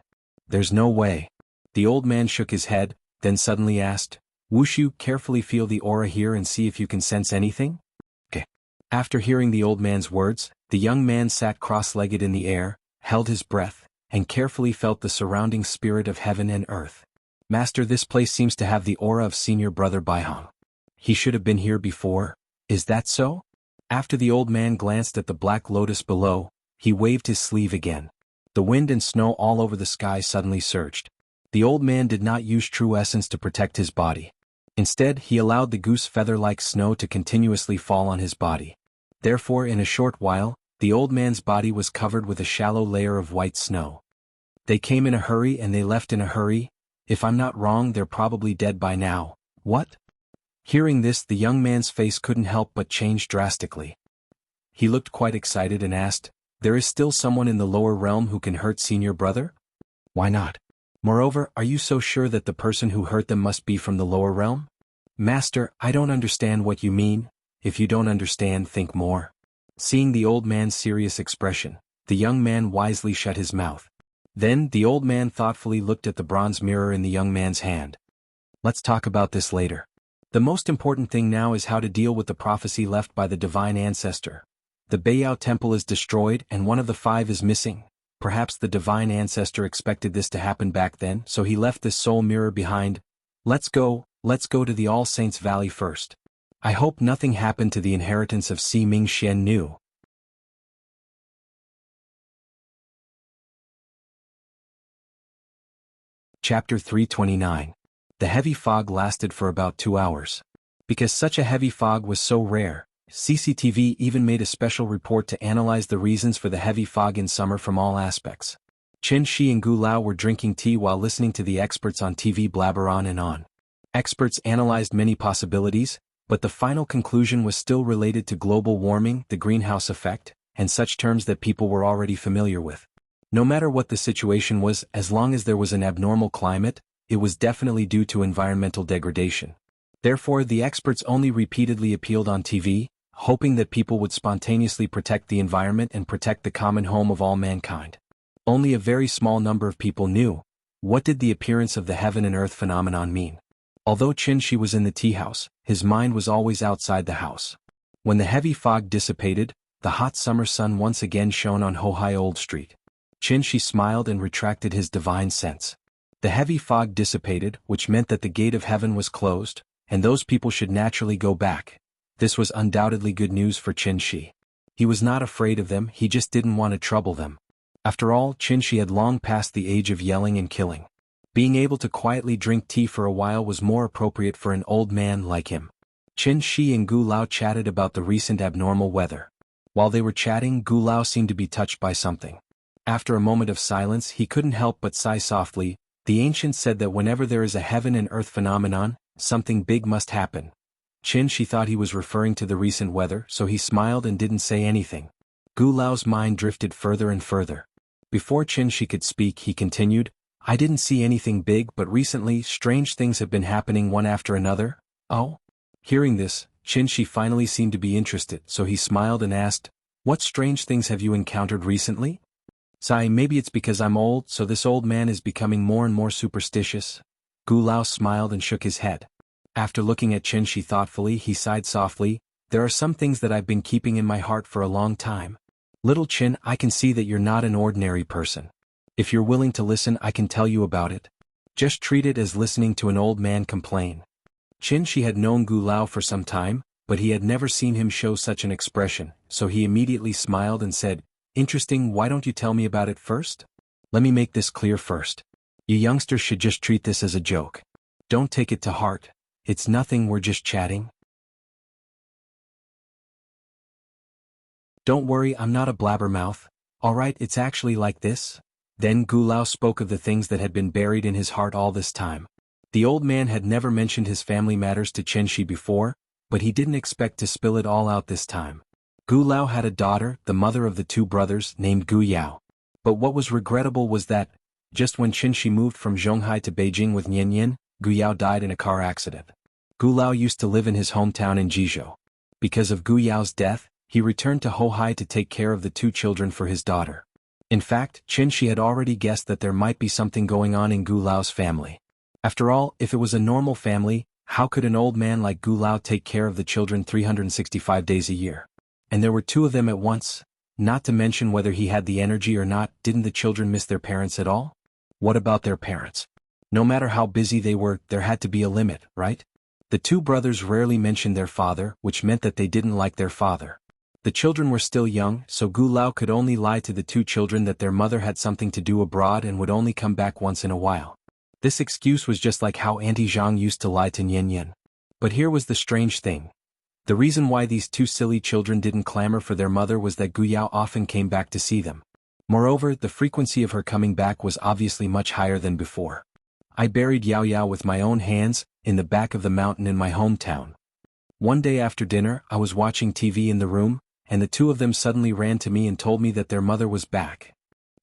A: There's no way. The old man shook his head, then suddenly asked, Wushu, carefully feel the aura here and see if you can sense anything? Okay. After hearing the old man's words, the young man sat cross-legged in the air, held his breath, and carefully felt the surrounding spirit of heaven and earth. Master, this place seems to have the aura of senior brother Baihong. He should have been here before. Is that so? After the old man glanced at the black lotus below, he waved his sleeve again. The wind and snow all over the sky suddenly surged. The old man did not use true essence to protect his body. Instead, he allowed the goose feather-like snow to continuously fall on his body. Therefore, in a short while, the old man's body was covered with a shallow layer of white snow. They came in a hurry and they left in a hurry. If I'm not wrong, they're probably dead by now. What? Hearing this, the young man's face couldn't help but change drastically. He looked quite excited and asked, There is still someone in the lower realm who can hurt senior brother? Why not? Moreover, are you so sure that the person who hurt them must be from the lower realm? Master, I don't understand what you mean. If you don't understand, think more. Seeing the old man's serious expression, the young man wisely shut his mouth. Then, the old man thoughtfully looked at the bronze mirror in the young man's hand. Let's talk about this later. The most important thing now is how to deal with the prophecy left by the divine ancestor. The Beiyao temple is destroyed and one of the 5 is missing. Perhaps the divine ancestor expected this to happen back then, so he left this soul mirror behind. Let's go to the All Saints Valley first. I hope nothing happened to the inheritance of Si Ming Xian Nu. Chapter 329. The heavy fog lasted for about 2 hours. Because such a heavy fog was so rare, CCTV even made a special report to analyze the reasons for the heavy fog in summer from all aspects. Chen Shi and Gu Lao were drinking tea while listening to the experts on TV blabber on and on. Experts analyzed many possibilities, but the final conclusion was still related to global warming, the greenhouse effect, and such terms that people were already familiar with. No matter what the situation was, as long as there was an abnormal climate, it was definitely due to environmental degradation. Therefore, the experts only repeatedly appealed on TV, hoping that people would spontaneously protect the environment and protect the common home of all mankind. Only a very small number of people knew, what did the appearance of the heaven and earth phenomenon mean? Although Qin Shi was in the tea house, his mind was always outside the house. When the heavy fog dissipated, the hot summer sun once again shone on Hohai Old Street. Qin Shi smiled and retracted his divine sense. The heavy fog dissipated, which meant that the gate of heaven was closed, and those people should naturally go back. This was undoubtedly good news for Qin Shi. He was not afraid of them, he just didn't want to trouble them. After all, Qin Shi had long passed the age of yelling and killing. Being able to quietly drink tea for a while was more appropriate for an old man like him. Qin Shi and Gu Lao chatted about the recent abnormal weather. While they were chatting, Gu Lao seemed to be touched by something. After a moment of silence, he couldn't help but sigh softly. The ancients said that whenever there is a heaven and earth phenomenon, something big must happen. Qin Shi thought he was referring to the recent weather, so he smiled and didn't say anything. Gu Lao's mind drifted further and further. Before Qin Shi could speak, he continued, I didn't see anything big, but recently, strange things have been happening one after another. Oh? Hearing this, Qin Shi finally seemed to be interested, so he smiled and asked, What strange things have you encountered recently? Sigh, maybe it's because I'm old, so this old man is becoming more and more superstitious. Gu Lao smiled and shook his head. After looking at Qin Shi thoughtfully, he sighed softly, There are some things that I've been keeping in my heart for a long time. Little Qin, I can see that you're not an ordinary person. If you're willing to listen, I can tell you about it. Just treat it as listening to an old man complain. Qin Shi had known Gu Lao for some time, but he had never seen him show such an expression, so he immediately smiled and said, Interesting, why don't you tell me about it first? Let me make this clear first. You youngsters should just treat this as a joke. Don't take it to heart. It's nothing, we're just chatting. Don't worry, I'm not a blabbermouth. Alright, it's actually like this. Then Gu Lao spoke of the things that had been buried in his heart all this time. The old man had never mentioned his family matters to Qin Shi before, but he didn't expect to spill it all out this time. Gu Lao had a daughter, the mother of the 2 brothers, named Gu Yao. But what was regrettable was that, just when Qin Shi moved from Zhonghai to Beijing with Nian Yin, Gu Yao died in a car accident. Gu Lao used to live in his hometown in Jizhou. Because of Gu Yao's death, he returned to Hohai to take care of the two children for his daughter. In fact, Qin Shi had already guessed that there might be something going on in Gu Lao's family. After all, if it was a normal family, how could an old man like Gu Lao take care of the children 365 days a year? And there were two of them at once, not to mention whether he had the energy or not. Didn't the children miss their parents at all? What about their parents? No matter how busy they were, there had to be a limit, right? The two brothers rarely mentioned their father, which meant that they didn't like their father. The children were still young, so Gu Lao could only lie to the two children that their mother had something to do abroad and would only come back once in a while. This excuse was just like how Auntie Zhang used to lie to Nian Yan. But here was the strange thing. The reason why these two silly children didn't clamor for their mother was that Gu Yao often came back to see them. Moreover, the frequency of her coming back was obviously much higher than before. I buried Yao Yao with my own hands, in the back of the mountain in my hometown. One day after dinner, I was watching TV in the room, and the two of them suddenly ran to me and told me that their mother was back.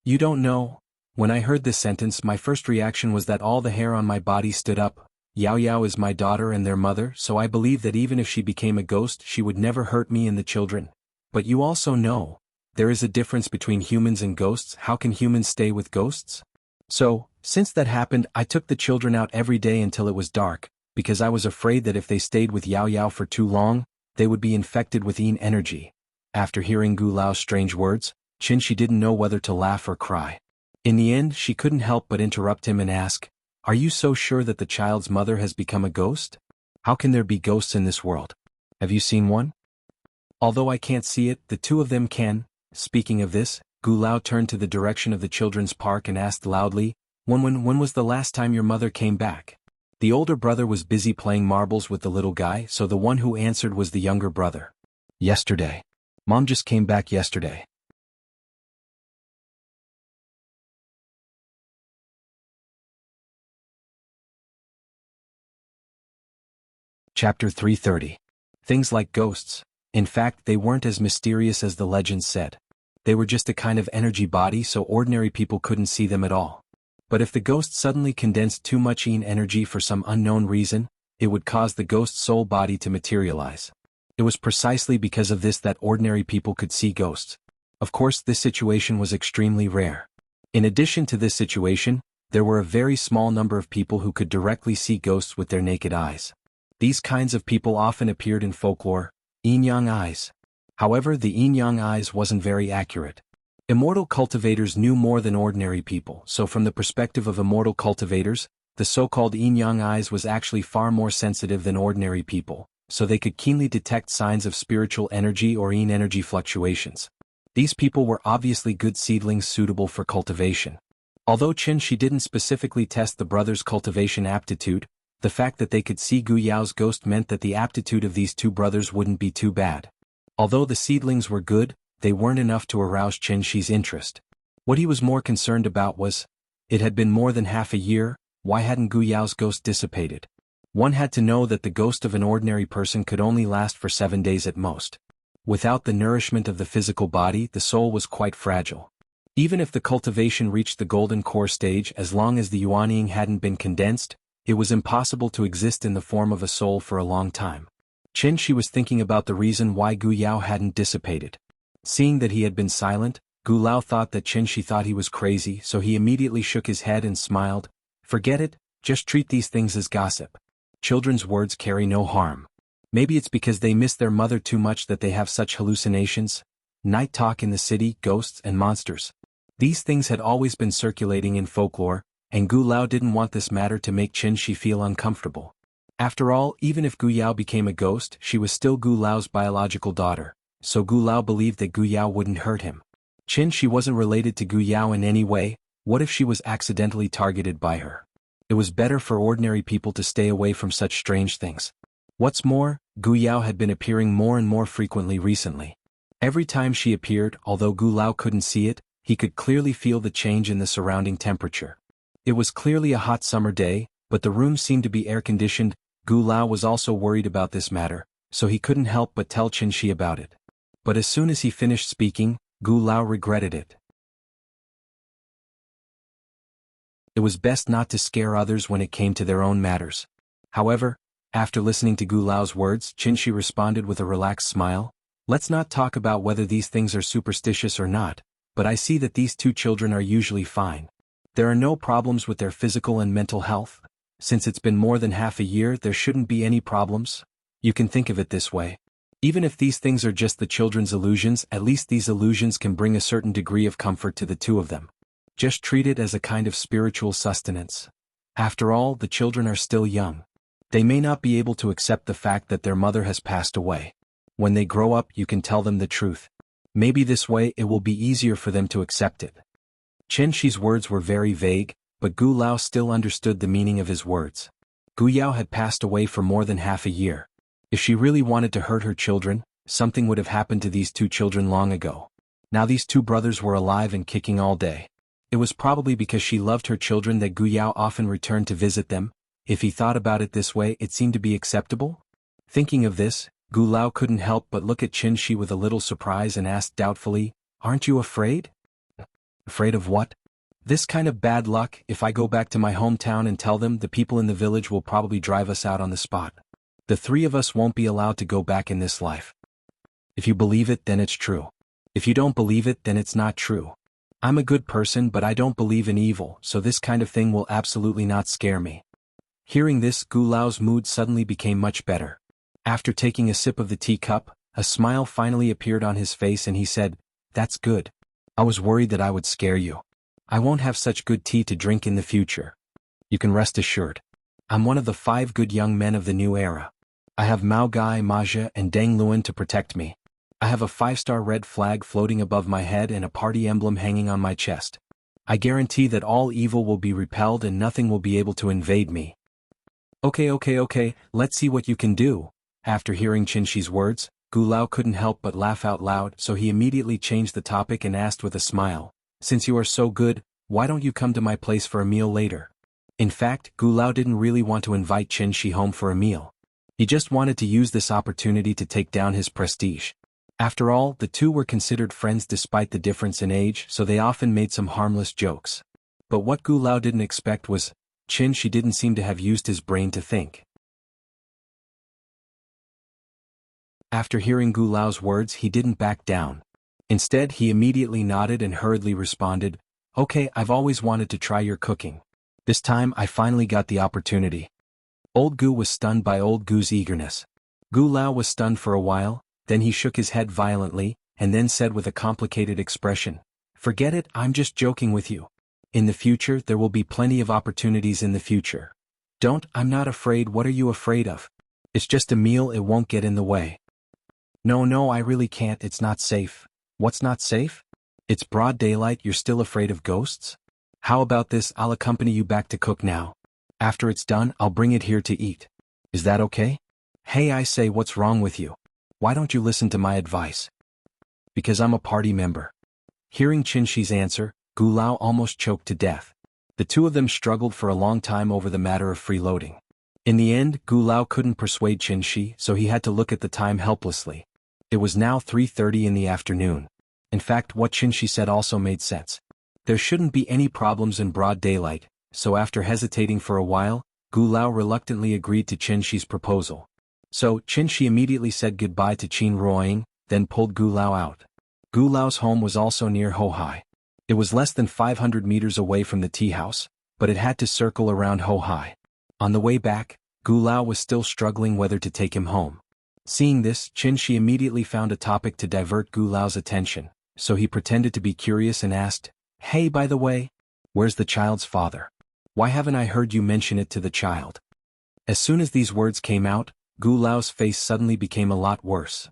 A: You don't know. When I heard this sentence, my first reaction was that all the hair on my body stood up. Yao Yao is my daughter and their mother, so I believe that even if she became a ghost, she would never hurt me and the children. But you also know, there is a difference between humans and ghosts. How can humans stay with ghosts? So, since that happened, I took the children out every day until it was dark, because I was afraid that if they stayed with Yao Yao for too long, they would be infected with yin energy. After hearing Gu Lao's strange words, Qin Shi didn't know whether to laugh or cry. In the end, she couldn't help but interrupt him and ask, "Are you so sure that the child's mother has become a ghost? How can there be ghosts in this world? Have you seen one?" Although I can't see it, the two of them can. Speaking of this, Gu Lao turned to the direction of the children's park and asked loudly, when was the last time your mother came back?" The older brother was busy playing marbles with the little guy, so the one who answered was the younger brother. "Yesterday. Mom just came back yesterday." Chapter 330. Things like ghosts. In fact, they weren't as mysterious as the legends said. They were just a kind of energy body, so ordinary people couldn't see them at all. But if the ghost suddenly condensed too much yin energy for some unknown reason, it would cause the ghost's soul body to materialize. It was precisely because of this that ordinary people could see ghosts. Of course, this situation was extremely rare. In addition to this situation, there were a very small number of people who could directly see ghosts with their naked eyes. These kinds of people often appeared in folklore, yin-yang eyes. However, the yin-yang eyes wasn't very accurate. Immortal cultivators knew more than ordinary people, so from the perspective of immortal cultivators, the so-called yin-yang eyes was actually far more sensitive than ordinary people, so they could keenly detect signs of spiritual energy or yin energy fluctuations. These people were obviously good seedlings suitable for cultivation. Although Qin Shi didn't specifically test the brothers' cultivation aptitude, the fact that they could see Gu Yao's ghost meant that the aptitude of these two brothers wouldn't be too bad. Although the seedlings were good, they weren't enough to arouse Qin Shi's interest. What he was more concerned about was, it had been more than half a year, why hadn't Gu Yao's ghost dissipated? One had to know that the ghost of an ordinary person could only last for 7 days at most. Without the nourishment of the physical body, the soul was quite fragile. Even if the cultivation reached the golden core stage, as long as the yuanying hadn't been condensed, it was impossible to exist in the form of a soul for a long time. Qin Shi was thinking about the reason why Gu Yao hadn't dissipated. Seeing that he had been silent, Gu Lao thought that Qin Shi thought he was crazy, so he immediately shook his head and smiled. "Forget it, just treat these things as gossip. Children's words carry no harm. Maybe it's because they miss their mother too much that they have such hallucinations. Night talk in the city, ghosts and monsters." These things had always been circulating in folklore, and Gu Lao didn't want this matter to make Qin Shi feel uncomfortable. After all, even if Gu Yao became a ghost, she was still Gu Lao's biological daughter, so Gu Lao believed that Gu Yao wouldn't hurt him. Qin Shi wasn't related to Gu Yao in any way. What if she was accidentally targeted by her? It was better for ordinary people to stay away from such strange things. What's more, Gu Yao had been appearing more and more frequently recently. Every time she appeared, although Gu Lao couldn't see it, he could clearly feel the change in the surrounding temperature. It was clearly a hot summer day, but the room seemed to be air-conditioned. Gu Lao was also worried about this matter, so he couldn't help but tell Qin Shi about it. But as soon as he finished speaking, Gu Lao regretted it. It was best not to scare others when it came to their own matters. However, after listening to Gu Lao's words, Qinshi responded with a relaxed smile. Let's not talk about whether these things are superstitious or not, but I see that these two children are usually fine. There are no problems with their physical and mental health. Since it's been more than half a year, there shouldn't be any problems. You can think of it this way. Even if these things are just the children's illusions, at least these illusions can bring a certain degree of comfort to the two of them. Just treat it as a kind of spiritual sustenance. After all, the children are still young. They may not be able to accept the fact that their mother has passed away. When they grow up, you can tell them the truth. Maybe this way it will be easier for them to accept it. Chen Shi's words were very vague, but Gu Lao still understood the meaning of his words. Gu Yao had passed away for more than half a year. If she really wanted to hurt her children, something would have happened to these two children long ago. Now these two brothers were alive and kicking all day. It was probably because she loved her children that Gu Yao often returned to visit them. If he thought about it this way, it seemed to be acceptable. Thinking of this, Gu Lao couldn't help but look at Qin Shi with a little surprise and asked doubtfully, "Aren't you afraid?" "Afraid of what?" "This kind of bad luck. If I go back to my hometown and tell them, the people in the village will probably drive us out on the spot. The three of us won't be allowed to go back in this life. If you believe it, then it's true. If you don't believe it, then it's not true. I'm a good person, but I don't believe in evil, so this kind of thing will absolutely not scare me." Hearing this, Gu Lao's mood suddenly became much better. After taking a sip of the teacup, a smile finally appeared on his face and he said, "That's good. I was worried that I would scare you. I won't have such good tea to drink in the future. You can rest assured. I'm one of the 5 good young men of the new era. I have Mao Gai, Maja, and Deng Luan to protect me. I have a 5-star red flag floating above my head and a party emblem hanging on my chest. I guarantee that all evil will be repelled and nothing will be able to invade me." Okay, let's see what you can do." After hearing Qin Shi's words, Gu Lao couldn't help but laugh out loud, so he immediately changed the topic and asked with a smile, "Since you are so good, why don't you come to my place for a meal later?" In fact, Gu Lao didn't really want to invite Qin Shi home for a meal. He just wanted to use this opportunity to take down his prestige. After all, the two were considered friends despite the difference in age, so they often made some harmless jokes. But what Gu Lao didn't expect was, Qin Shi didn't seem to have used his brain to think. After hearing Gu Lao's words, he didn't back down. Instead, he immediately nodded and hurriedly responded, "Okay, I've always wanted to try your cooking. This time I finally got the opportunity." Old Gu was stunned by old Gu's eagerness. Gu Lao was stunned for a while, then he shook his head violently, and then said with a complicated expression, "Forget it, I'm just joking with you. In the future there will be plenty of opportunities in the future. I'm not afraid. What are you afraid of? It's just a meal, it won't get in the way." No, I really can't, it's not safe." "What's not safe?" "It's broad daylight, you're still afraid of ghosts? How about this, I'll accompany you back to cook now. After it's done, I'll bring it here to eat. Is that okay?" "Hey, I say, what's wrong with you? Why don't you listen to my advice?" "Because I'm a party member." Hearing Qin Shi's answer, Gu Lao almost choked to death. The two of them struggled for a long time over the matter of freeloading. In the end, Gu Lao couldn't persuade Qin Shi, so he had to look at the time helplessly. It was now 3:30 in the afternoon. In fact, what Qin Shi said also made sense. There shouldn't be any problems in broad daylight, so after hesitating for a while, Gu Lao reluctantly agreed to Qin Shi's proposal. So, Qin Shi immediately said goodbye to Qin Ruoying, then pulled Gu Lao out. Gu Lao's home was also near Hohai. It was less than 500 meters away from the tea house, but it had to circle around Hohai. On the way back, Gu Lao was still struggling whether to take him home. Seeing this, Qin Shi immediately found a topic to divert Gu Lao's attention, so he pretended to be curious and asked, "Hey, by the way, where's the child's father? Why haven't I heard you mention it to the child?" As soon as these words came out, Gu Lao's face suddenly became a lot worse.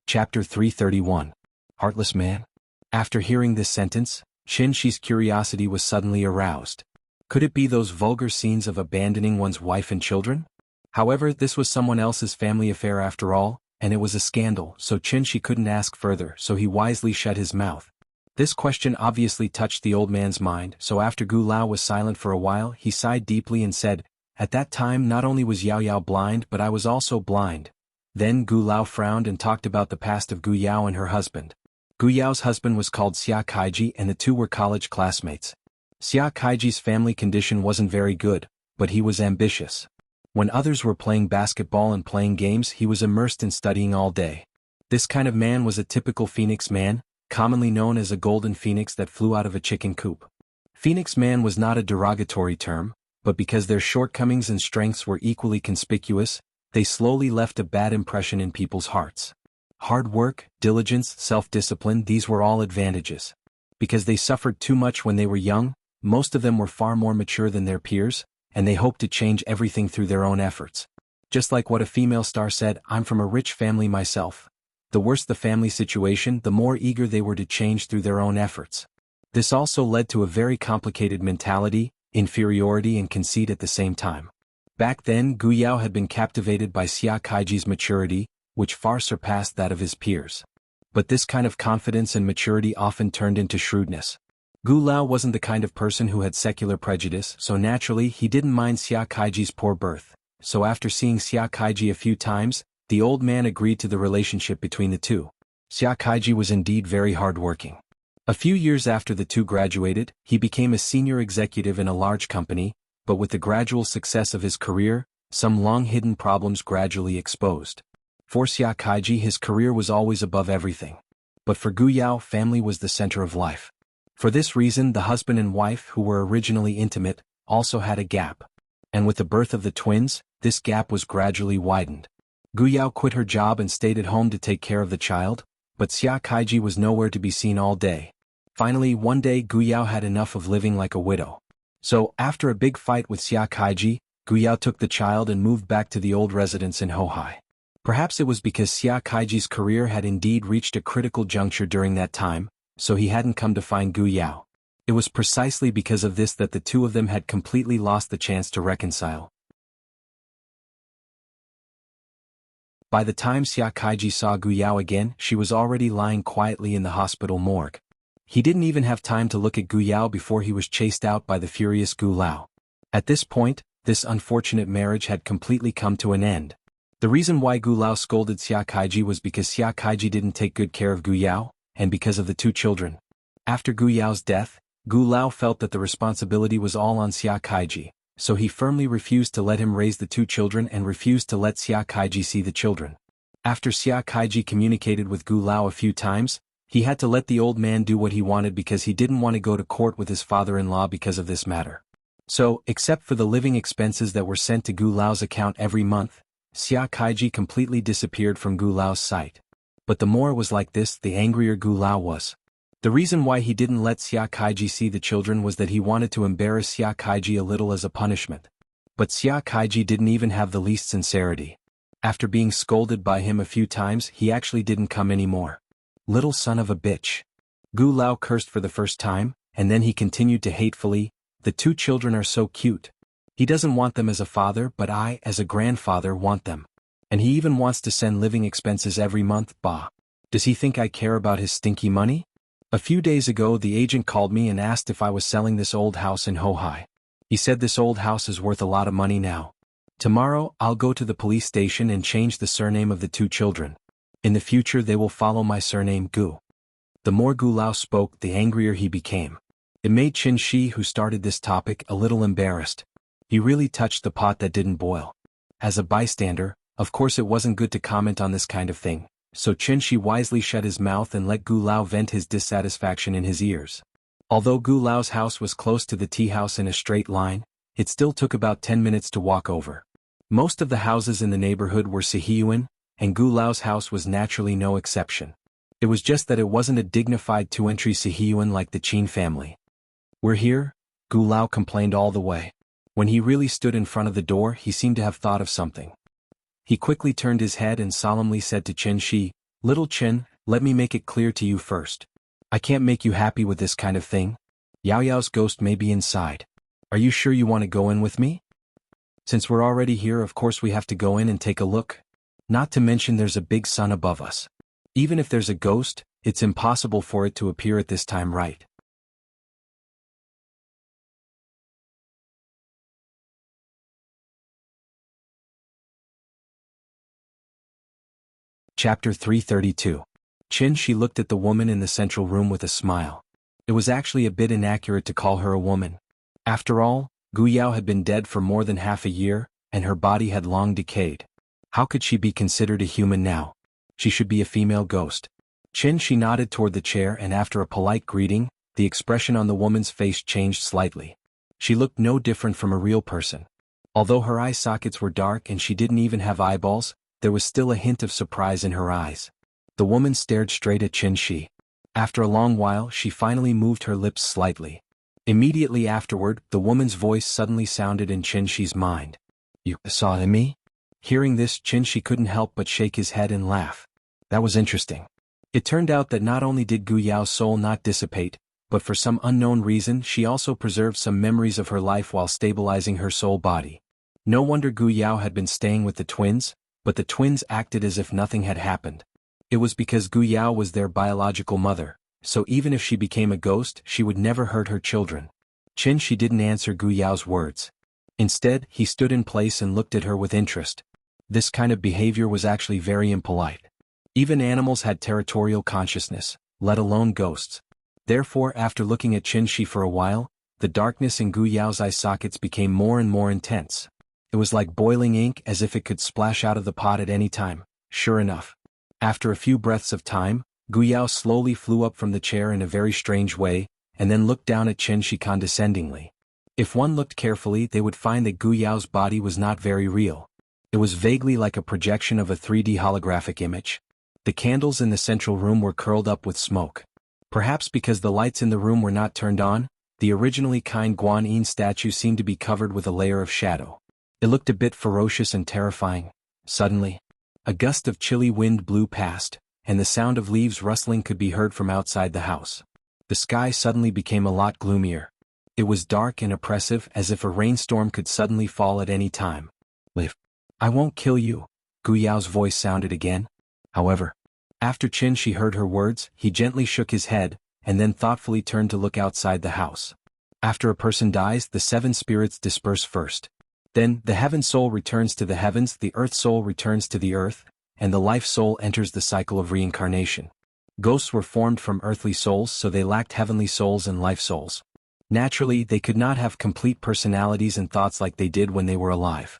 A: Chapter 331. Heartless Man? After hearing this sentence, Qin Shi's curiosity was suddenly aroused. Could it be those vulgar scenes of abandoning one's wife and children? However, this was someone else's family affair after all, and it was a scandal, so Qin Shi couldn't ask further, so he wisely shut his mouth. This question obviously touched the old man's mind, so after Gu Lao was silent for a while, he sighed deeply and said, "At that time not only was Yao Yao blind but I was also blind. Then Gu Lao frowned and talked about the past of Gu Yao and her husband. Gu Yao's husband was called Xia Kaiji and the two were college classmates. Xia Kaiji's family condition wasn't very good, but he was ambitious. When others were playing basketball and playing games, he was immersed in studying all day. This kind of man was a typical phoenix man, commonly known as a golden phoenix that flew out of a chicken coop. Phoenix man was not a derogatory term, but because their shortcomings and strengths were equally conspicuous, they slowly left a bad impression in people's hearts. Hard work, diligence, self-discipline, these were all advantages. Because they suffered too much when they were young, most of them were far more mature than their peers, and they hoped to change everything through their own efforts. Just like what a female star said, "I'm from a rich family myself." The worse the family situation, the more eager they were to change through their own efforts. This also led to a very complicated mentality, inferiority and conceit at the same time. Back then, Gu Yao had been captivated by Xia Kaiji's maturity, which far surpassed that of his peers. But this kind of confidence and maturity often turned into shrewdness. Gu Lao wasn't the kind of person who had secular prejudice, so naturally he didn't mind Xia Kaiji's poor birth. So after seeing Xia Kaiji a few times, the old man agreed to the relationship between the two. Xia Kaiji was indeed very hardworking. A few years after the two graduated, he became a senior executive in a large company, but with the gradual success of his career, some long-hidden problems gradually exposed. For Xia Kaiji, his career was always above everything. But for Gu Yao, family was the center of life. For this reason, the husband and wife, who were originally intimate, also had a gap. And with the birth of the twins, this gap was gradually widened. Gu Yao quit her job and stayed at home to take care of the child, but Xia Kaiji was nowhere to be seen all day. Finally, one day Gu Yao had enough of living like a widow. So, after a big fight with Xia Kaiji, Gu Yao took the child and moved back to the old residence in Hohai. Perhaps it was because Xia Kaiji's career had indeed reached a critical juncture during that time, so he hadn't come to find Gu Yao. It was precisely because of this that the two of them had completely lost the chance to reconcile. By the time Xia Kaiji saw Gu Yao again, she was already lying quietly in the hospital morgue. He didn't even have time to look at Gu Yao before he was chased out by the furious Gu Lao. At this point, this unfortunate marriage had completely come to an end. The reason why Gu Lao scolded Xia Kaiji was because Xia Kaiji didn't take good care of Gu Yao, and because of the two children. After Gu Yao's death, Gu Lao felt that the responsibility was all on Xia Kaiji, so he firmly refused to let him raise the two children and refused to let Xia Kaiji see the children. After Xia Kaiji communicated with Gu Lao a few times, he had to let the old man do what he wanted because he didn't want to go to court with his father-in-law because of this matter. So, except for the living expenses that were sent to Gu Lao's account every month, Xia Kaiji completely disappeared from Gu Lao's sight. But the more it was like this, the angrier Gu Lao was. The reason why he didn't let Xia Kaiji see the children was that he wanted to embarrass Xia Kaiji a little as a punishment. But Xia Kaiji didn't even have the least sincerity. After being scolded by him a few times, he actually didn't come anymore. "Little son of a bitch." Gu Lao cursed for the first time, and then he continued to hatefully, "The two children are so cute. He doesn't want them as a father, but I, as a grandfather, want them. And he even wants to send living expenses every month, bah. Does he think I care about his stinky money?" A few days ago the agent called me and asked if I was selling this old house in Hohai. He said this old house is worth a lot of money now. Tomorrow, I'll go to the police station and change the surname of the two children. In the future they will follow my surname Gu. The more Gu Lao spoke, the angrier he became. It made Qin Shi, who started this topic, a little embarrassed. He really touched the pot that didn't boil. As a bystander, of course it wasn't good to comment on this kind of thing, so Qin Shi wisely shut his mouth and let Gu Lao vent his dissatisfaction in his ears. Although Gu Lao's house was close to the tea house in a straight line, it still took about 10 minutes to walk over. Most of the houses in the neighborhood were Sihiyuan, and Gu Lao's house was naturally no exception. It was just that it wasn't a dignified two-entry Sihiyuan like the Qin family. "We're here?" Gu Lao complained all the way. When he really stood in front of the door, he seemed to have thought of something. He quickly turned his head and solemnly said to Qin Shi, "Little Qin, let me make it clear to you first. I can't make you happy with this kind of thing. Yao Yao's ghost may be inside. Are you sure you want to go in with me? Since we're already here, of course we have to go in and take a look. Not to mention there's a big sun above us. Even if there's a ghost, it's impossible for it to appear at this time, right?" Chapter 332. Qin Shi looked at the woman in the central room with a smile. It was actually a bit inaccurate to call her a woman. After all, Gu Yao had been dead for more than half a year, and her body had long decayed. How could she be considered a human now? She should be a female ghost. Qin Shi nodded toward the chair, and after a polite greeting, the expression on the woman's face changed slightly. She looked no different from a real person. Although her eye sockets were dark and she didn't even have eyeballs, there was still a hint of surprise in her eyes. The woman stared straight at Qin Shi. After a long while, she finally moved her lips slightly. Immediately afterward, the woman's voice suddenly sounded in Qin Shi's mind. "You saw me?" Hearing this, Qin Shi couldn't help but shake his head and laugh. That was interesting. It turned out that not only did Gu Yao's soul not dissipate, but for some unknown reason she also preserved some memories of her life while stabilizing her soul body. No wonder Gu Yao had been staying with the twins, but the twins acted as if nothing had happened. It was because Gu Yao was their biological mother, so even if she became a ghost, she would never hurt her children. Qin Shi didn't answer Gu Yao's words. Instead, he stood in place and looked at her with interest. This kind of behavior was actually very impolite. Even animals had territorial consciousness, let alone ghosts. Therefore, after looking at Qin Shi for a while, the darkness in Gu Yao's eye sockets became more and more intense. It was like boiling ink, as if it could splash out of the pot at any time. Sure enough. After a few breaths of time, Gu Yao slowly flew up from the chair in a very strange way, and then looked down at Qin Shi condescendingly. If one looked carefully, they would find that Gu Yao's body was not very real. It was vaguely like a projection of a 3D holographic image. The candles in the central room were curled up with smoke. Perhaps because the lights in the room were not turned on, the originally kind Guanyin statue seemed to be covered with a layer of shadow. It looked a bit ferocious and terrifying. Suddenly, a gust of chilly wind blew past, and the sound of leaves rustling could be heard from outside the house. The sky suddenly became a lot gloomier. It was dark and oppressive, as if a rainstorm could suddenly fall at any time. "Live. I won't kill you," Gu Yao's voice sounded again. However, after Qin Shi heard her words, he gently shook his head, and then thoughtfully turned to look outside the house. After a person dies, the 7 spirits disperse first. Then, the heaven soul returns to the heavens, the earth soul returns to the earth, and the life soul enters the cycle of reincarnation. Ghosts were formed from earthly souls, so they lacked heavenly souls and life souls. Naturally, they could not have complete personalities and thoughts like they did when they were alive.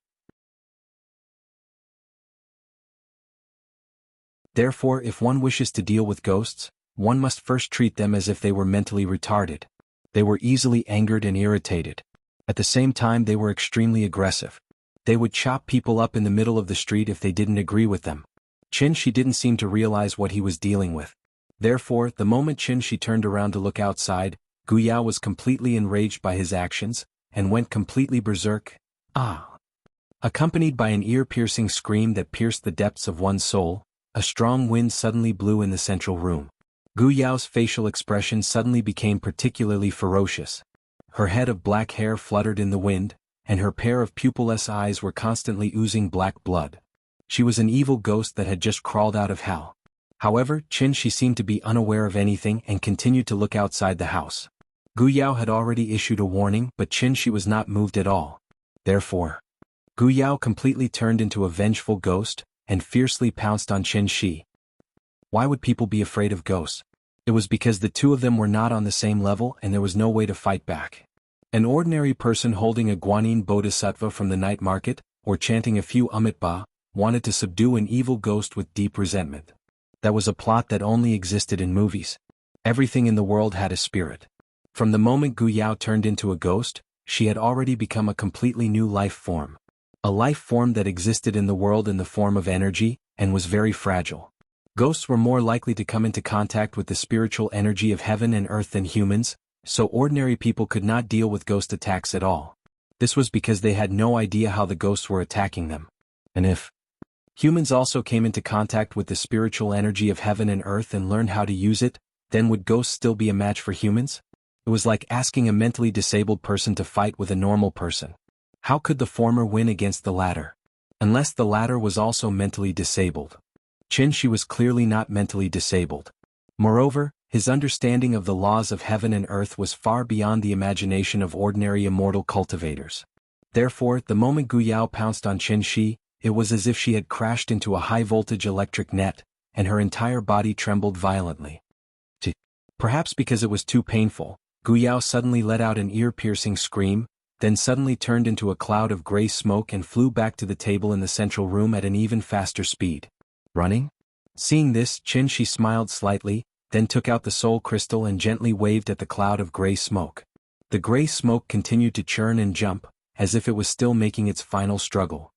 A: Therefore, if one wishes to deal with ghosts, one must first treat them as if they were mentally retarded. They were easily angered and irritated. At the same time, they were extremely aggressive. They would chop people up in the middle of the street if they didn't agree with them. Qin Shi didn't seem to realize what he was dealing with. Therefore, the moment Qin Shi turned around to look outside, Gu Yao was completely enraged by his actions, and went completely berserk. "Ah!" Accompanied by an ear-piercing scream that pierced the depths of one's soul, a strong wind suddenly blew in the central room. Gu Yao's facial expression suddenly became particularly ferocious. Her head of black hair fluttered in the wind, and her pair of pupilless eyes were constantly oozing black blood. She was an evil ghost that had just crawled out of hell. However, Qin Shi seemed to be unaware of anything and continued to look outside the house. Gu Yao had already issued a warning, but Qin Shi was not moved at all. Therefore, Gu Yao completely turned into a vengeful ghost, and fiercely pounced on Qin Shi. Why would people be afraid of ghosts? It was because the two of them were not on the same level and there was no way to fight back. An ordinary person holding a Guanyin bodhisattva from the night market, or chanting a few Amitabha, wanted to subdue an evil ghost with deep resentment. That was a plot that only existed in movies. Everything in the world had a spirit. From the moment Gu Yao turned into a ghost, she had already become a completely new life form. A life form that existed in the world in the form of energy, and was very fragile. Ghosts were more likely to come into contact with the spiritual energy of heaven and earth than humans, so ordinary people could not deal with ghost attacks at all. This was because they had no idea how the ghosts were attacking them. And if humans also came into contact with the spiritual energy of heaven and earth and learned how to use it, then would ghosts still be a match for humans? It was like asking a mentally disabled person to fight with a normal person. How could the former win against the latter? Unless the latter was also mentally disabled. Qin Shi was clearly not mentally disabled. Moreover, his understanding of the laws of heaven and earth was far beyond the imagination of ordinary immortal cultivators. Therefore, the moment Gu Yao pounced on Qin Shi, it was as if she had crashed into a high-voltage electric net, and her entire body trembled violently. Perhaps because it was too painful, Gu Yao suddenly let out an ear-piercing scream, then suddenly turned into a cloud of gray smoke and flew back to the table in the central room at an even faster speed. Running? Seeing this, Qin smiled slightly, then took out the soul crystal and gently waved at the cloud of gray smoke. The gray smoke continued to churn and jump, as if it was still making its final struggle.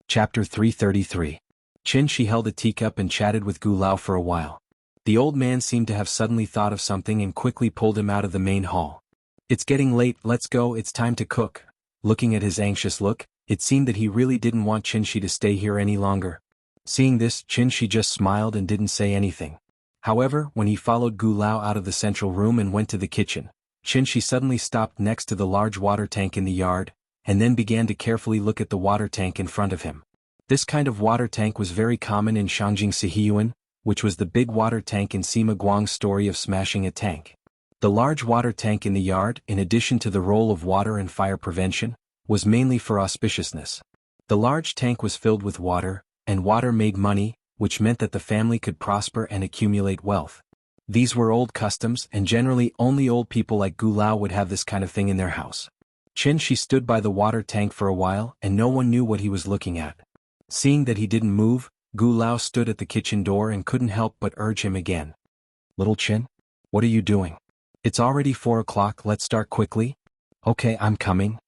A: Chapter 333. Qin held a teacup and chatted with Gu Lao for a while. The old man seemed to have suddenly thought of something and quickly pulled him out of the main hall. "It's getting late, let's go, it's time to cook." Looking at his anxious look, it seemed that he really didn't want Qin to stay here any longer. Seeing this, Qin just smiled and didn't say anything. However, when he followed Gu Lao out of the central room and went to the kitchen, Qin suddenly stopped next to the large water tank in the yard, and then began to carefully look at the water tank in front of him. This kind of water tank was very common in Shangjing Sihiyuan, which was the big water tank in Sima Guang's story of smashing a tank. The large water tank in the yard, in addition to the role of water and fire prevention, was mainly for auspiciousness. The large tank was filled with water, and water made money, which meant that the family could prosper and accumulate wealth. These were old customs, and generally only old people like Gu Lao would have this kind of thing in their house. Qin stood by the water tank for a while and no one knew what he was looking at. Seeing that he didn't move, Gu Lao stood at the kitchen door and couldn't help but urge him again. "Little Qin? What are you doing? It's already 4 o'clock, let's start quickly." "Okay, I'm coming."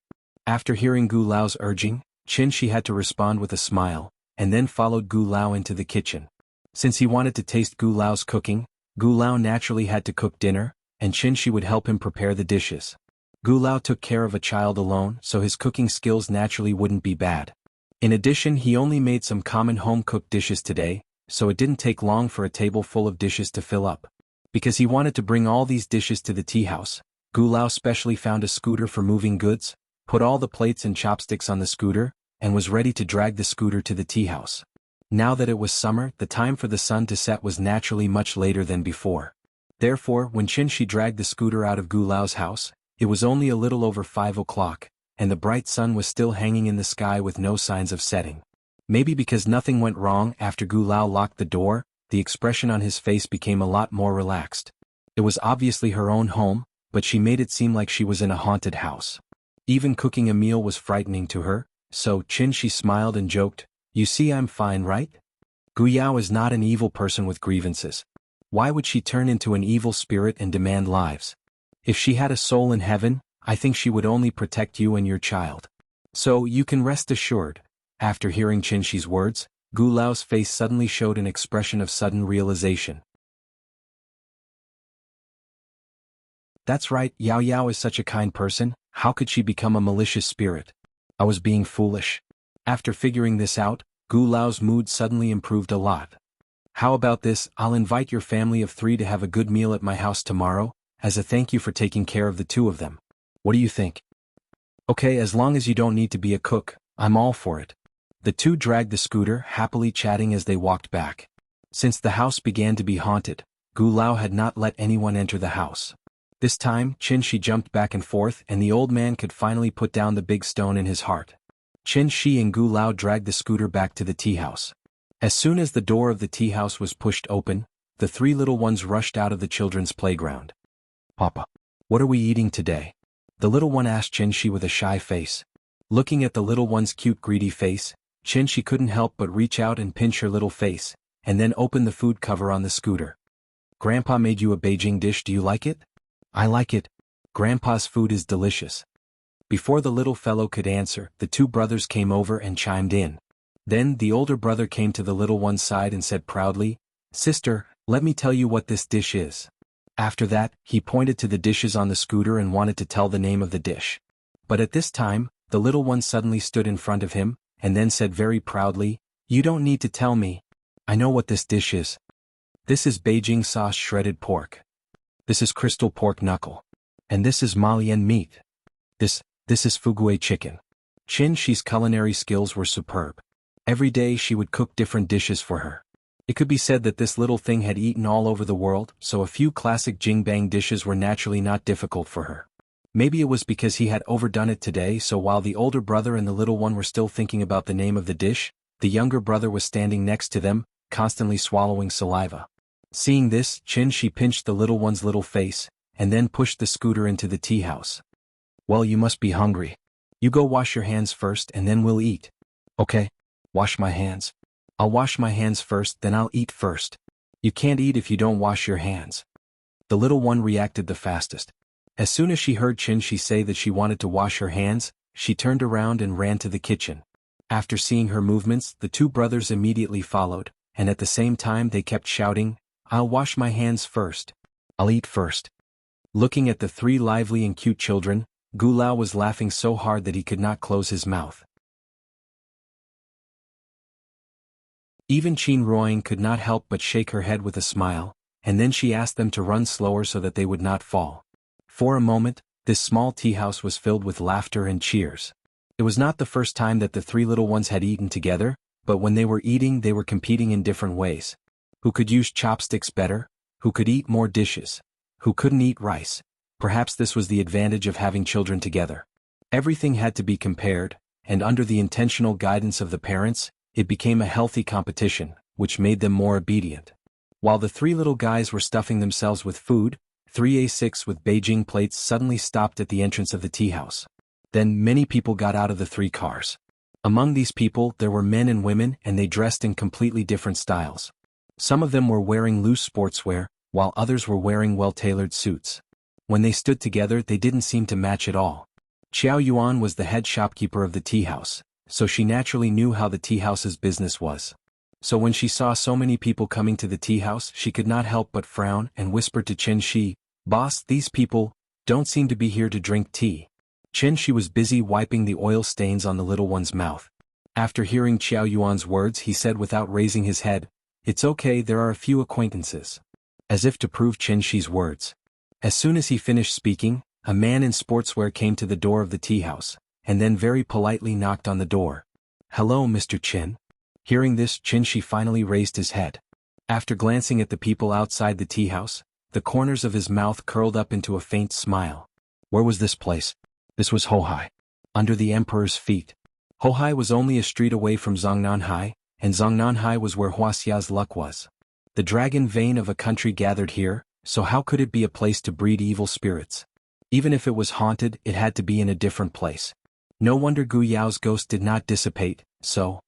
A: After hearing Gu Lao's urging, Qin had to respond with a smile, and then followed Gu Lao into the kitchen. Since he wanted to taste Gu Lao's cooking, Gu Lao naturally had to cook dinner, and Qin would help him prepare the dishes. Gu Lao took care of a child alone, so his cooking skills naturally wouldn't be bad. In addition, he only made some common home-cooked dishes today, so it didn't take long for a table full of dishes to fill up. Because he wanted to bring all these dishes to the tea house, Gu Lao specially found a scooter for moving goods, put all the plates and chopsticks on the scooter, and was ready to drag the scooter to the tea house. Now that it was summer, the time for the sun to set was naturally much later than before. Therefore, when Qin dragged the scooter out of Gu Lao's house, it was only a little over 5 o'clock, and the bright sun was still hanging in the sky with no signs of setting. Maybe because nothing went wrong after Gu Lao locked the door, the expression on his face became a lot more relaxed. It was obviously her own home, but she made it seem like she was in a haunted house. Even cooking a meal was frightening to her, so Qin smiled and joked, "You see, I'm fine, right? Gu Yao is not an evil person with grievances. Why would she turn into an evil spirit and demand lives? If she had a soul in heaven, I think she would only protect you and your child. So you can rest assured." After hearing Qin words, Gu Lao's face suddenly showed an expression of sudden realization. That's right, Yao Yao is such a kind person, how could she become a malicious spirit? I was being foolish. After figuring this out, Gu Lao's mood suddenly improved a lot. "How about this, I'll invite your family of 3 to have a good meal at my house tomorrow, as a thank you for taking care of the 2 of them. What do you think?" "Okay, as long as you don't need to be a cook, I'm all for it." The 2 dragged the scooter, happily chatting as they walked back. Since the house began to be haunted, Gu Lao had not let anyone enter the house. This time, Qin jumped back and forth and the old man could finally put down the big stone in his heart. Qin and Gu Lao dragged the scooter back to the tea house. As soon as the door of the tea house was pushed open, the 3 little ones rushed out of the children's playground. "Papa, what are we eating today?" The little one asked Qin with a shy face. Looking at the little one's cute greedy face, Qin couldn't help but reach out and pinch her little face, and then open the food cover on the scooter. "Grandpa made you a Beijing dish, do you like it?" "I like it. Grandpa's food is delicious." Before the little fellow could answer, the 2 brothers came over and chimed in. Then the older brother came to the little one's side and said proudly, "Sister, let me tell you what this dish is." After that, he pointed to the dishes on the scooter and wanted to tell the name of the dish. But at this time, the little one suddenly stood in front of him, and then said very proudly, "You don't need to tell me. I know what this dish is. This is Beijing sauce shredded pork. This is crystal pork knuckle. And this is Malian meat. This is Fugue chicken." Qin's culinary skills were superb. Every day she would cook different dishes for her. It could be said that this little thing had eaten all over the world, so a few classic jingbang dishes were naturally not difficult for her. Maybe it was because he had overdone it today, so while the older brother and the little one were still thinking about the name of the dish, the younger brother was standing next to them, constantly swallowing saliva. Seeing this, She pinched the little one's little face, and then pushed the scooter into the tea house. Well, you must be hungry. You go wash your hands first and then we'll eat. Okay. Wash my hands. I'll wash my hands first, then I'll eat first. You can't eat if you don't wash your hands. The little one reacted the fastest. As soon as she heard She say that she wanted to wash her hands, she turned around and ran to the kitchen. After seeing her movements, the two brothers immediately followed, and at the same time they kept shouting, "I'll wash my hands first. I'll eat first." Looking at the three lively and cute children, Gu Lao was laughing so hard that he could not close his mouth. Even Qin Ruoying could not help but shake her head with a smile, and then she asked them to run slower so that they would not fall. For a moment, this small tea house was filled with laughter and cheers. It was not the first time that the three little ones had eaten together, but when they were eating they were competing in different ways. Who could use chopsticks better? Who could eat more dishes? Who couldn't eat rice? Perhaps this was the advantage of having children together. Everything had to be compared, and under the intentional guidance of the parents, it became a healthy competition, which made them more obedient. While the three little guys were stuffing themselves with food, 3A6 with Beijing plates suddenly stopped at the entrance of the tea house. Then many people got out of the three cars. Among these people there were men and women, and they dressed in completely different styles. Some of them were wearing loose sportswear, while others were wearing well-tailored suits. When they stood together they didn't seem to match at all. Qiao Yuan was the head shopkeeper of the tea house, so she naturally knew how the tea house's business was. So when she saw so many people coming to the tea house, she could not help but frown and whisper to Chen Shi, "Boss, these people don't seem to be here to drink tea." Chen Shi was busy wiping the oil stains on the little one's mouth. After hearing Qiao Yuan's words, he said without raising his head, "It's okay, there are a few acquaintances." As if to prove Chen Shi's words. As soon as he finished speaking, a man in sportswear came to the door of the tea house, and then very politely knocked on the door. "Hello, Mr. Chen." Hearing this, Chen Shi finally raised his head. After glancing at the people outside the tea house, the corners of his mouth curled up into a faint smile. Where was this place? This was Hohai. Under the emperor's feet. Hohai was only a street away from Zongnanhai, and Zongnanhai was where Huaxia's luck was. The dragon vein of a country gathered here, so how could it be a place to breed evil spirits? Even if it was haunted, it had to be in a different place. No wonder Gu Yao's ghost did not dissipate, so...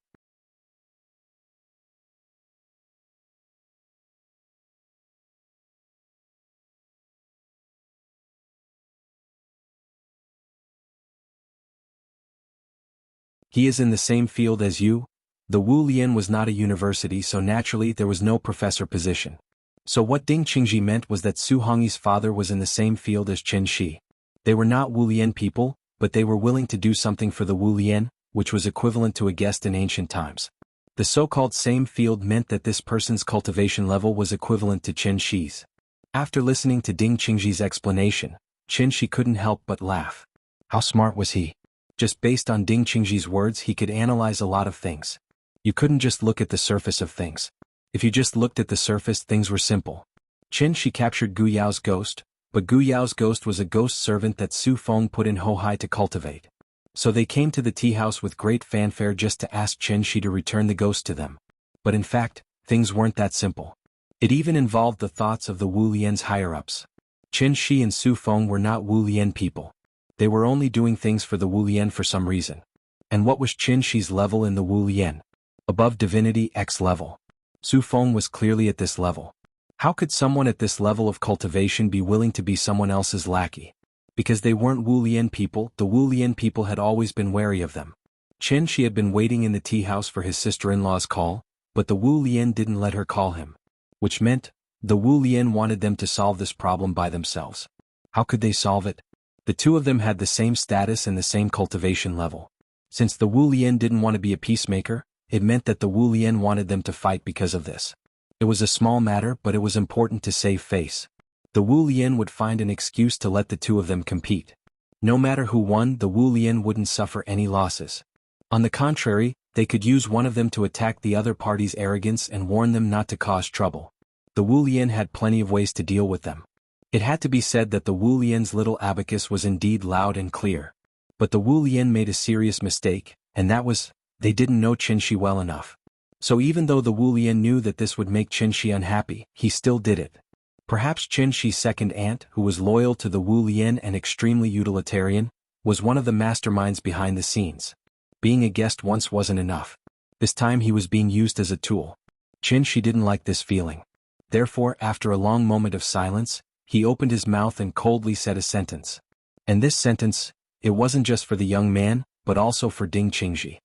A: He is in the same field as you? The Wu Lian was not a university, so naturally there was no professor position. So what Ding Qingji meant was that Su Hongyi's father was in the same field as Chen Shi. They were not Wu Lian people, but they were willing to do something for the Wu Lian, which was equivalent to a guest in ancient times. The so-called same field meant that this person's cultivation level was equivalent to Chen Shi's. After listening to Ding Qingji's explanation, Chen Shi couldn't help but laugh. How smart was he? Just based on Ding Qingji's words, he could analyze a lot of things. You couldn't just look at the surface of things. If you just looked at the surface, things were simple. Chen Shi captured Gu Yao's ghost, but Gu Yao's ghost was a ghost servant that Su Feng put in Hohai to cultivate. So they came to the tea house with great fanfare just to ask Chen Shi to return the ghost to them. But in fact, things weren't that simple. It even involved the thoughts of the Wu Lian's higher-ups. Chen Shi and Su Feng were not Wu Lian people. They were only doing things for the Wu Lian for some reason. And what was Chen Shi's level in the Wu Lian? Above Divinity X level. Su Feng was clearly at this level. How could someone at this level of cultivation be willing to be someone else's lackey? Because they weren't Wu Lian people, the Wu Lian people had always been wary of them. Chen Shi had been waiting in the tea house for his sister-in-law's call, but the Wu Lian didn't let her call him. Which meant, the Wu Lian wanted them to solve this problem by themselves. How could they solve it? The two of them had the same status and the same cultivation level. Since the Wu Lian didn't want to be a peacemaker, it meant that the Wu Lian wanted them to fight because of this. It was a small matter, but it was important to save face. The Wu Lian would find an excuse to let the two of them compete. No matter who won, the Wu Lian wouldn't suffer any losses. On the contrary, they could use one of them to attack the other party's arrogance and warn them not to cause trouble. The Wu Lian had plenty of ways to deal with them. It had to be said that the Wu Lian's little abacus was indeed loud and clear. But the Wu Lian made a serious mistake, and that was, they didn't know Qinshi well enough. So even though the Wu Lian knew that this would make Qinshi unhappy, he still did it. Perhaps Qinshi's second aunt, who was loyal to the Wu Lian and extremely utilitarian, was one of the masterminds behind the scenes. Being a guest once wasn't enough. This time he was being used as a tool. Qinshi didn't like this feeling. Therefore, after a long moment of silence, he opened his mouth and coldly said a sentence. And this sentence, it wasn't just for the young man, but also for Ding Qingji.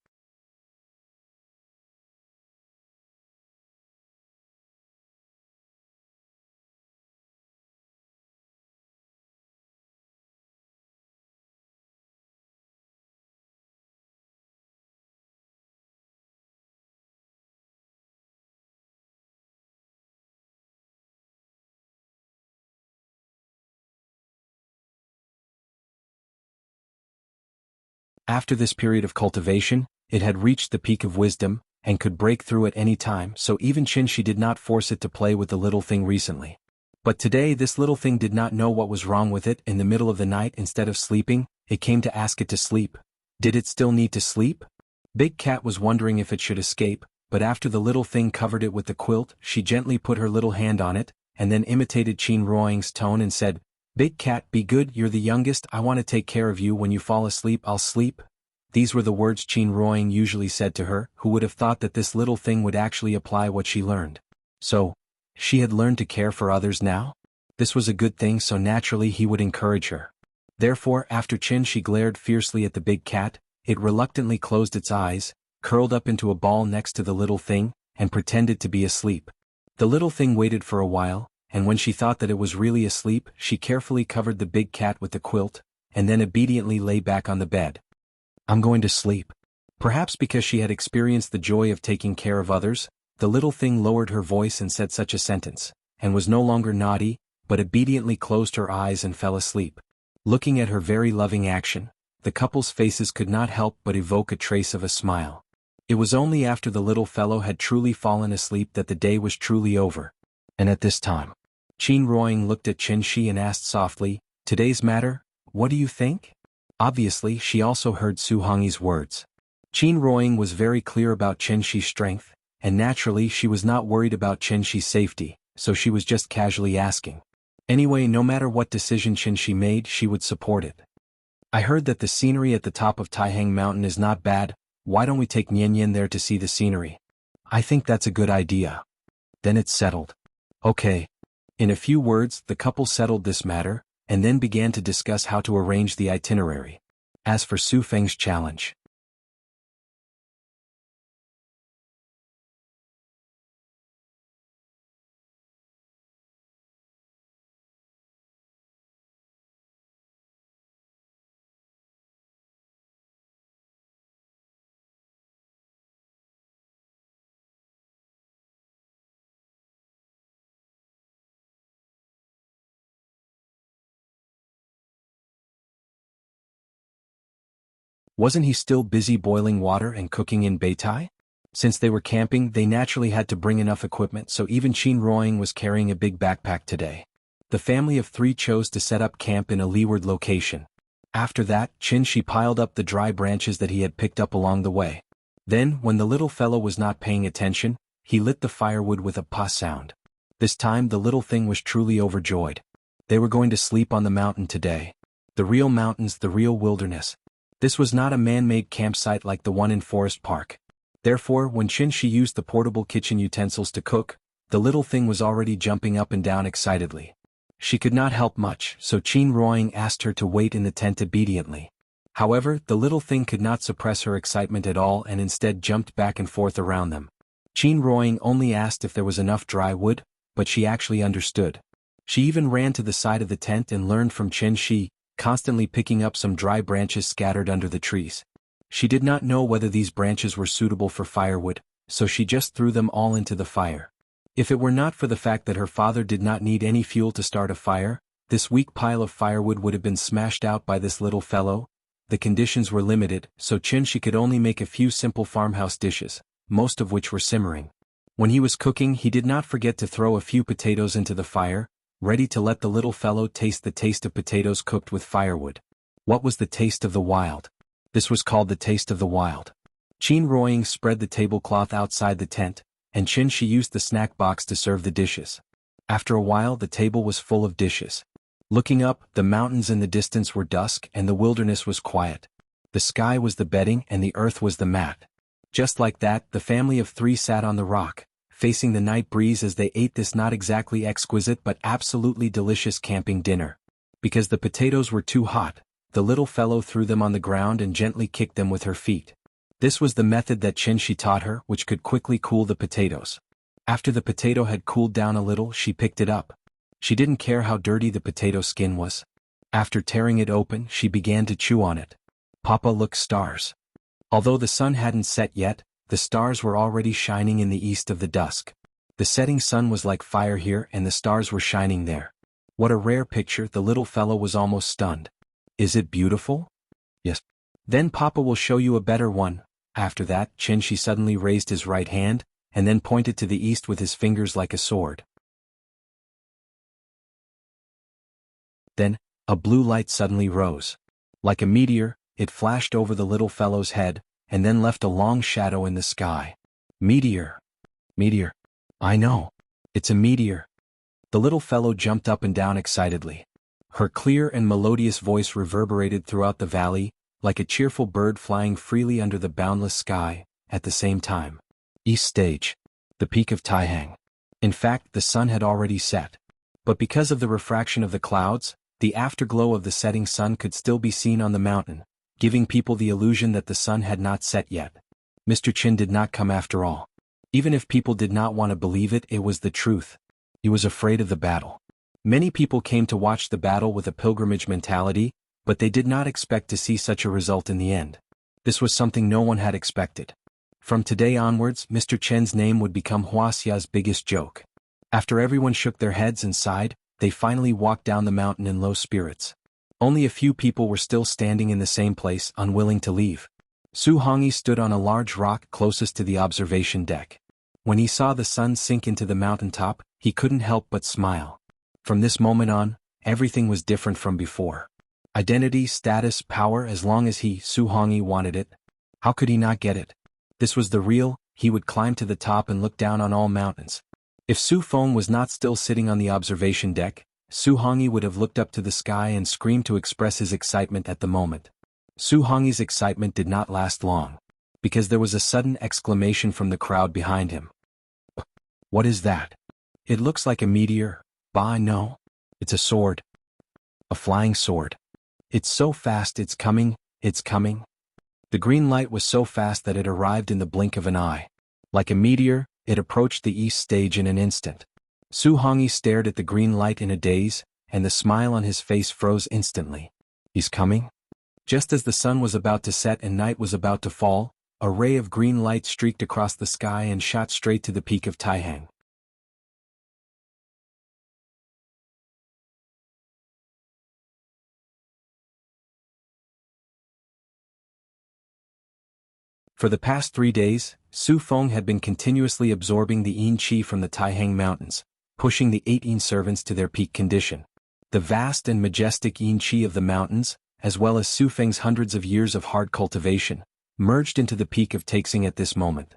A: After this period of cultivation, it had reached the peak of wisdom, and could break through at any time, so even Qinshi did not force it to play with the little thing recently. But today this little thing did not know what was wrong with it. In the middle of the night, instead of sleeping, it came to ask it to sleep. Did it still need to sleep? Big Cat was wondering if it should escape, but after the little thing covered it with the quilt, she gently put her little hand on it, and then imitated Qin Ruoying's tone and said, "Big Cat, be good, you're the youngest, I want to take care of you. When you fall asleep, I'll sleep." These were the words Qin Ruoying usually said to her. Who would have thought that this little thing would actually apply what she learned? So, she had learned to care for others now? This was a good thing, so naturally he would encourage her. Therefore, after Qinshi glared fiercely at the big cat, it reluctantly closed its eyes, curled up into a ball next to the little thing, and pretended to be asleep. The little thing waited for a while, and when she thought that it was really asleep, she carefully covered the big cat with the quilt, and then obediently lay back on the bed. "I'm going to sleep." Perhaps because she had experienced the joy of taking care of others, the little thing lowered her voice and said such a sentence, and was no longer naughty, but obediently closed her eyes and fell asleep. Looking at her very loving action, the couple's faces could not help but evoke a trace of a smile. It was only after the little fellow had truly fallen asleep that the day was truly over. And at this time, Qin Ruoying looked at Qinshi and asked softly, "Today's matter, what do you think?" Obviously, she also heard Su Hongyi's words. Qin Ruoying was very clear about Qinshi's strength, and naturally she was not worried about Qinshi's safety, so she was just casually asking. Anyway, no matter what decision Qinshi made, she would support it. "I heard that the scenery at the top of Taihang Mountain is not bad. Why don't we take Nian Nian there to see the scenery?" "I think that's a good idea." "Then it's settled." "Okay." In a few words, the couple settled this matter, and then began to discuss how to arrange the itinerary. As for Su Feng's challenge, wasn't he still busy boiling water and cooking in Beitai? Since they were camping, they naturally had to bring enough equipment, so even Qin Ruoying was carrying a big backpack today. The family of three chose to set up camp in a leeward location. After that, Qinshi piled up the dry branches that he had picked up along the way. Then, when the little fellow was not paying attention, he lit the firewood with a pa sound. This time the little thing was truly overjoyed. They were going to sleep on the mountain today. The real mountains, the real wilderness. This was not a man-made campsite like the one in Forest Park. Therefore, when Qinshi used the portable kitchen utensils to cook, the little thing was already jumping up and down excitedly. She could not help much, so Qin Ruoying asked her to wait in the tent obediently. However, the little thing could not suppress her excitement at all and instead jumped back and forth around them. Qin Ruoying only asked if there was enough dry wood, but she actually understood. She even ran to the side of the tent and learned from Qinshi, constantly picking up some dry branches scattered under the trees. She did not know whether these branches were suitable for firewood, so she just threw them all into the fire. If it were not for the fact that her father did not need any fuel to start a fire, this weak pile of firewood would have been smashed out by this little fellow. the conditions were limited, so Chin-shi could only make a few simple farmhouse dishes, most of which were simmering. When he was cooking, he did not forget to throw a few potatoes into the fire, ready to let the little fellow taste the taste of potatoes cooked with firewood. What was the taste of the wild? This was called the taste of the wild. Chin Roying spread the tablecloth outside the tent, and Chin-shi used the snack box to serve the dishes. After a while, the table was full of dishes. Looking up, the mountains in the distance were dusk and the wilderness was quiet. The sky was the bedding and the earth was the mat. Just like that, the family of 3 sat on the rock, facing the night breeze as they ate this not exactly exquisite but absolutely delicious camping dinner. Because the potatoes were too hot, the little fellow threw them on the ground and gently kicked them with her feet. This was the method that Chin-shi taught her, which could quickly cool the potatoes. After the potato had cooled down a little, she picked it up. She didn't care how dirty the potato skin was. After tearing it open, she began to chew on it. Papa looked stars. Although the sun hadn't set yet, the stars were already shining in the east of the dusk. The setting sun was like fire here and the stars were shining there. What a rare picture, the little fellow was almost stunned. Is it beautiful? Yes. Then Papa will show you a better one. After that, Chin-shi suddenly raised his right hand, and then pointed to the east with his fingers like a sword. Then, a blue light suddenly rose. Like a meteor, it flashed over the little fellow's head, and then left a long shadow in the sky. Meteor. Meteor. I know. It's a meteor. The little fellow jumped up and down excitedly. Her clear and melodious voice reverberated throughout the valley, like a cheerful bird flying freely under the boundless sky, at the same time. East stage. The peak of Taihang. In fact, the sun had already set. But because of the refraction of the clouds, the afterglow of the setting sun could still be seen on the mountain, giving people the illusion that the sun had not set yet. Mr. Chin did not come after all. Even if people did not want to believe it, it was the truth. He was afraid of the battle. Many people came to watch the battle with a pilgrimage mentality, but they did not expect to see such a result in the end. This was something no one had expected. From today onwards, Mr. Chen's name would become Wuxia's biggest joke. After everyone shook their heads and sighed, they finally walked down the mountain in low spirits. Only a few people were still standing in the same place, unwilling to leave. Su Hongyi stood on a large rock closest to the observation deck. When he saw the sun sink into the mountaintop, he couldn't help but smile. From this moment on, everything was different from before. Identity, status, power, as long as he, Su Hongyi, wanted it. How could he not get it? This was the real. He would climb to the top and look down on all mountains. If Su Feng was not still sitting on the observation deck, Su Hongyi would have looked up to the sky and screamed to express his excitement at the moment. Su Hongyi's excitement did not last long, because there was a sudden exclamation from the crowd behind him. What is that? It looks like a meteor. Bah, no. It's a sword. A flying sword. It's so fast, it's coming, it's coming. The green light was so fast that it arrived in the blink of an eye. Like a meteor, it approached the east stage in an instant. Su Hongyi stared at the green light in a daze, and the smile on his face froze instantly. He's coming? Just as the sun was about to set and night was about to fall, a ray of green light streaked across the sky and shot straight to the peak of Taihang. For the past 3 days, Su Feng had been continuously absorbing the yin qi from the Taihang Mountains, pushing the 8 yin servants to their peak condition. The vast and majestic yin qi of the mountains, as well as Su Feng's hundreds of years of hard cultivation, merged into the peak of Taixing at this moment.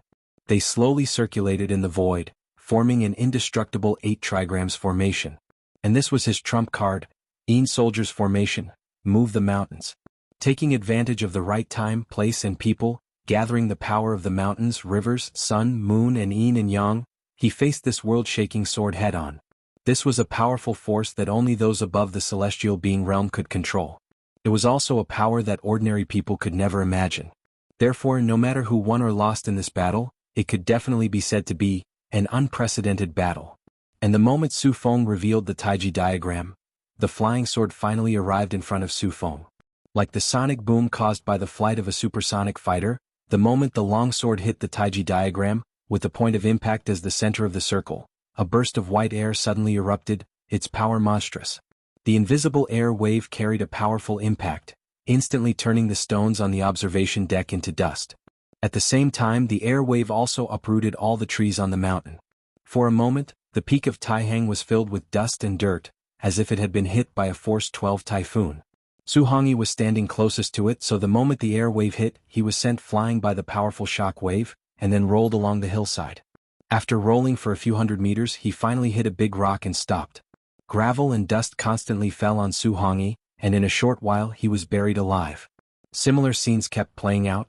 A: They slowly circulated in the void, forming an indestructible 8 trigrams formation. And this was his trump card, Yin Soldier's formation, move the mountains. Taking advantage of the right time, place and people, gathering the power of the mountains, rivers, sun, moon and yin and yang, he faced this world-shaking sword head-on. This was a powerful force that only those above the celestial being realm could control. It was also a power that ordinary people could never imagine. Therefore, no matter who won or lost in this battle, it could definitely be said to be an unprecedented battle. And the moment Su Feng revealed the Taiji diagram, the flying sword finally arrived in front of Su Feng. Like the sonic boom caused by the flight of a supersonic fighter, the moment the long sword hit the Taiji diagram, with the point of impact as the center of the circle, a burst of white air suddenly erupted, its power monstrous. The invisible air wave carried a powerful impact, instantly turning the stones on the observation deck into dust. At the same time, the air wave also uprooted all the trees on the mountain. For a moment, the peak of Taihang was filled with dust and dirt, as if it had been hit by a Force 12 typhoon. Su Hongyi was standing closest to it, so the moment the air wave hit, he was sent flying by the powerful shock wave, and then rolled along the hillside. After rolling for a few hundred meters, he finally hit a big rock and stopped. Gravel and dust constantly fell on Su Hongyi, and in a short while he was buried alive. Similar scenes kept playing out.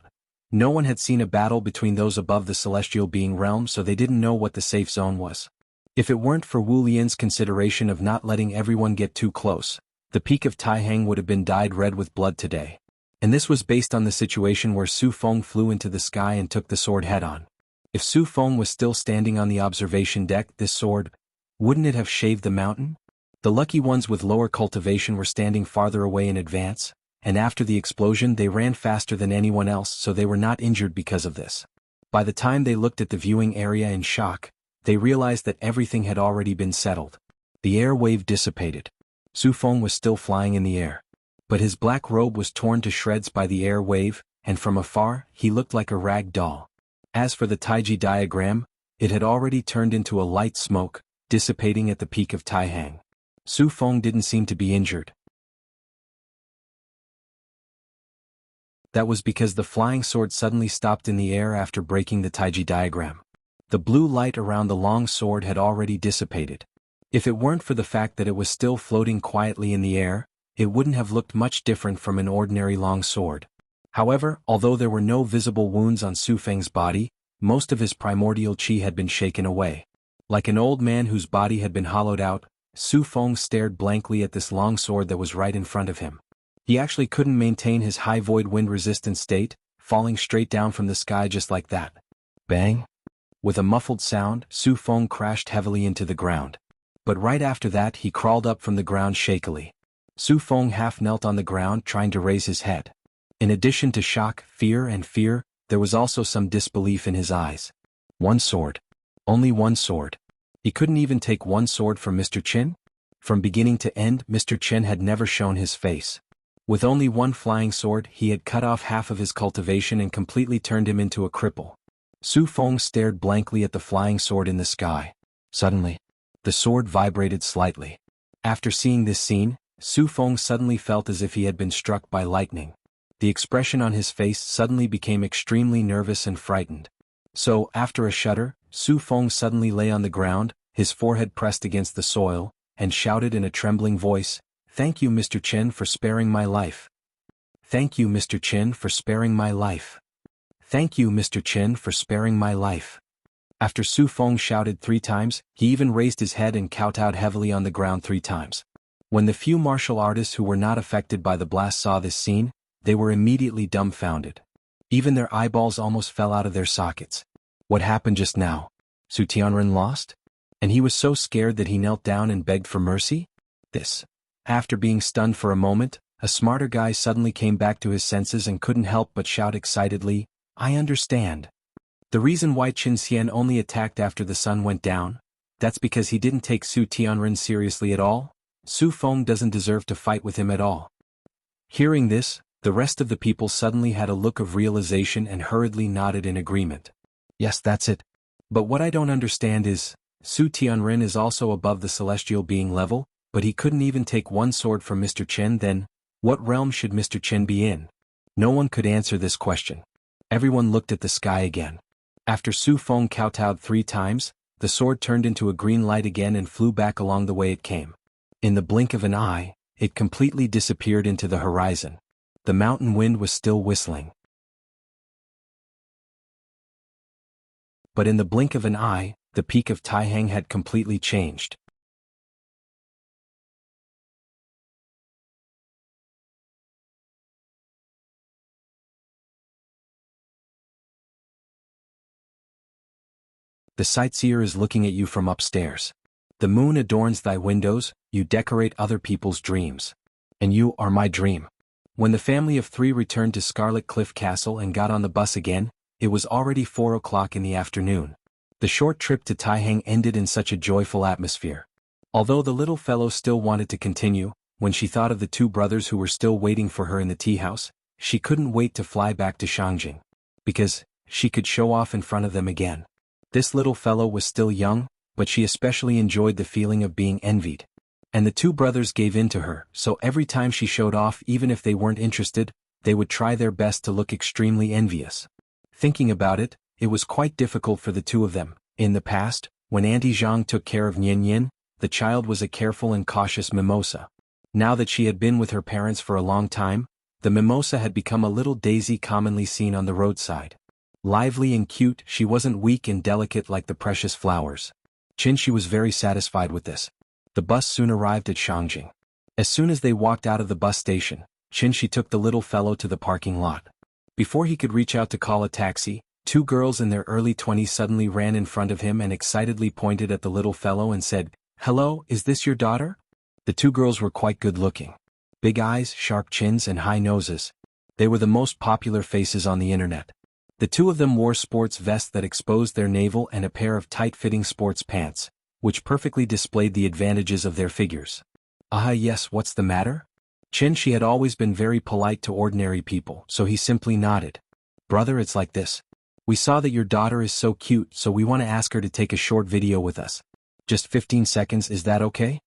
A: No one had seen a battle between those above the celestial being realm, so they didn't know what the safe zone was. If it weren't for Wu Lian's consideration of not letting everyone get too close, the peak of Taihang would have been dyed red with blood today. And this was based on the situation where Su Feng flew into the sky and took the sword head-on. If Su Feng was still standing on the observation deck, this sword, wouldn't it have shaved the mountain? The lucky ones with lower cultivation were standing farther away in advance, and after the explosion they ran faster than anyone else, so they were not injured because of this. By the time they looked at the viewing area in shock, they realized that everything had already been settled. The air wave dissipated. Su Feng was still flying in the air. But his black robe was torn to shreds by the air wave, and from afar, he looked like a rag doll. As for the Taiji diagram, it had already turned into a light smoke, dissipating at the peak of Taihang. Su Feng didn't seem to be injured. That was because the flying sword suddenly stopped in the air after breaking the Taiji diagram. The blue light around the long sword had already dissipated. If it weren't for the fact that it was still floating quietly in the air, it wouldn't have looked much different from an ordinary long sword. However, although there were no visible wounds on Su Feng's body, most of his primordial qi had been shaken away. Like an old man whose body had been hollowed out, Su Feng stared blankly at this long sword that was right in front of him. He actually couldn't maintain his high void wind resistant state, falling straight down from the sky just like that. Bang! With a muffled sound, Su Feng crashed heavily into the ground. But right after that he crawled up from the ground shakily. Su Feng half knelt on the ground trying to raise his head. In addition to shock, fear, there was also some disbelief in his eyes. One sword. Only one sword. He couldn't even take one sword from Mr. Qin? From beginning to end, Mr. Qin had never shown his face. With only one flying sword, he had cut off half of his cultivation and completely turned him into a cripple. Su Feng stared blankly at the flying sword in the sky. Suddenly, the sword vibrated slightly. After seeing this scene, Su Feng suddenly felt as if he had been struck by lightning. The expression on his face suddenly became extremely nervous and frightened. So, after a shudder, Su Feng suddenly lay on the ground, his forehead pressed against the soil, and shouted in a trembling voice, "Thank you, Mr. Qin, for sparing my life. Thank you, Mr. Qin, for sparing my life. Thank you, Mr. Qin, for sparing my life." After Su Feng shouted 3 times, he even raised his head and kowtowed heavily on the ground 3 times. When the few martial artists who were not affected by the blast saw this scene, they were immediately dumbfounded. Even their eyeballs almost fell out of their sockets. What happened just now? Su Tianren lost? And he was so scared that he knelt down and begged for mercy? This. After being stunned for a moment, a smarter guy suddenly came back to his senses and couldn't help but shout excitedly, "I understand. The reason why Qin Xian only attacked after the sun went down? That's because he didn't take Su Tianren seriously at all? Su Feng doesn't deserve to fight with him at all." Hearing this, the rest of the people suddenly had a look of realization and hurriedly nodded in agreement. Yes, that's it. But what I don't understand is, Su Tianren is also above the celestial being level, but he couldn't even take one sword from Mr. Qin. Then, what realm should Mr. Qin be in? No one could answer this question. Everyone looked at the sky again. After Su Feng kowtowed 3 times, the sword turned into a green light again and flew back along the way it came. In the blink of an eye, it completely disappeared into the horizon. The mountain wind was still whistling. But in the blink of an eye, the peak of Taihang had completely changed. The sightseer is looking at you from upstairs. The moon adorns thy windows, you decorate other people's dreams. And you are my dream. When the family of 3 returned to Scarlet Cliff Castle and got on the bus again, it was already 4 o'clock in the afternoon. The short trip to Taihang ended in such a joyful atmosphere. Although the little fellow still wanted to continue, when she thought of the two brothers who were still waiting for her in the tea house, she couldn't wait to fly back to Shangjing. Because she could show off in front of them again. This little fellow was still young, but she especially enjoyed the feeling of being envied. And the two brothers gave in to her, so every time she showed off, even if they weren't interested, they would try their best to look extremely envious. Thinking about it, it was quite difficult for the two of them. In the past, when Auntie Zhang took care of Nian Yin, the child was a careful and cautious mimosa. Now that she had been with her parents for a long time, the mimosa had become a little daisy commonly seen on the roadside. Lively and cute, she wasn't weak and delicate like the precious flowers. Qinshi was very satisfied with this. The bus soon arrived at Shangjing. As soon as they walked out of the bus station, Qinshi took the little fellow to the parking lot. Before he could reach out to call a taxi, two girls in their early 20s suddenly ran in front of him and excitedly pointed at the little fellow and said, "Hello, is this your daughter?" The two girls were quite good-looking. Big eyes, sharp chins and high noses. They were the most popular faces on the internet. The two of them wore sports vests that exposed their navel and a pair of tight-fitting sports pants, which perfectly displayed the advantages of their figures. Yes, what's the matter? Qinshi had always been very polite to ordinary people, so he simply nodded. Brother, it's like this. We saw that your daughter is so cute, so we want to ask her to take a short video with us. Just 15 seconds, is that okay?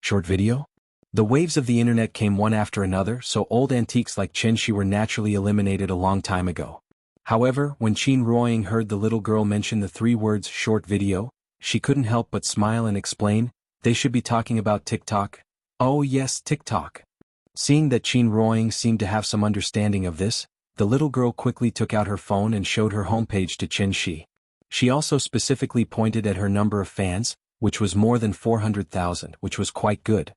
A: Short video? The waves of the internet came one after another, so old antiques like Qinshi were naturally eliminated a long time ago. However, when Qin Ruoying heard the little girl mention the three words short video, she couldn't help but smile and explain, they should be talking about TikTok. Oh yes, TikTok. Seeing that Qin Ruoying seemed to have some understanding of this, the little girl quickly took out her phone and showed her homepage to Qinshi. She also specifically pointed at her number of fans, which was more than 400,000, which was quite good.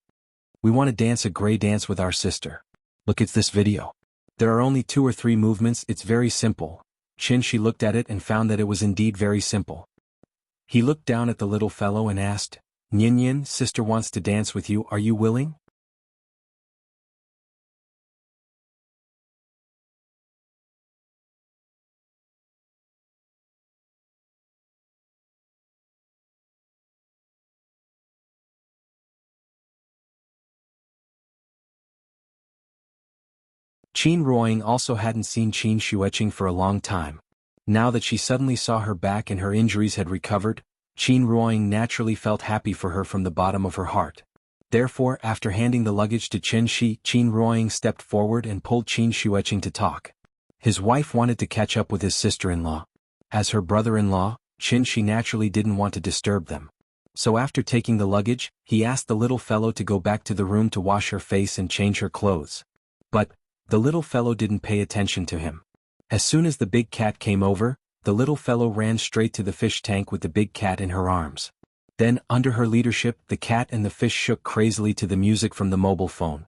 A: We want to dance a grey dance with our sister. Look at this video. There are only 2 or 3 movements, it's very simple. Qinshi looked at it and found that it was indeed very simple. He looked down at the little fellow and asked, "Nian Yin, sister wants to dance with you, are you willing?" Qin Ruoying also hadn't seen Qin Xueqing for a long time. Now that she suddenly saw her back and her injuries had recovered, Qin Ruoying naturally felt happy for her from the bottom of her heart. Therefore, after handing the luggage to Qin Ruoying stepped forward and pulled Qin Xueqing to talk. His wife wanted to catch up with his sister-in-law. As her brother-in-law, Qin naturally didn't want to disturb them. So after taking the luggage, he asked the little fellow to go back to the room to wash her face and change her clothes. But the little fellow didn't pay attention to him. As soon as the big cat came over, the little fellow ran straight to the fish tank with the big cat in her arms. Then, under her leadership, the cat and the fish shook crazily to the music from the mobile phone.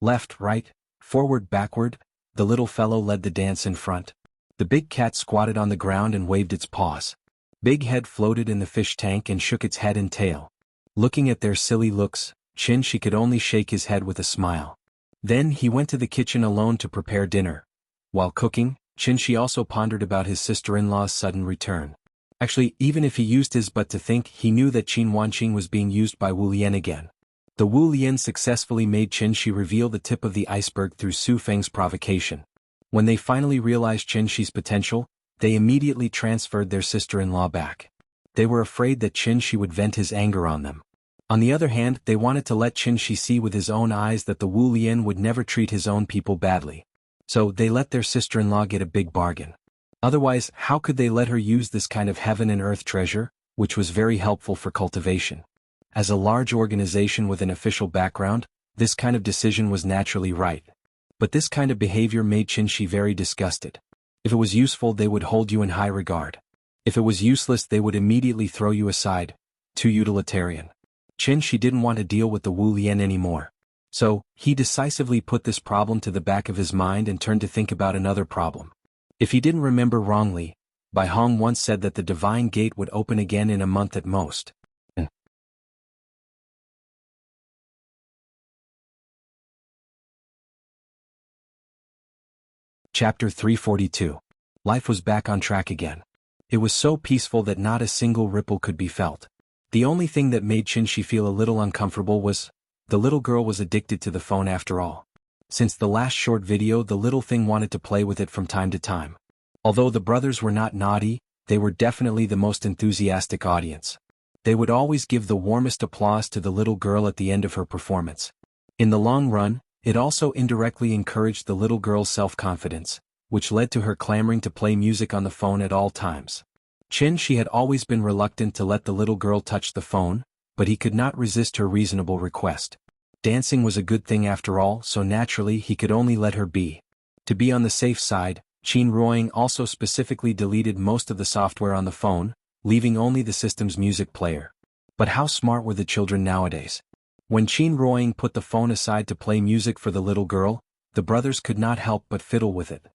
A: Left, right, forward, backward, the little fellow led the dance in front. The big cat squatted on the ground and waved its paws. Big Head floated in the fish tank and shook its head and tail. Looking at their silly looks, She could only shake his head with a smile. Then he went to the kitchen alone to prepare dinner. While cooking, Qinshi also pondered about his sister-in-law's sudden return. Actually, even if he used his butt to think, he knew that Qin Wanqing was being used by Wu Lian again. The Wu Lian successfully made Qinshi reveal the tip of the iceberg through Su Feng's provocation. When they finally realized Qinshi's potential, they immediately transferred their sister-in-law back. They were afraid that Qinshi would vent his anger on them. On the other hand, they wanted to let Qinshi see with his own eyes that the Wu Lian would never treat his own people badly. So they let their sister-in-law get a big bargain. Otherwise, how could they let her use this kind of heaven and earth treasure, which was very helpful for cultivation? As a large organization with an official background, this kind of decision was naturally right. But this kind of behavior made Qinshi very disgusted. If it was useful, they would hold you in high regard. If it was useless, they would immediately throw you aside. Too utilitarian. Qinshi didn't want to deal with the Wu Lian anymore. So, he decisively put this problem to the back of his mind and turned to think about another problem. If he didn't remember wrongly, Bai Hong once said that the divine gate would open again in a month at most. Chapter 342. Life was back on track again. It was so peaceful that not a single ripple could be felt. The only thing that made Qinshi feel a little uncomfortable was The little girl was addicted to the phone after all. Since the last short video, the little thing wanted to play with it from time to time. Although the brothers were not naughty, they were definitely the most enthusiastic audience. They would always give the warmest applause to the little girl at the end of her performance. In the long run, it also indirectly encouraged the little girl's self-confidence, which led to her clamoring to play music on the phone at all times. She had always been reluctant to let the little girl touch the phone, but he could not resist her reasonable request. Dancing was a good thing after all, so naturally he could only let her be. To be on the safe side, Ruoying also specifically deleted most of the software on the phone, leaving only the system's music player. But how smart were the children nowadays? When Ruoying put the phone aside to play music for the little girl, the brothers could not help but fiddle with it.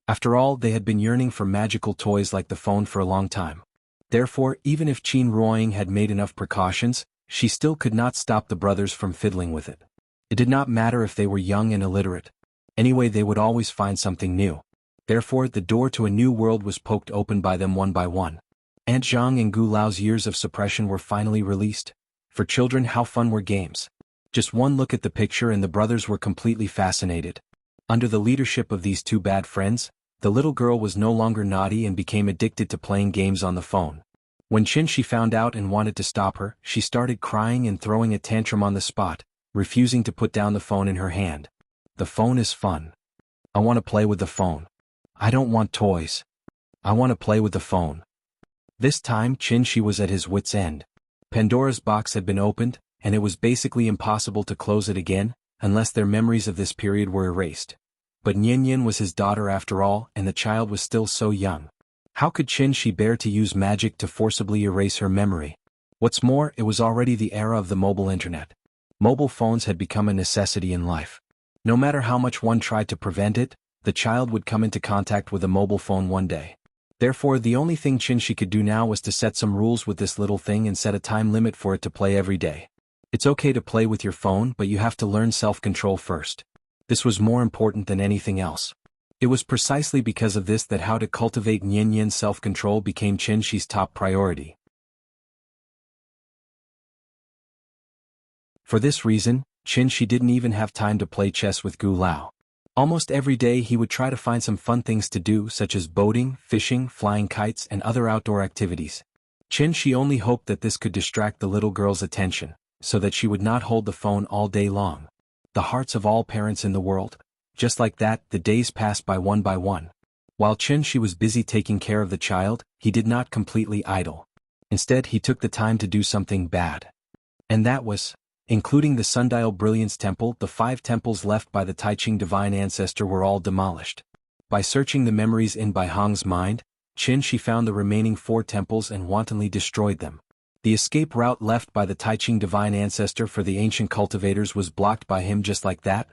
A: After all, they had been yearning for magical toys like the phone for a long time. Therefore, even if Ruoying had made enough precautions, she still could not stop the brothers from fiddling with it. It did not matter if they were young and illiterate. Anyway, they would always find something new. Therefore, the door to a new world was poked open by them one by one. Aunt Zhang and Gu Lao's years of suppression were finally released. For children, how fun were games. Just one look at the picture and the brothers were completely fascinated. Under the leadership of these two bad friends, the little girl was no longer naughty and became addicted to playing games on the phone. When she found out and wanted to stop her, she started crying and throwing a tantrum on the spot, refusing to put down the phone in her hand. The phone is fun. I want to play with the phone. I don't want toys. I want to play with the phone. This time she was at his wit's end. Pandora's box had been opened, and it was basically impossible to close it again, unless their memories of this period were erased. But Nian was his daughter after all, and the child was still so young. How could she bear to use magic to forcibly erase her memory? What's more, it was already the era of the mobile internet. Mobile phones had become a necessity in life. No matter how much one tried to prevent it, the child would come into contact with a mobile phone one day. Therefore, the only thing she could do now was to set some rules with this little thing and set a time limit for it to play every day. It's okay to play with your phone, but you have to learn self-control first. This was more important than anything else. It was precisely because of this that how to cultivate Nian's self-control became Shi's top priority. For this reason, she didn't even have time to play chess with Gu Lao. Almost every day he would try to find some fun things to do, such as boating, fishing, flying kites, and other outdoor activities. She only hoped that this could distract the little girl's attention, so that she would not hold the phone all day long. The hearts of all parents in the world. Just like that, the days passed by one by one. While she was busy taking care of the child, he did not completely idle. Instead, he took the time to do something bad. And that was, including the Sundial Brilliance Temple, the 5 temples left by the Taiching Divine Ancestor were all demolished. By searching the memories in Bai Hong's mind, she found the remaining 4 temples and wantonly destroyed them. The escape route left by the Taiching Divine Ancestor for the ancient cultivators was blocked by him just like that,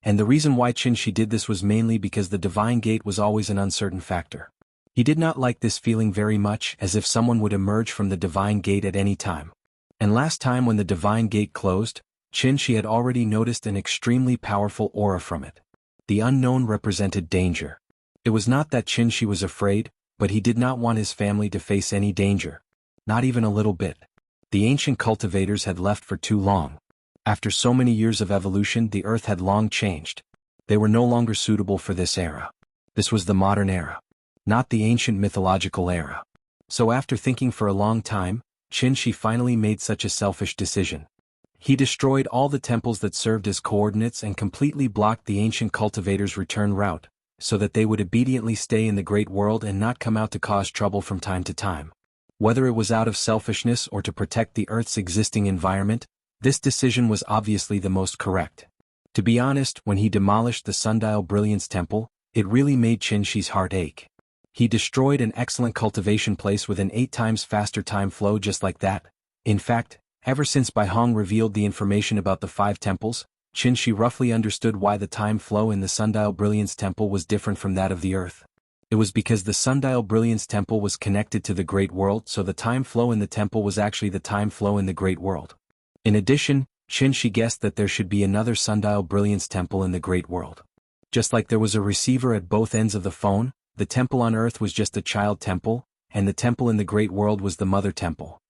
A: and the reason why she did this was mainly because the Divine Gate was always an uncertain factor. He did not like this feeling very much, as if someone would emerge from the Divine Gate at any time. And last time when the Divine Gate closed, she had already noticed an extremely powerful aura from it. The unknown represented danger. It was not that she was afraid, but he did not want his family to face any danger. Not even a little bit. The ancient cultivators had left for too long. After so many years of evolution, the earth had long changed. They were no longer suitable for this era. This was the modern era, not the ancient mythological era. So after thinking for a long time, she finally made such a selfish decision. He destroyed all the temples that served as coordinates and completely blocked the ancient cultivators' return route, so that they would obediently stay in the great world and not come out to cause trouble from time to time. Whether it was out of selfishness or to protect the Earth's existing environment, this decision was obviously the most correct. To be honest, when he demolished the Sundial Brilliance Temple, it really made Shi's heart ache. He destroyed an excellent cultivation place with an 8 times faster time flow just like that. In fact, ever since Bai Hong revealed the information about the 5 temples, Shi roughly understood why the time flow in the Sundial Brilliance Temple was different from that of the Earth. It was because the Sundial Brilliance Temple was connected to the Great World, so the time flow in the temple was actually the time flow in the Great World. In addition, Shi guessed that there should be another Sundial Brilliance Temple in the Great World. Just like there was a receiver at both ends of the phone, the temple on Earth was just a child temple, and the temple in the Great World was the mother temple.